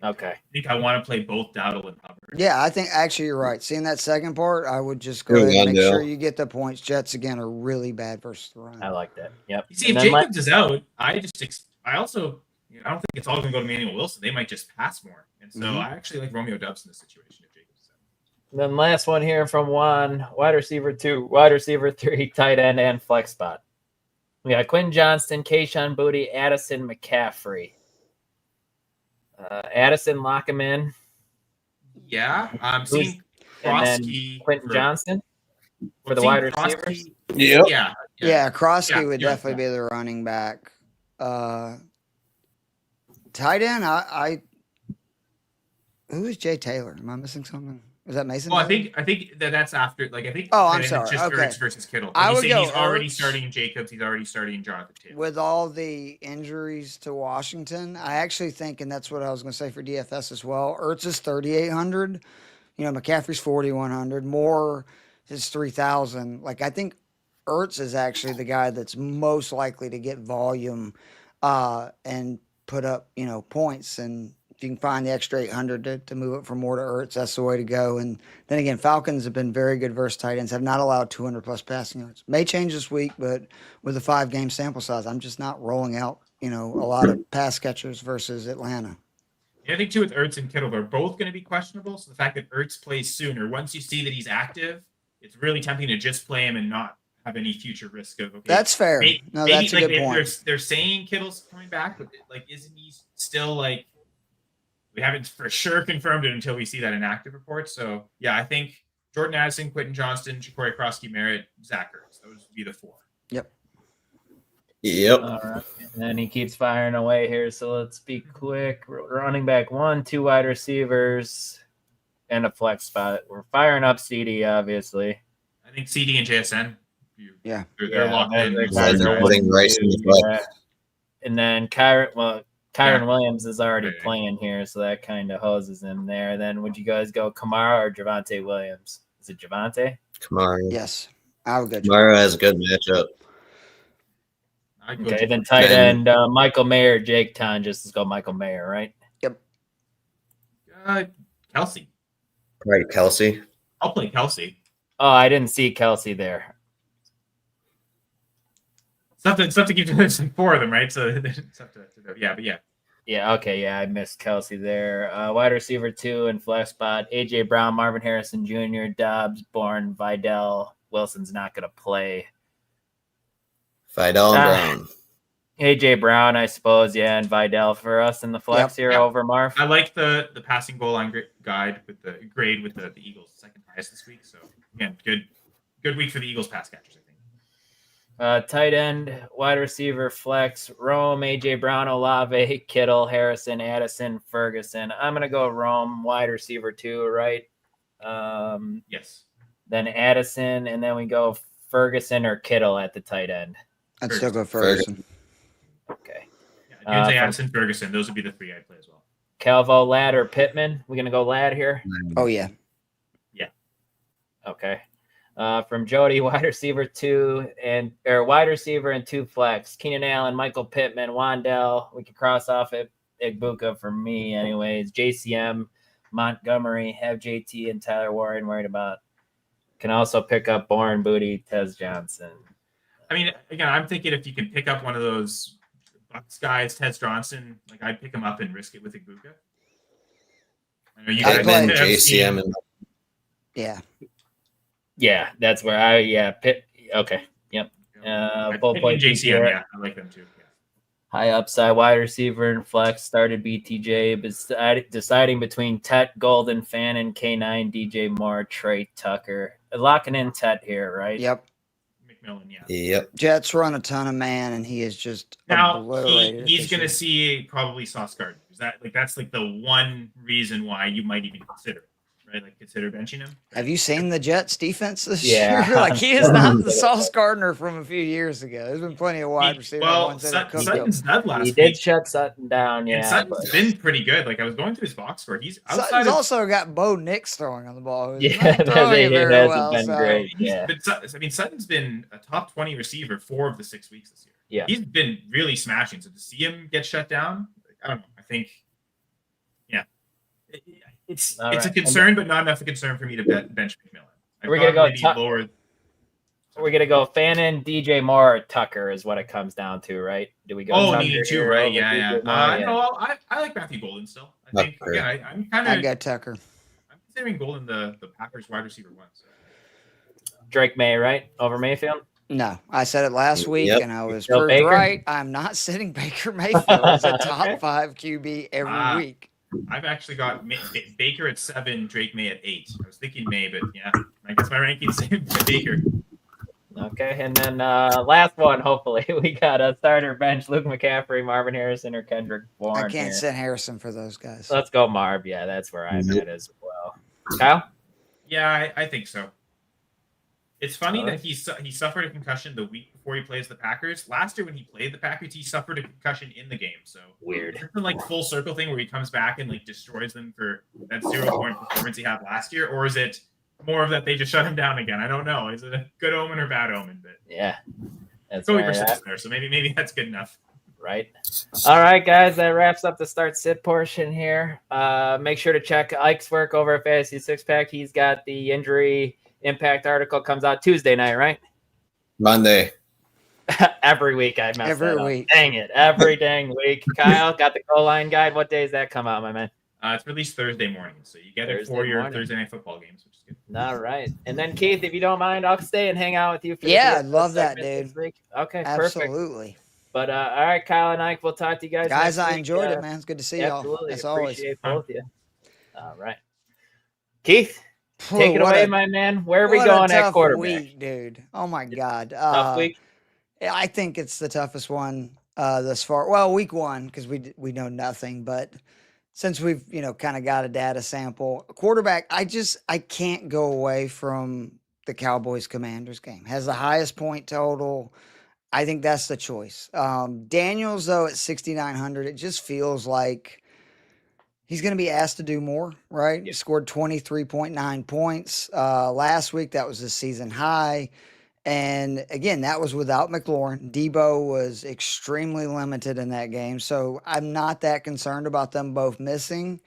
Okay. I think I want to play both Dowdle and Hubbard. Yeah, I think actually you're right. Seeing that second part, I would just go Really ahead and make Wendell. sure you get the points. Jets again are really bad versus the run. I like that. Yep. You see, if And then Jacobs is out, I also I don't think it's all going to go to Manuel Wilson. They might just pass more, and so I actually like Romeo Dubs in this situation if Jacobs is out. Then last one here from Juan, wide receiver 2, wide receiver 3, tight end, and flex spot. We got Quinn Johnston, Kayshawn Booty, Addison McCaffrey. Addison, lock him in. Yeah, I'm seeing And then Krosky Quentin for- Johnston for the seeing wide Krosky- receivers. Yep. Yeah, Yeah, Krosky Yeah, would yeah, definitely be the running back. Tight end, I who is Jay Taylor? Am I missing something? Is that Mason? Well, I Taylor? think that's after. Like I think. Oh, I'm and it's sorry. Just Okay. Ertz versus Kittle. I When you would say go he's already Ertz. starting Jacobs. He's already starting Jonathan Taylor. With all the injuries to Washington, I actually think, and that's what I was going to say for DFS as well. Ertz is 3,800. McCaffrey's 4,100. Moore is 3,000. Like I think Ertz is actually the guy that's most likely to get volume and put up points. And if you can find the extra 800 to move it from Moore to Ertz, that's the way to go. And then again, Falcons have been very good versus tight ends. Have not allowed 200 plus passing yards. May change this week, but with a 5-game sample size, I'm just not rolling out a lot of pass catchers versus Atlanta. Yeah, I think too with Ertz and Kittle, they're both going to be questionable. So the fact that Ertz plays sooner, once you see that he's active, it's really tempting to just play him and not have any future risk of. Okay, That's fair. No, that's a good point. They're saying Kittle's coming back, but isn't he still We haven't for sure confirmed it until we see that inactive report. So yeah, I think Jordan Addison, Quentin Johnston, Ja'Cory Krosky, Merritt, Zach Ertz. Those would be the 4. Yep. All right. And then he keeps firing away here. So let's be quick. Running back 1, 2 wide receivers, and a flex spot. We're firing up CD, obviously. I think CD and JSN. Yeah. They're locked in. they're Putting Rice in the butt. And then Kyron Williams is already playing here, so that kind of hoses him there. Then would you guys go Kamara or Javonte Williams? Is it Javonte? Kamara. Yes, I would go. Kamara has a good matchup. Okay, then tight end Michael Mayer, Jake Ton. Just go Michael Mayer, right? Kelsey. Right, Kelsey. I'll play Kelsey. Oh, I didn't see Kelsey there. Stuff to keep. There's 4 of them, right? So but yeah. Yeah, okay, yeah, I missed Kelsey there. Wide receiver 2 and flex spot. AJ Brown, Marvin Harrison Jr., Dobbs, Bourne, Vidal. Wilson's not going to play. Vidal and Brown. AJ Brown, I suppose, yeah, and Vidal for us in the flex here over Marv. I like the passing goal line guide with the grade with the Eagles, second highest this week. So again, good week for the Eagles pass catchers, I think. Tight end, wide receiver, flex, Rome, AJ Brown, Olave, Kittle, Harrison, Addison, Ferguson. I'm gonna go Rome, wide receiver 2, right? Yes. Then Addison, and then we go Ferguson or Kittle at the tight end. I'd still go Ferguson. Okay. Yeah, I'd say Addison, Ferguson. Those would be the 3 I'd play as well. Calvo, Ladd, or Pittman? We're gonna go Ladd here. Oh yeah. Okay. From Jody, wide receiver 2 wide receiver and 2 flex. Keenan Allen, Michael Pittman, Wandell. We can cross off Igbuka for me, anyways. JCM, Montgomery, have JT and Tyler Warren worried about. Can also pick up Bourne, Booty, Tez Johnson. I mean, again, I'm thinking if you can pick up one of those Bucks guys, Tez Johnson, I'd pick him up and risk it with Igbuka. I know you guys Pittman, have JCM, and Yeah. Yeah, that's where okay. Yep. Both Pittman play and JCM, PPR. yeah, I like them too. Yeah. High upside wide receiver and flex started BTJ, but deciding between Tet, Golden, Fannin, K9, DJ Moore, Trey Tucker. Locking in Tet here, right? Yep. McMillan, yeah. Yep. Jets run a ton of man, and he is just Now obliterated. he's going to see probably Sauce Gardner. Is that that's the one reason why you might even consider it, right? Like consider benching him. Have you seen the Jets defense this Yeah. year? Like he is not the Sauce Gardner from a few years ago. There's been plenty of wide receivers ones that have cooked up. Sutton's dud last He week. did shut Sutton down, And yeah. Sutton's been pretty good. Like I was going through his box score. He's outside Sutton's of, also got Bo Nix throwing on the ball. Who's Yeah, not throwing it very hasn't well. been So. great. Yeah. But I mean, Sutton's been a top 20 receiver 4 of the 6 weeks this year. Yeah. He's been really smashing. So to see him get shut down, I don't know. I think, yeah, it's All a right. concern, but not enough a concern for me to bench McMillan. We're gonna go lower. We're gonna go Fannin, DJ Moore, or Tucker is what it comes down to, right? Do we go? Oh, Tucker needed two, here right? over Yeah, DJ yeah. Moore? No, I like Matthew Golden still. I think Tucker. again, I'm kind I of got Tucker. I'm considering Golden the Packers wide receiver 1. So. Drake May, right? Over Mayfield. No, I said it last week, Yep. and I was Still proved Baker? right. I'm not sitting Baker Mayfield as a top Okay. 5 QB every week. I've actually got Baker at 7, Drake May at 8. I was thinking May, but yeah, I guess my rankings say Baker. Okay, and then last one, hopefully, we got a starter bench: Luke McCaffrey, Marvin Harrison, or Kendrick Bourne. I can't here. sit Harrison for those guys. Let's go, Marv. Yeah, that's where I'm Nope. at as well. Kyle. Yeah, I think so. It's funny Alright. that he suffered a concussion the week before he plays the Packers. Last year when he played the Packers, he suffered a concussion in the game. So Weird. It's been like full circle thing where he comes back and like destroys them for that 0-point performance he had last year, or is it more of that they just shut him down again? I don't know. Is it a good omen or bad omen? But Yeah, that's Kobe where I'm at, persists there, so maybe that's good enough. right. All right, guys, that wraps up the start sit portion here. Make sure to check Ike's work over at Fantasy Six Pack. He's got the injury impact article, comes out Tuesday night, right? Monday. Every week I mess Every that up. week. Dang it, every dang week. Kyle got the goal line guide. What days that come out, my man? It's released Thursday morning, so you get it Thursday for your morning. Thursday night football games, which is good. All right, and then Keith, if you don't mind, I'll stay and hang out with you. For the Yeah, I'd DFS love that, segment this dude. week. Okay, perfect. Absolutely. But all right, Kyle and Ike, we'll talk to you guys. Guys, next I week. enjoyed it, man. It's good to see y'all. Absolutely, As always. appreciate both of you. All right, Keith, take it What away, a- my man. Where are we what a going at tough quarterback? week, dude. Oh my God. Tough week. I think it's the toughest one thus far. Well, week 1 because we know nothing, but since we've kind of got a data sample, quarterback, I can't go away from the Cowboys Commanders game. Has the highest point total. I think that's the choice. Daniels though at 6,900, it just feels like he's going to be asked to do more, right? He scored 23.9 points last week. That was his season high. And again, that was without McLaurin. Debo was extremely limited in that game. So I'm not that concerned about them both missing.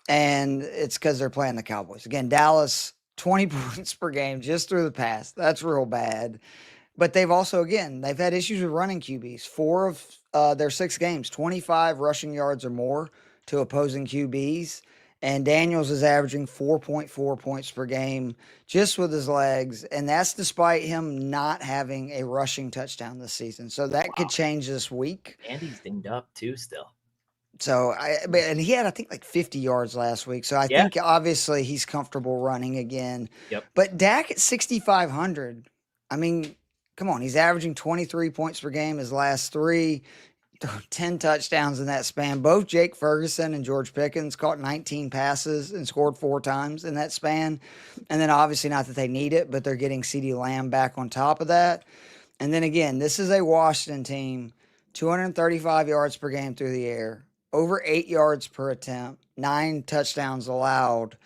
And it's because they're playing the Cowboys. Again, Dallas, 20 points per game just through the pass. That's real bad. But they've also, they've had issues with running QBs. 4 of their 6 games, 25 rushing yards or more to opposing QBs. And Daniels is averaging 4.4 points per game just with his legs. And that's despite him not having a rushing touchdown this season. So that could change this week. And he's dinged up too still. So and he had, I think, like 50 yards last week. So I think obviously he's comfortable running again. Yep. But Dak at 6,500, I mean, come on, he's averaging 23 points per game his last 3. 10 touchdowns in that span. Both Jake Ferguson and George Pickens caught 19 passes and scored 4 times in that span. And then obviously not that they need it, but they're getting CeeDee Lamb back on top of that. And then again, this is a Washington team, 235 yards per game through the air, over 8 yards per attempt, 9 touchdowns allowed.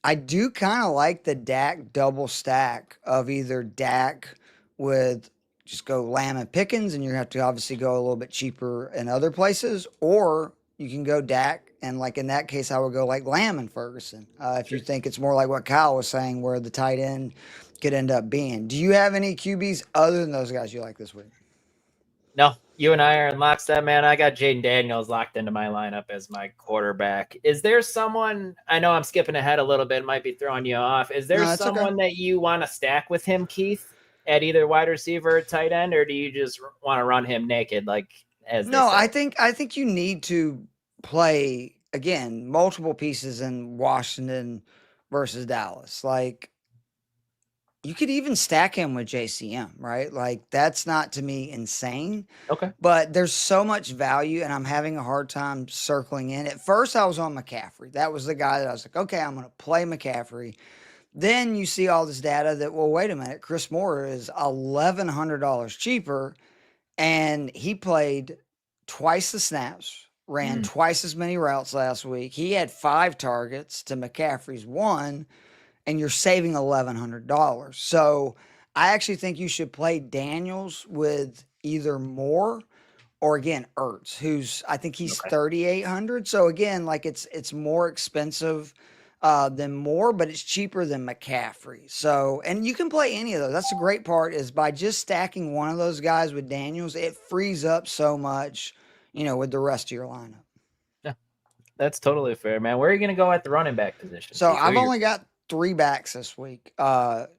I do kind of like the Dak double stack of either Dak with just go Lamb and Pickens, and you have to obviously go a little bit cheaper in other places, or you can go Dak, and like in that case, I would go like Lamb and Ferguson. If you think it's more like what Kyle was saying, where the tight end could end up being. Do you have any QBs other than those guys you like this week? No, you and I are in lockstep, man. I got Jaden Daniels locked into my lineup as my quarterback. Is there someone, I know I'm skipping ahead a little bit, might be throwing you off. Is there No, that's someone that you want to stack with him, Keith, at either wide receiver or tight end, or do you just want to run him naked? Like, as No, they say? I think you need to play again multiple pieces in Washington versus Dallas. Like, you could even stack him with JCM, right? Like that's not to me insane. Okay. But there's so much value, and I'm having a hard time circling in. At first, I was on McCaffrey. That was the guy that I was like, okay, I'm going to play McCaffrey. Then you see all this data that, well, wait a minute, Chris Moore is $1,100 cheaper, and he played twice the snaps, ran twice as many routes last week. He had 5 targets to McCaffrey's 1, and you're saving $1,100. So I actually think you should play Daniels with either Moore or again Ertz, who's I think he's 3,800. So again, like it's more expensive than Moore, but it's cheaper than McCaffrey. So and you can play any of those. That's the great part is by just stacking one of those guys with Daniels, it frees up so much, with the rest of your lineup. Yeah, that's totally fair, man. Where are you going to go at the running back position? So I've only got 3 backs this week.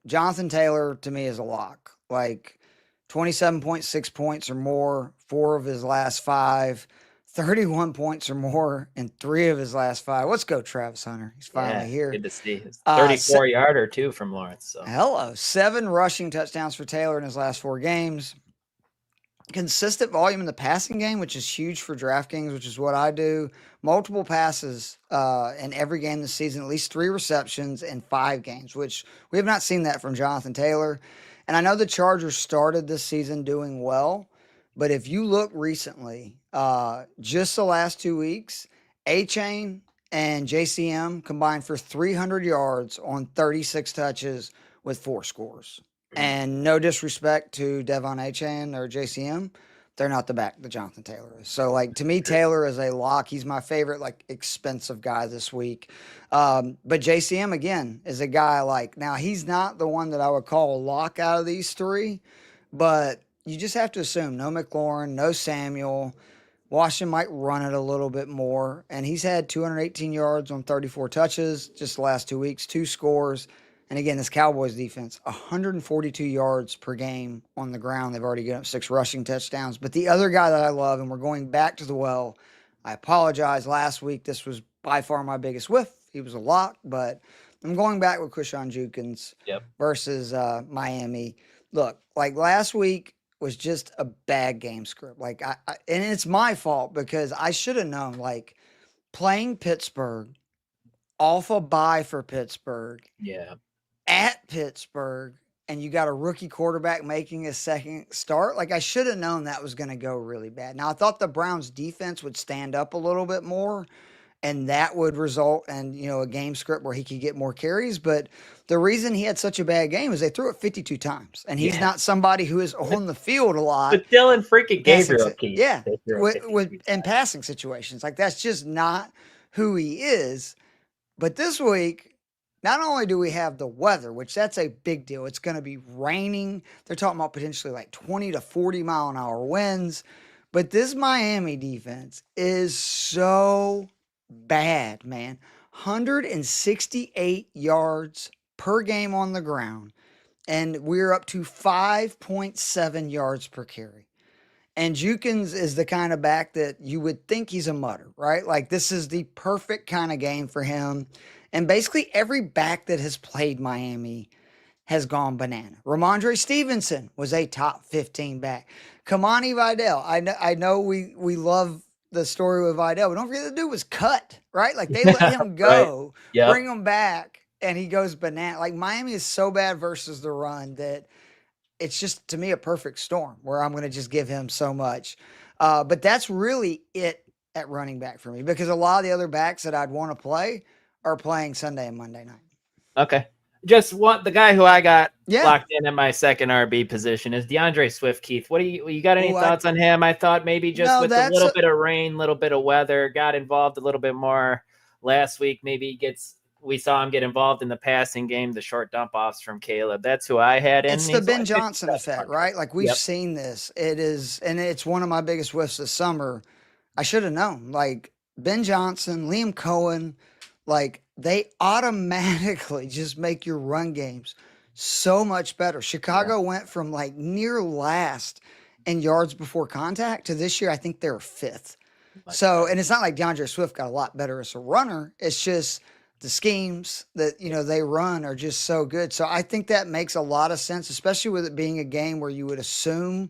Jonathan Taylor to me is a lock. Like 27.6 points or more, 4 of his last 5, 31 points or more in 3 of his last 5. Let's go, Travis Hunter. He's finally here. Good to see. 34-yarder too from Lawrence. So. Hello. 7 rushing touchdowns for Taylor in his last 4 games. Consistent volume in the passing game, which is huge for DraftKings, which is what I do. Multiple passes in every game this season, at least 3 receptions in 5 games, which we have not seen that from Jonathan Taylor. And I know the Chargers started this season doing well, but if you look recently, just the last 2 weeks, A-Chain and JCM combined for 300 yards on 36 touches with 4 scores. And no disrespect to Devon A-Chain or JCM, they're not the back that Jonathan Taylor is. So, like, to me, Taylor is a lock. He's my favorite, like, expensive guy this week. But JCM, again, is a guy like, now he's not the one that I would call a lock out of these 3, but you just have to assume no McLaurin, no Samuel. Washington might run it a little bit more. And he's had 218 yards on 34 touches just the last 2 weeks, 2 scores. And again, this Cowboys defense, 142 yards per game on the ground. They've already given up 6 rushing touchdowns. But the other guy that I love, and we're going back to the well, I apologize. Last week, this was by far my biggest whiff. He was a lock, but I'm going back with Krishan Jukins versus Miami. Look, like last week was just a bad game script. Like, and it's my fault because I should have known, like, playing Pittsburgh, off a bye for Pittsburgh. Yeah. At Pittsburgh, and you got a rookie quarterback making his second start. Like, I should have known that was going to go really bad. Now, I thought the Browns defense would stand up a little bit more, and that would result in, a game script where he could get more carries. But the reason he had such a bad game is they threw it 52 times, and he's not somebody who is on the field a lot. But Dylan freaking Gabriel Keith. Yeah, with in passing situations. Like, that's just not who he is. But this week, not only do we have the weather, which that's a big deal. It's going to be raining. They're talking about potentially like 20 to 40 mile an hour winds. But this Miami defense is so bad, man. 168 yards per game on the ground. And we're up to 5.7 yards per carry. And Jukins is the kind of back that you would think he's a mutter, right? Like, this is the perfect kind of game for him. And basically every back that has played Miami has gone banana. Ramondre Stevenson was a top 15 back. Kamani Vidal, I know we love the story with Vidal, but don't forget the dude was cut, right? Like, they let him go, bring him back, and he goes banana. Like, Miami is so bad versus the run that it's just, to me, a perfect storm where I'm going to just give him so much. But that's really it at running back for me, because a lot of the other backs that I'd want to play are playing Sunday and Monday night. Okay. Just the guy who I got locked in my second RB position is DeAndre Swift. Keith, what do you got any thoughts on him? I thought maybe just with a little bit of rain, little bit of weather, got involved a little bit more last week. Maybe we saw him get involved in the passing game, the short dump offs from Caleb. That's who I had in. It's the Ben Johnson effect, right? Like, we've seen this. It is, and it's one of my biggest whiffs this summer. I should have known. Like, Ben Johnson, Liam Cohen, like, they automatically just make your run games so much better. Chicago went from like near last in yards before contact to this year, I think they're 5th. So, and it's not like DeAndre Swift got a lot better as a runner. It's just the schemes that, they run are just so good. So I think that makes a lot of sense, especially with it being a game where you would assume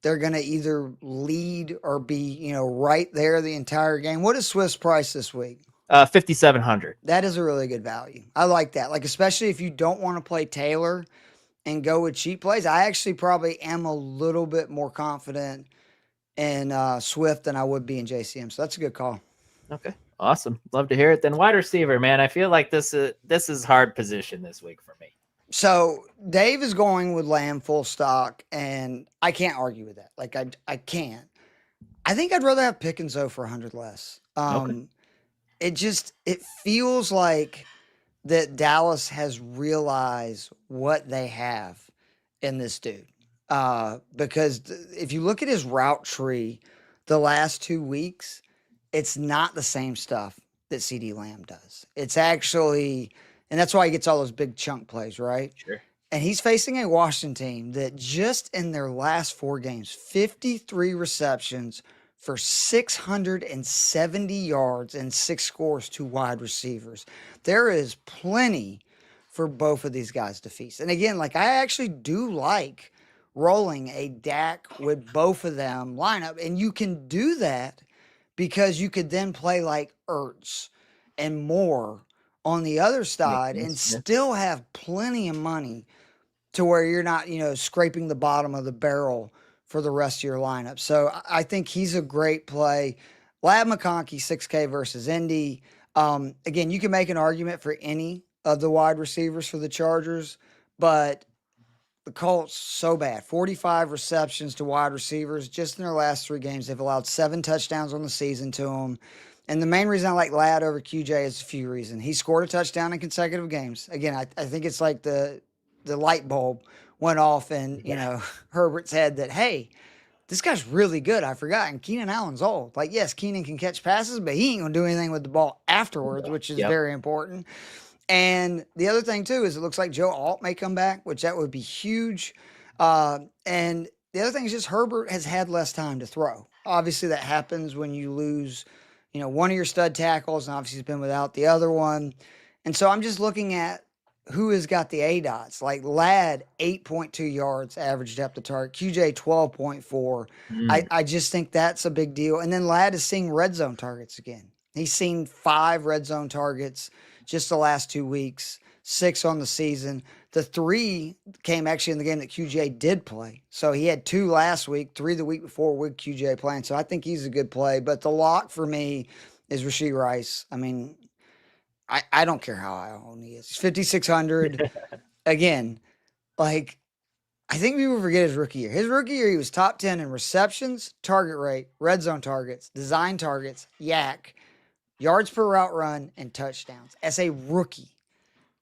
they're going to either lead or be, right there the entire game. What is Swift's price this week? 5,700. That is a really good value. I like that. Like, especially if you don't want to play Taylor and go with cheap plays. I actually probably am a little bit more confident in Swift than I would be in JCM. So that's a good call. Okay. Awesome. Love to hear it. Then wide receiver, man. I feel like this is hard position this week for me. So Dave is going with Lamb full stock, and I can't argue with that. Like, I can't. I think I'd rather have Pickens though for 100 less. Okay. It feels like that Dallas has realized what they have in this dude. Because if you look at his route tree the last 2 weeks, it's not the same stuff that CD Lamb does. It's actually, and that's why he gets all those big chunk plays, right? Sure. And he's facing a Washington team that just in their last 4 games, 53 receptions for 670 yards and 6 scores to wide receivers. There is plenty for both of these guys to feast. And again, like, I actually do like rolling a Dak with both of them lineup. And you can do that because you could then play like Ertz and more on the other side and still have plenty of money to where you're not, scraping the bottom of the barrel for the rest of your lineup. So I think he's a great play. Lab McConkey, 6K versus Indy. Again, you can make an argument for any of the wide receivers for the Chargers, but the Colts, so bad. 45 receptions to wide receivers. Just in their last 3 games, they've allowed 7 touchdowns on the season to them. And the main reason I like Ladd over QJ is a few reasons. He scored a touchdown in consecutive games. Again, I think it's like the light bulb went off in, Herbert's head that, hey, this guy's really good. I forgot. And Keenan Allen's old. Like, yes, Keenan can catch passes, but he ain't going to do anything with the ball afterwards, which is very important. And the other thing, too, is it looks like Joe Alt may come back, which that would be huge. And the other thing is just Herbert has had less time to throw. Obviously, that happens when you lose, one of your stud tackles, and obviously he's been without the other one. And so I'm just looking at who has got the A-dots. Like Ladd, 8.2 yards average depth of target. QJ, 12.4. I just think that's a big deal. And then Ladd is seeing red zone targets again. He's seen 5 red zone targets just the last 2 weeks, 6 on the season. The 3 came actually in the game that QJ did play. So he had 2 last week, 3 the week before with QJ playing. So I think he's a good play. But the lock for me is Rashee Rice. I mean, I don't care how high own he is. He's 5,600. Again, like, I think people forget his rookie year. His rookie year, he was top 10 in receptions, target rate, red zone targets, design targets, yak, yards per route run, and touchdowns as a rookie.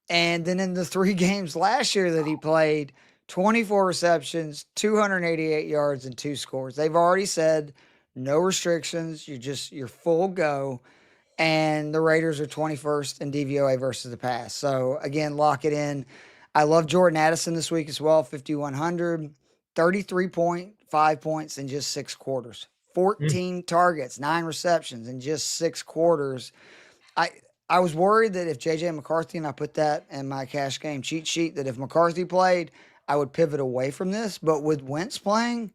And then in the 3 games last year that he played, 24 receptions, 288 yards, and 2 scores. They've already said no restrictions. You're full go. And the Raiders are 21st in DVOA versus the pass. So, again, lock it in. I love Jordan Addison this week as well, 5,100, 33.5 points in just 6 quarters. 14 targets, 9 receptions in just 6 quarters. I was worried that if JJ McCarthy, and I put that in my cash game cheat sheet, that if McCarthy played, I would pivot away from this. But with Wentz playing,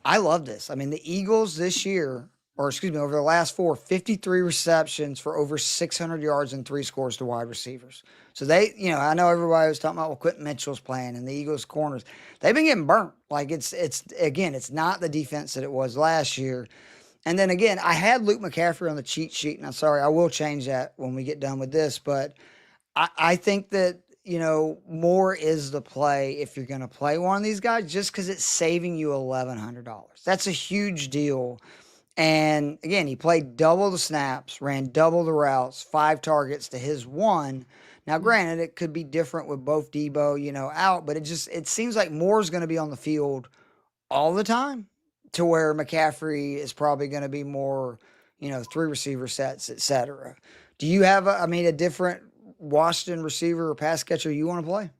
I love this. I mean, the Eagles this year, over the last 4, 53 receptions for over 600 yards and 3 scores to wide receivers. So they, I know everybody was talking about, well, Quentin Mitchell's playing and the Eagles corners. They've been getting burnt. Like it's not the defense that it was last year. And then again, I had Luke McCaffrey on the cheat sheet, and I'm sorry, I will change that when we get done with this. But I think that, more is the play if you're going to play one of these guys, just because it's saving you $1,100. That's a huge deal. And again, he played double the snaps, ran double the routes, 5 targets to his 1. Now, granted, it could be different with both Debo, out, but it seems like Moore's going to be on the field all the time, to where McCaffrey is probably going to be more, 3 receiver sets, etc. Do you have a different Washington receiver or pass catcher you want to play?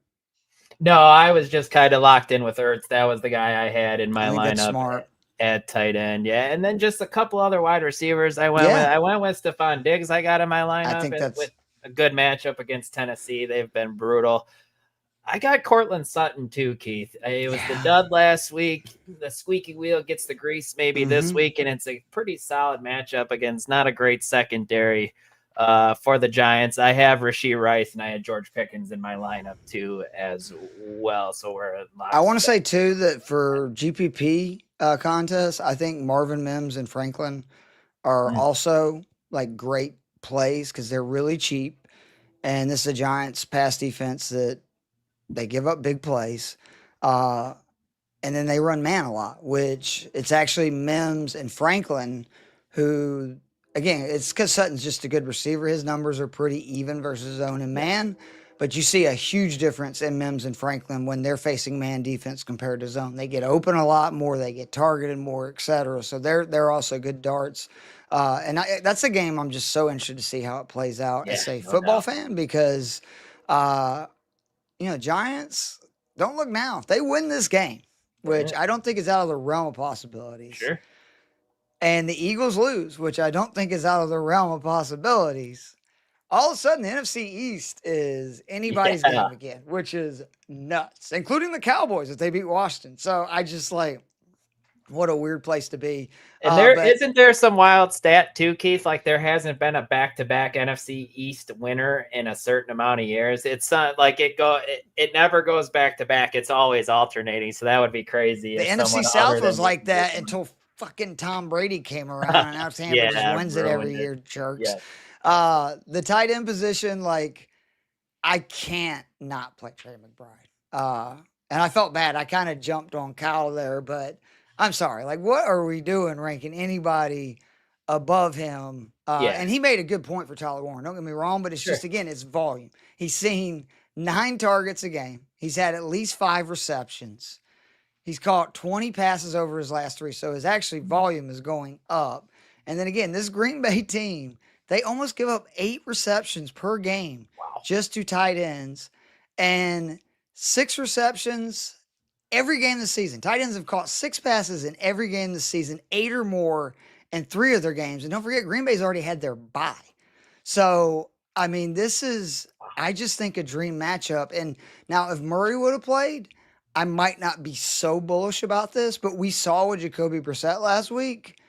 No, I was just kind of locked in with Ertz. That was the guy I had in my lineup. That's smart. At tight end, yeah, and then just a couple other wide receivers. I went with Stephon Diggs. I got in my lineup. I think that's a good matchup against Tennessee. They've been brutal. I got Cortland Sutton too, Keith. It was the dud last week. The squeaky wheel gets the grease maybe this week, and it's a pretty solid matchup against not a great secondary for the Giants. I have Rashee Rice, and I had George Pickens in my lineup too as well. So I want to say too that for GPP contests, I think Marvin Mims and Franklin are also like great plays because they're really cheap, and this is a Giants pass defense that they give up big plays, and then they run man a lot, which it's actually Mims and Franklin who, again, it's because Sutton's just a good receiver. His numbers are pretty even versus zone and man, but you see a huge difference in Mims and Franklin when they're facing man defense compared to zone. They get open a lot more, they get targeted more, etc. So they're also good darts. And that's a game I'm just so interested to see how it plays out as a football fan because Giants, don't look now. If they win this game, which I don't think is out of the realm of possibilities. Sure. And the Eagles lose, which I don't think is out of the realm of possibilities. All of a sudden, the NFC East is anybody's game again, which is nuts, including the Cowboys if they beat Washington. So I just what a weird place to be. And isn't there some wild stat too, Keith? Like there hasn't been a back-to-back NFC East winner in a certain amount of years. It's not like it never goes back-to-back. It's always alternating. So that would be crazy. The NFC South was like that until fucking Tom Brady came around, and now Tampa just wins it every year, jerks. Yeah. The tight end position, I can't not play Trey McBride. And I felt bad. I kind of jumped on Kyle there, but I'm sorry. What are we doing ranking anybody above him? And he made a good point for Tyler Warren. Don't get me wrong, but it's just, again, it's volume. He's seen 9 targets a game. He's had at least 5 receptions. He's caught 20 passes over his last 3. So his actually volume is going up. And then again, this Green Bay team, they almost give up 8 receptions per game just to tight ends and 6 receptions every game this season. Tight ends have caught 6 passes in every game this season, 8 or more in 3 of their games. And don't forget, Green Bay's already had their bye. So, I mean, this is, I just think, a dream matchup. And now if Murray would have played, I might not be so bullish about this, but we saw with Jacoby Brissett last week.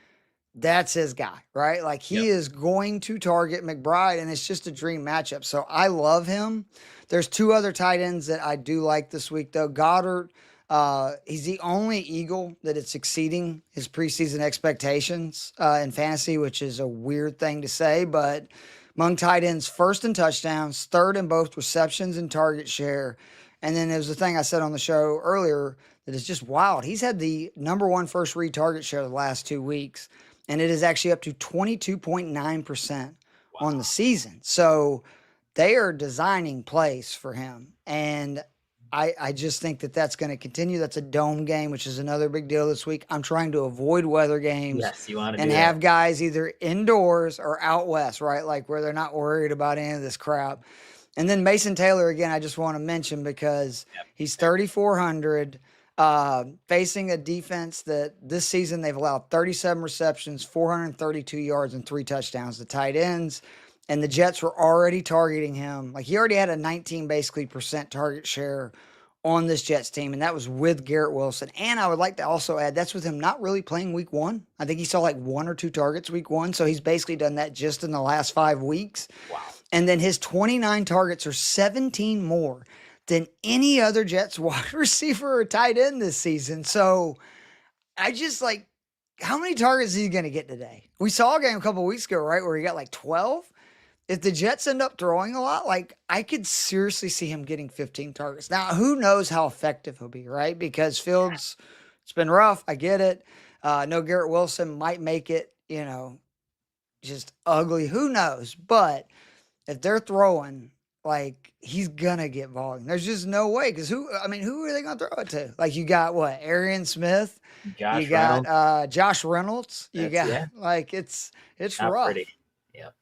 That's his guy, right? He is going to target McBride, and it's just a dream matchup. So I love him. There's 2 other tight ends that I do like this week, though. Goddard, he's the only Eagle that is exceeding his preseason expectations in fantasy, which is a weird thing to say, but among tight ends, 1st in touchdowns, 3rd in both receptions and target share. And then there's the thing I said on the show earlier that is just wild. He's had the number 1 first read target share the last 2 weeks, and it is actually up to 22.9% on the season. So they are designing plays for him. And I just think that that's going to continue. That's a dome game, which is another big deal this week. I'm trying to avoid weather games. Yes, you want to and have guys either indoors or out west, right? Where they're not worried about any of this crap. And then Mason Taylor, again, I just want to mention because he's 3,400, facing a defense that this season they've allowed 37 receptions, 432 yards, and 3 touchdowns to tight ends. And the Jets were already targeting him. He already had a 19 percent target share on this Jets team, and that was with Garrett Wilson. And I would like to also add, that's with him not really playing week 1. I think he saw 1 or 2 targets week 1, so he's basically done that just in the last 5 weeks. Wow. And then his 29 targets are 17 more than any other Jets wide receiver or tight end this season. So I just how many targets is he going to get today? We saw a game a couple of weeks ago, right, where he got 12. If the Jets end up throwing a lot, I could seriously see him getting 15 targets. Now, who knows how effective he'll be, right? Because Fields, it's been rough. I get it. No, Garrett Wilson might make it, just ugly. Who knows? But if they're throwing, he's going to get volume. There's just no way. Because who are they going to throw it to? You got what? Arian Smith. You got Josh Reynolds. You got, it's not rough. Pretty. Yep.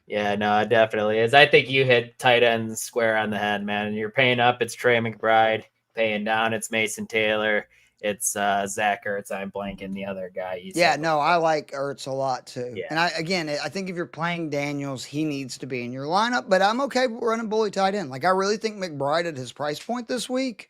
Yeah, no, it definitely is. I think you hit tight ends square on the head, man. And you're paying up, it's Trey McBride. Paying down, it's Mason Taylor. it's Zach Ertz. I'm blanking the other guy. I like Ertz a lot too. Yeah. And I think if you're playing Daniels, he needs to be in your lineup. But I'm okay running bully tight end. Like I really think McBride at his price point this week,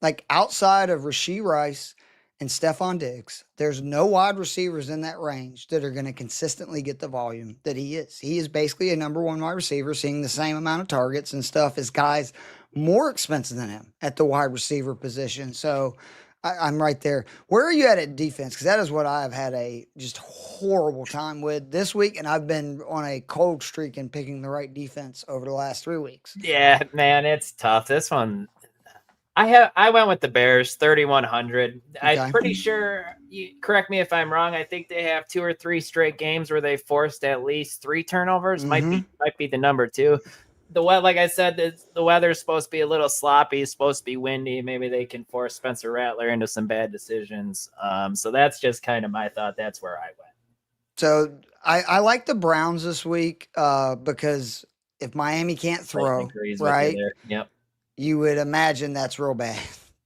like outside of Rashee Rice and Stephon Diggs, there's no wide receivers in that range that are going to consistently get the volume that he is. He is basically a number one wide receiver, seeing the same amount of targets and stuff as guys more expensive than him at the wide receiver position. So I'm right there. Where are you at defense? Because that is what I've had a just horrible time with this week, and I've been on a cold streak in picking the right defense over the last 3 weeks. Yeah, man, it's tough. This one, I went with the Bears, 3,100. Okay. I'm pretty sure. Correct me if I'm wrong. I think they have 2 or 3 straight games where they forced at least 3 turnovers. Might be the number 2. Like I said, the weather's supposed to be a little sloppy, it's supposed to be windy. Maybe they can force Spencer Rattler into some bad decisions. So that's just kind of my thought. That's where I went. So I like the Browns this week because if Miami can't throw, right? Yep. You would imagine that's real bad.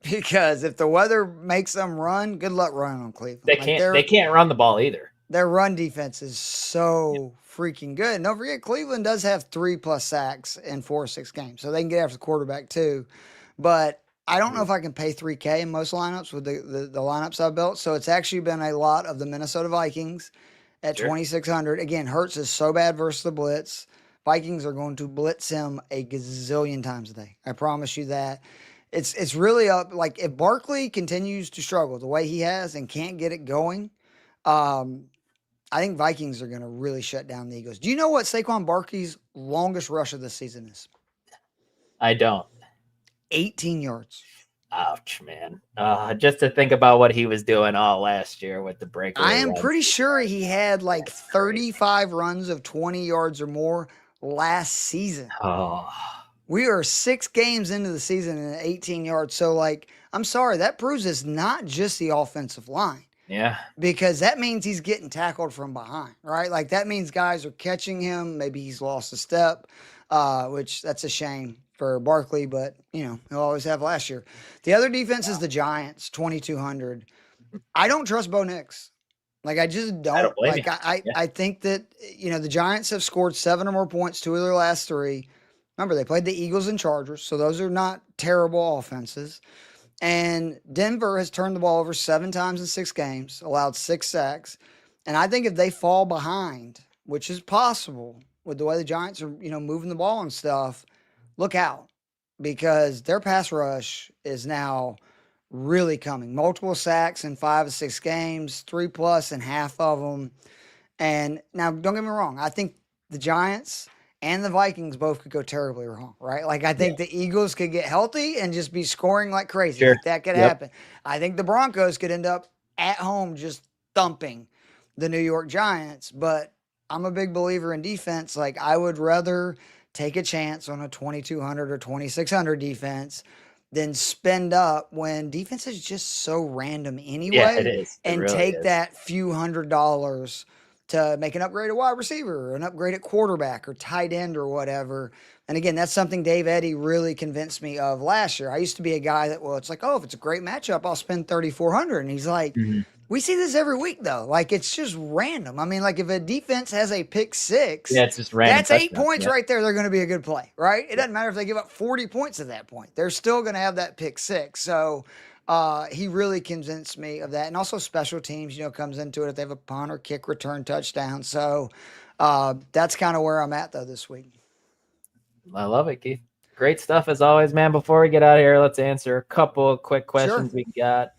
Because if the weather makes them run, good luck running on Cleveland. They can't run the ball either. Their run defense is so freaking good. And don't forget, Cleveland does have 3+ sacks in 4 or 6 games, so they can get after the quarterback too. But I don't know if I can pay $3K in most lineups with the lineups I've built. So it's actually been a lot of the Minnesota Vikings at 2,600. Again, Hurts is so bad versus the blitz. Vikings are going to blitz him a gazillion times a day. I promise you that. It's really up. Like if Barkley continues to struggle the way he has and can't get it going, I think Vikings are going to really shut down the Eagles. Do you know what Saquon Barkley's longest rush of the season is? I don't. 18 yards. Ouch, man. Just to think about what he was doing all last year with the breakaway. I am pretty sure he had like 35 runs of 20 yards or more last season. Oh. We are 6 games into the season and 18 yards. So, like, I'm sorry, that proves it's not just the offensive line. Yeah. Because that means he's getting tackled from behind, right? Like, that means guys are catching him. Maybe he's lost a step, which that's a shame for Barkley, but, you know, he'll always have last year. The other defense is the Giants, 2,200. I don't trust Bo Nix. Like, I just don't. I think that, you know, the Giants have scored 7 or more points 2 of their last 3. Remember, they played the Eagles and Chargers, so those are not terrible offenses. And Denver has turned the ball over 7 times in 6 games, allowed 6 sacks. And I think if they fall behind, which is possible with the way the Giants are, you know, moving the ball and stuff, look out, because their pass rush is now really coming. Multiple sacks in 5 or 6 games, 3+ in half of them. And now, don't get me wrong, I think the Giants and the Vikings both could go terribly wrong, right? Like, I think the Eagles could get healthy and just be scoring like crazy. Sure. Like, that could happen. I think the Broncos could end up at home just thumping the New York Giants. But I'm a big believer in defense. Like, I would rather take a chance on a 2,200 or 2,600 defense than spend up when defense is just so random anyway. Yeah, it is. And really take is. that few $100s to make an upgrade at wide receiver or an upgrade at quarterback or tight end or whatever. And again, that's something Dave Eddy really convinced me of last year. I used to be a guy that, well, it's like, oh, if it's a great matchup, I'll spend 3,400. And he's like, we see this every week though. Like, it's just random. I mean, like, if a defense has a pick 6, it's just random. That's 8 points right there. They're going to be a good play, right? It doesn't matter if they give up 40 points at that point. They're still going to have that pick 6. So he really convinced me of that. And also special teams, you know, comes into it if they have a punt or kick return touchdown. So that's kind of where I'm at, though, this week. I love it, Keith. Great stuff as always, man. Before we get out of here, let's answer a couple of quick questions we got.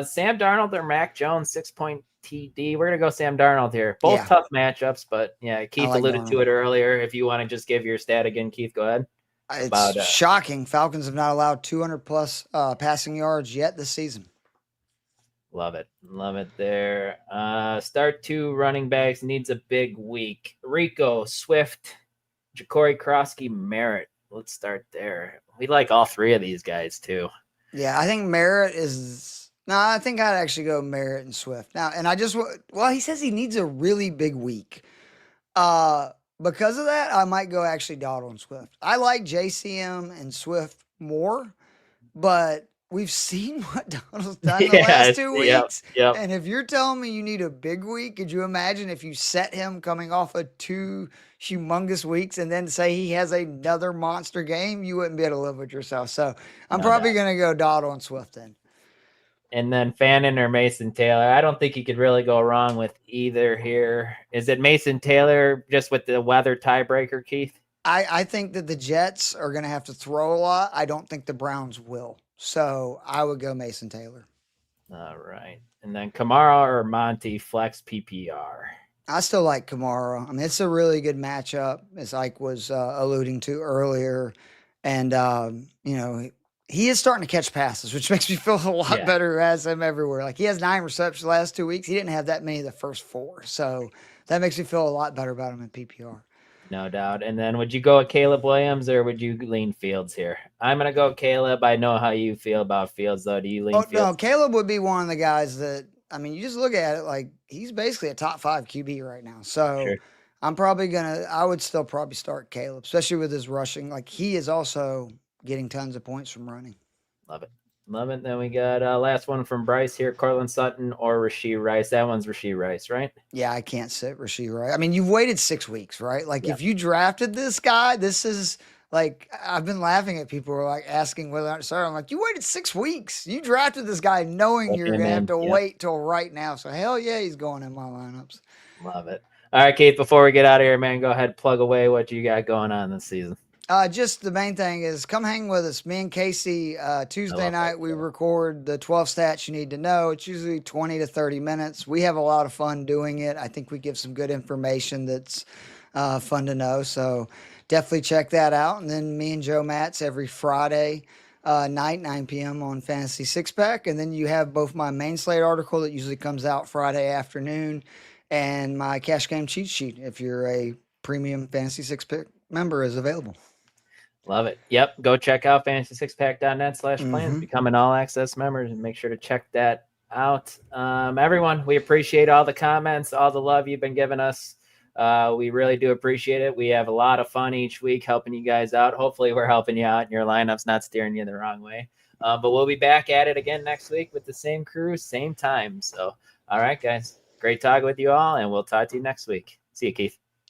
Sam Darnold or Mac Jones, 6-point TD. We're going to go Sam Darnold here. Both tough matchups, but yeah, Keith alluded to it earlier. If you want to just give your stat again, Keith, go ahead. It's shocking. Falcons have not allowed 200+ passing yards yet this season. Love it. Love it there. Start 2 running backs needs a big week. Rico, Swift, Ja'Cory Krosky, Merritt. Let's start there. We like all 3 of these guys too. Yeah, I think Merritt is... No, I think I'd actually go Merritt and Swift. Now, and I just... Well, he says he needs a really big week. Because of that, I might go actually Dottle and Swift. I like JCM and Swift more, but we've seen what Donald's done the last 2 weeks. Yep. And if you're telling me you need a big week, could you imagine if you set him coming off of 2 humongous weeks and then say he has another monster game? You wouldn't be able to live with yourself. So I'm probably going to go Donald and Swift then. And then Fannin or Mason Taylor. I don't think you could really go wrong with either here. Is it Mason Taylor just with the weather tiebreaker, Keith? I think that the Jets are going to have to throw a lot. I don't think the Browns will. So I would go Mason Taylor. All right. And then Kamara or Monty flex PPR. I still like Kamara. I mean, it's a really good matchup, as Ike was alluding to earlier. And, he is starting to catch passes, which makes me feel a lot better as him everywhere. Like, he has 9 receptions the last 2 weeks. He didn't have that many the first 4. So that makes me feel a lot better about him in PPR. No doubt. And then would you go with Caleb Williams or would you lean Fields here? I'm going to go Caleb. I know how you feel about Fields, though. Do you lean Fields? No, Caleb would be one of the guys that, I mean, you just look at it like he's basically a top 5 QB right now. So Sure. I would still probably start Caleb, especially with his rushing. Like, he is also getting tons of points from running. Love it. Then we got last one from Bryce here, Cortland Sutton or Rashee Rice. That one's Rashee Rice, right? Yeah, I can't sit Rashee Rice. I mean, you've waited 6 weeks, right? Like, if you drafted this guy, this is like, I've been laughing at people who are like asking whether or not to start. I'm like, you waited 6 weeks. You drafted this guy knowing you're going to have to wait till right now. So hell yeah, he's going in my lineups. Love it. All right, Keith, before we get out of here, man, go ahead, plug away what you got going on this season. Just the main thing is come hang with us. Me and Casey, Tuesday night, we record the 12 stats you need to know. It's usually 20 to 30 minutes. We have a lot of fun doing it. I think we give some good information that's fun to know. So definitely check that out. And then me and Joe Matz every Friday night, 9 p.m. on Fantasy Six Pack. And then you have both my main slate article that usually comes out Friday afternoon and my cash game cheat sheet if you're a premium Fantasy Six Pack member is available. Love it. Yep. Go check out fantasysixpack.net/plans. Become an all access member and make sure to check that out. Everyone, we appreciate all the comments, all the love you've been giving us. We really do appreciate it. We have a lot of fun each week helping you guys out. Hopefully we're helping you out and your lineup's not steering you the wrong way. But we'll be back at it again next week with the same crew, same time. So, all right, guys, great talking with you all, and we'll talk to you next week. See you, Keith.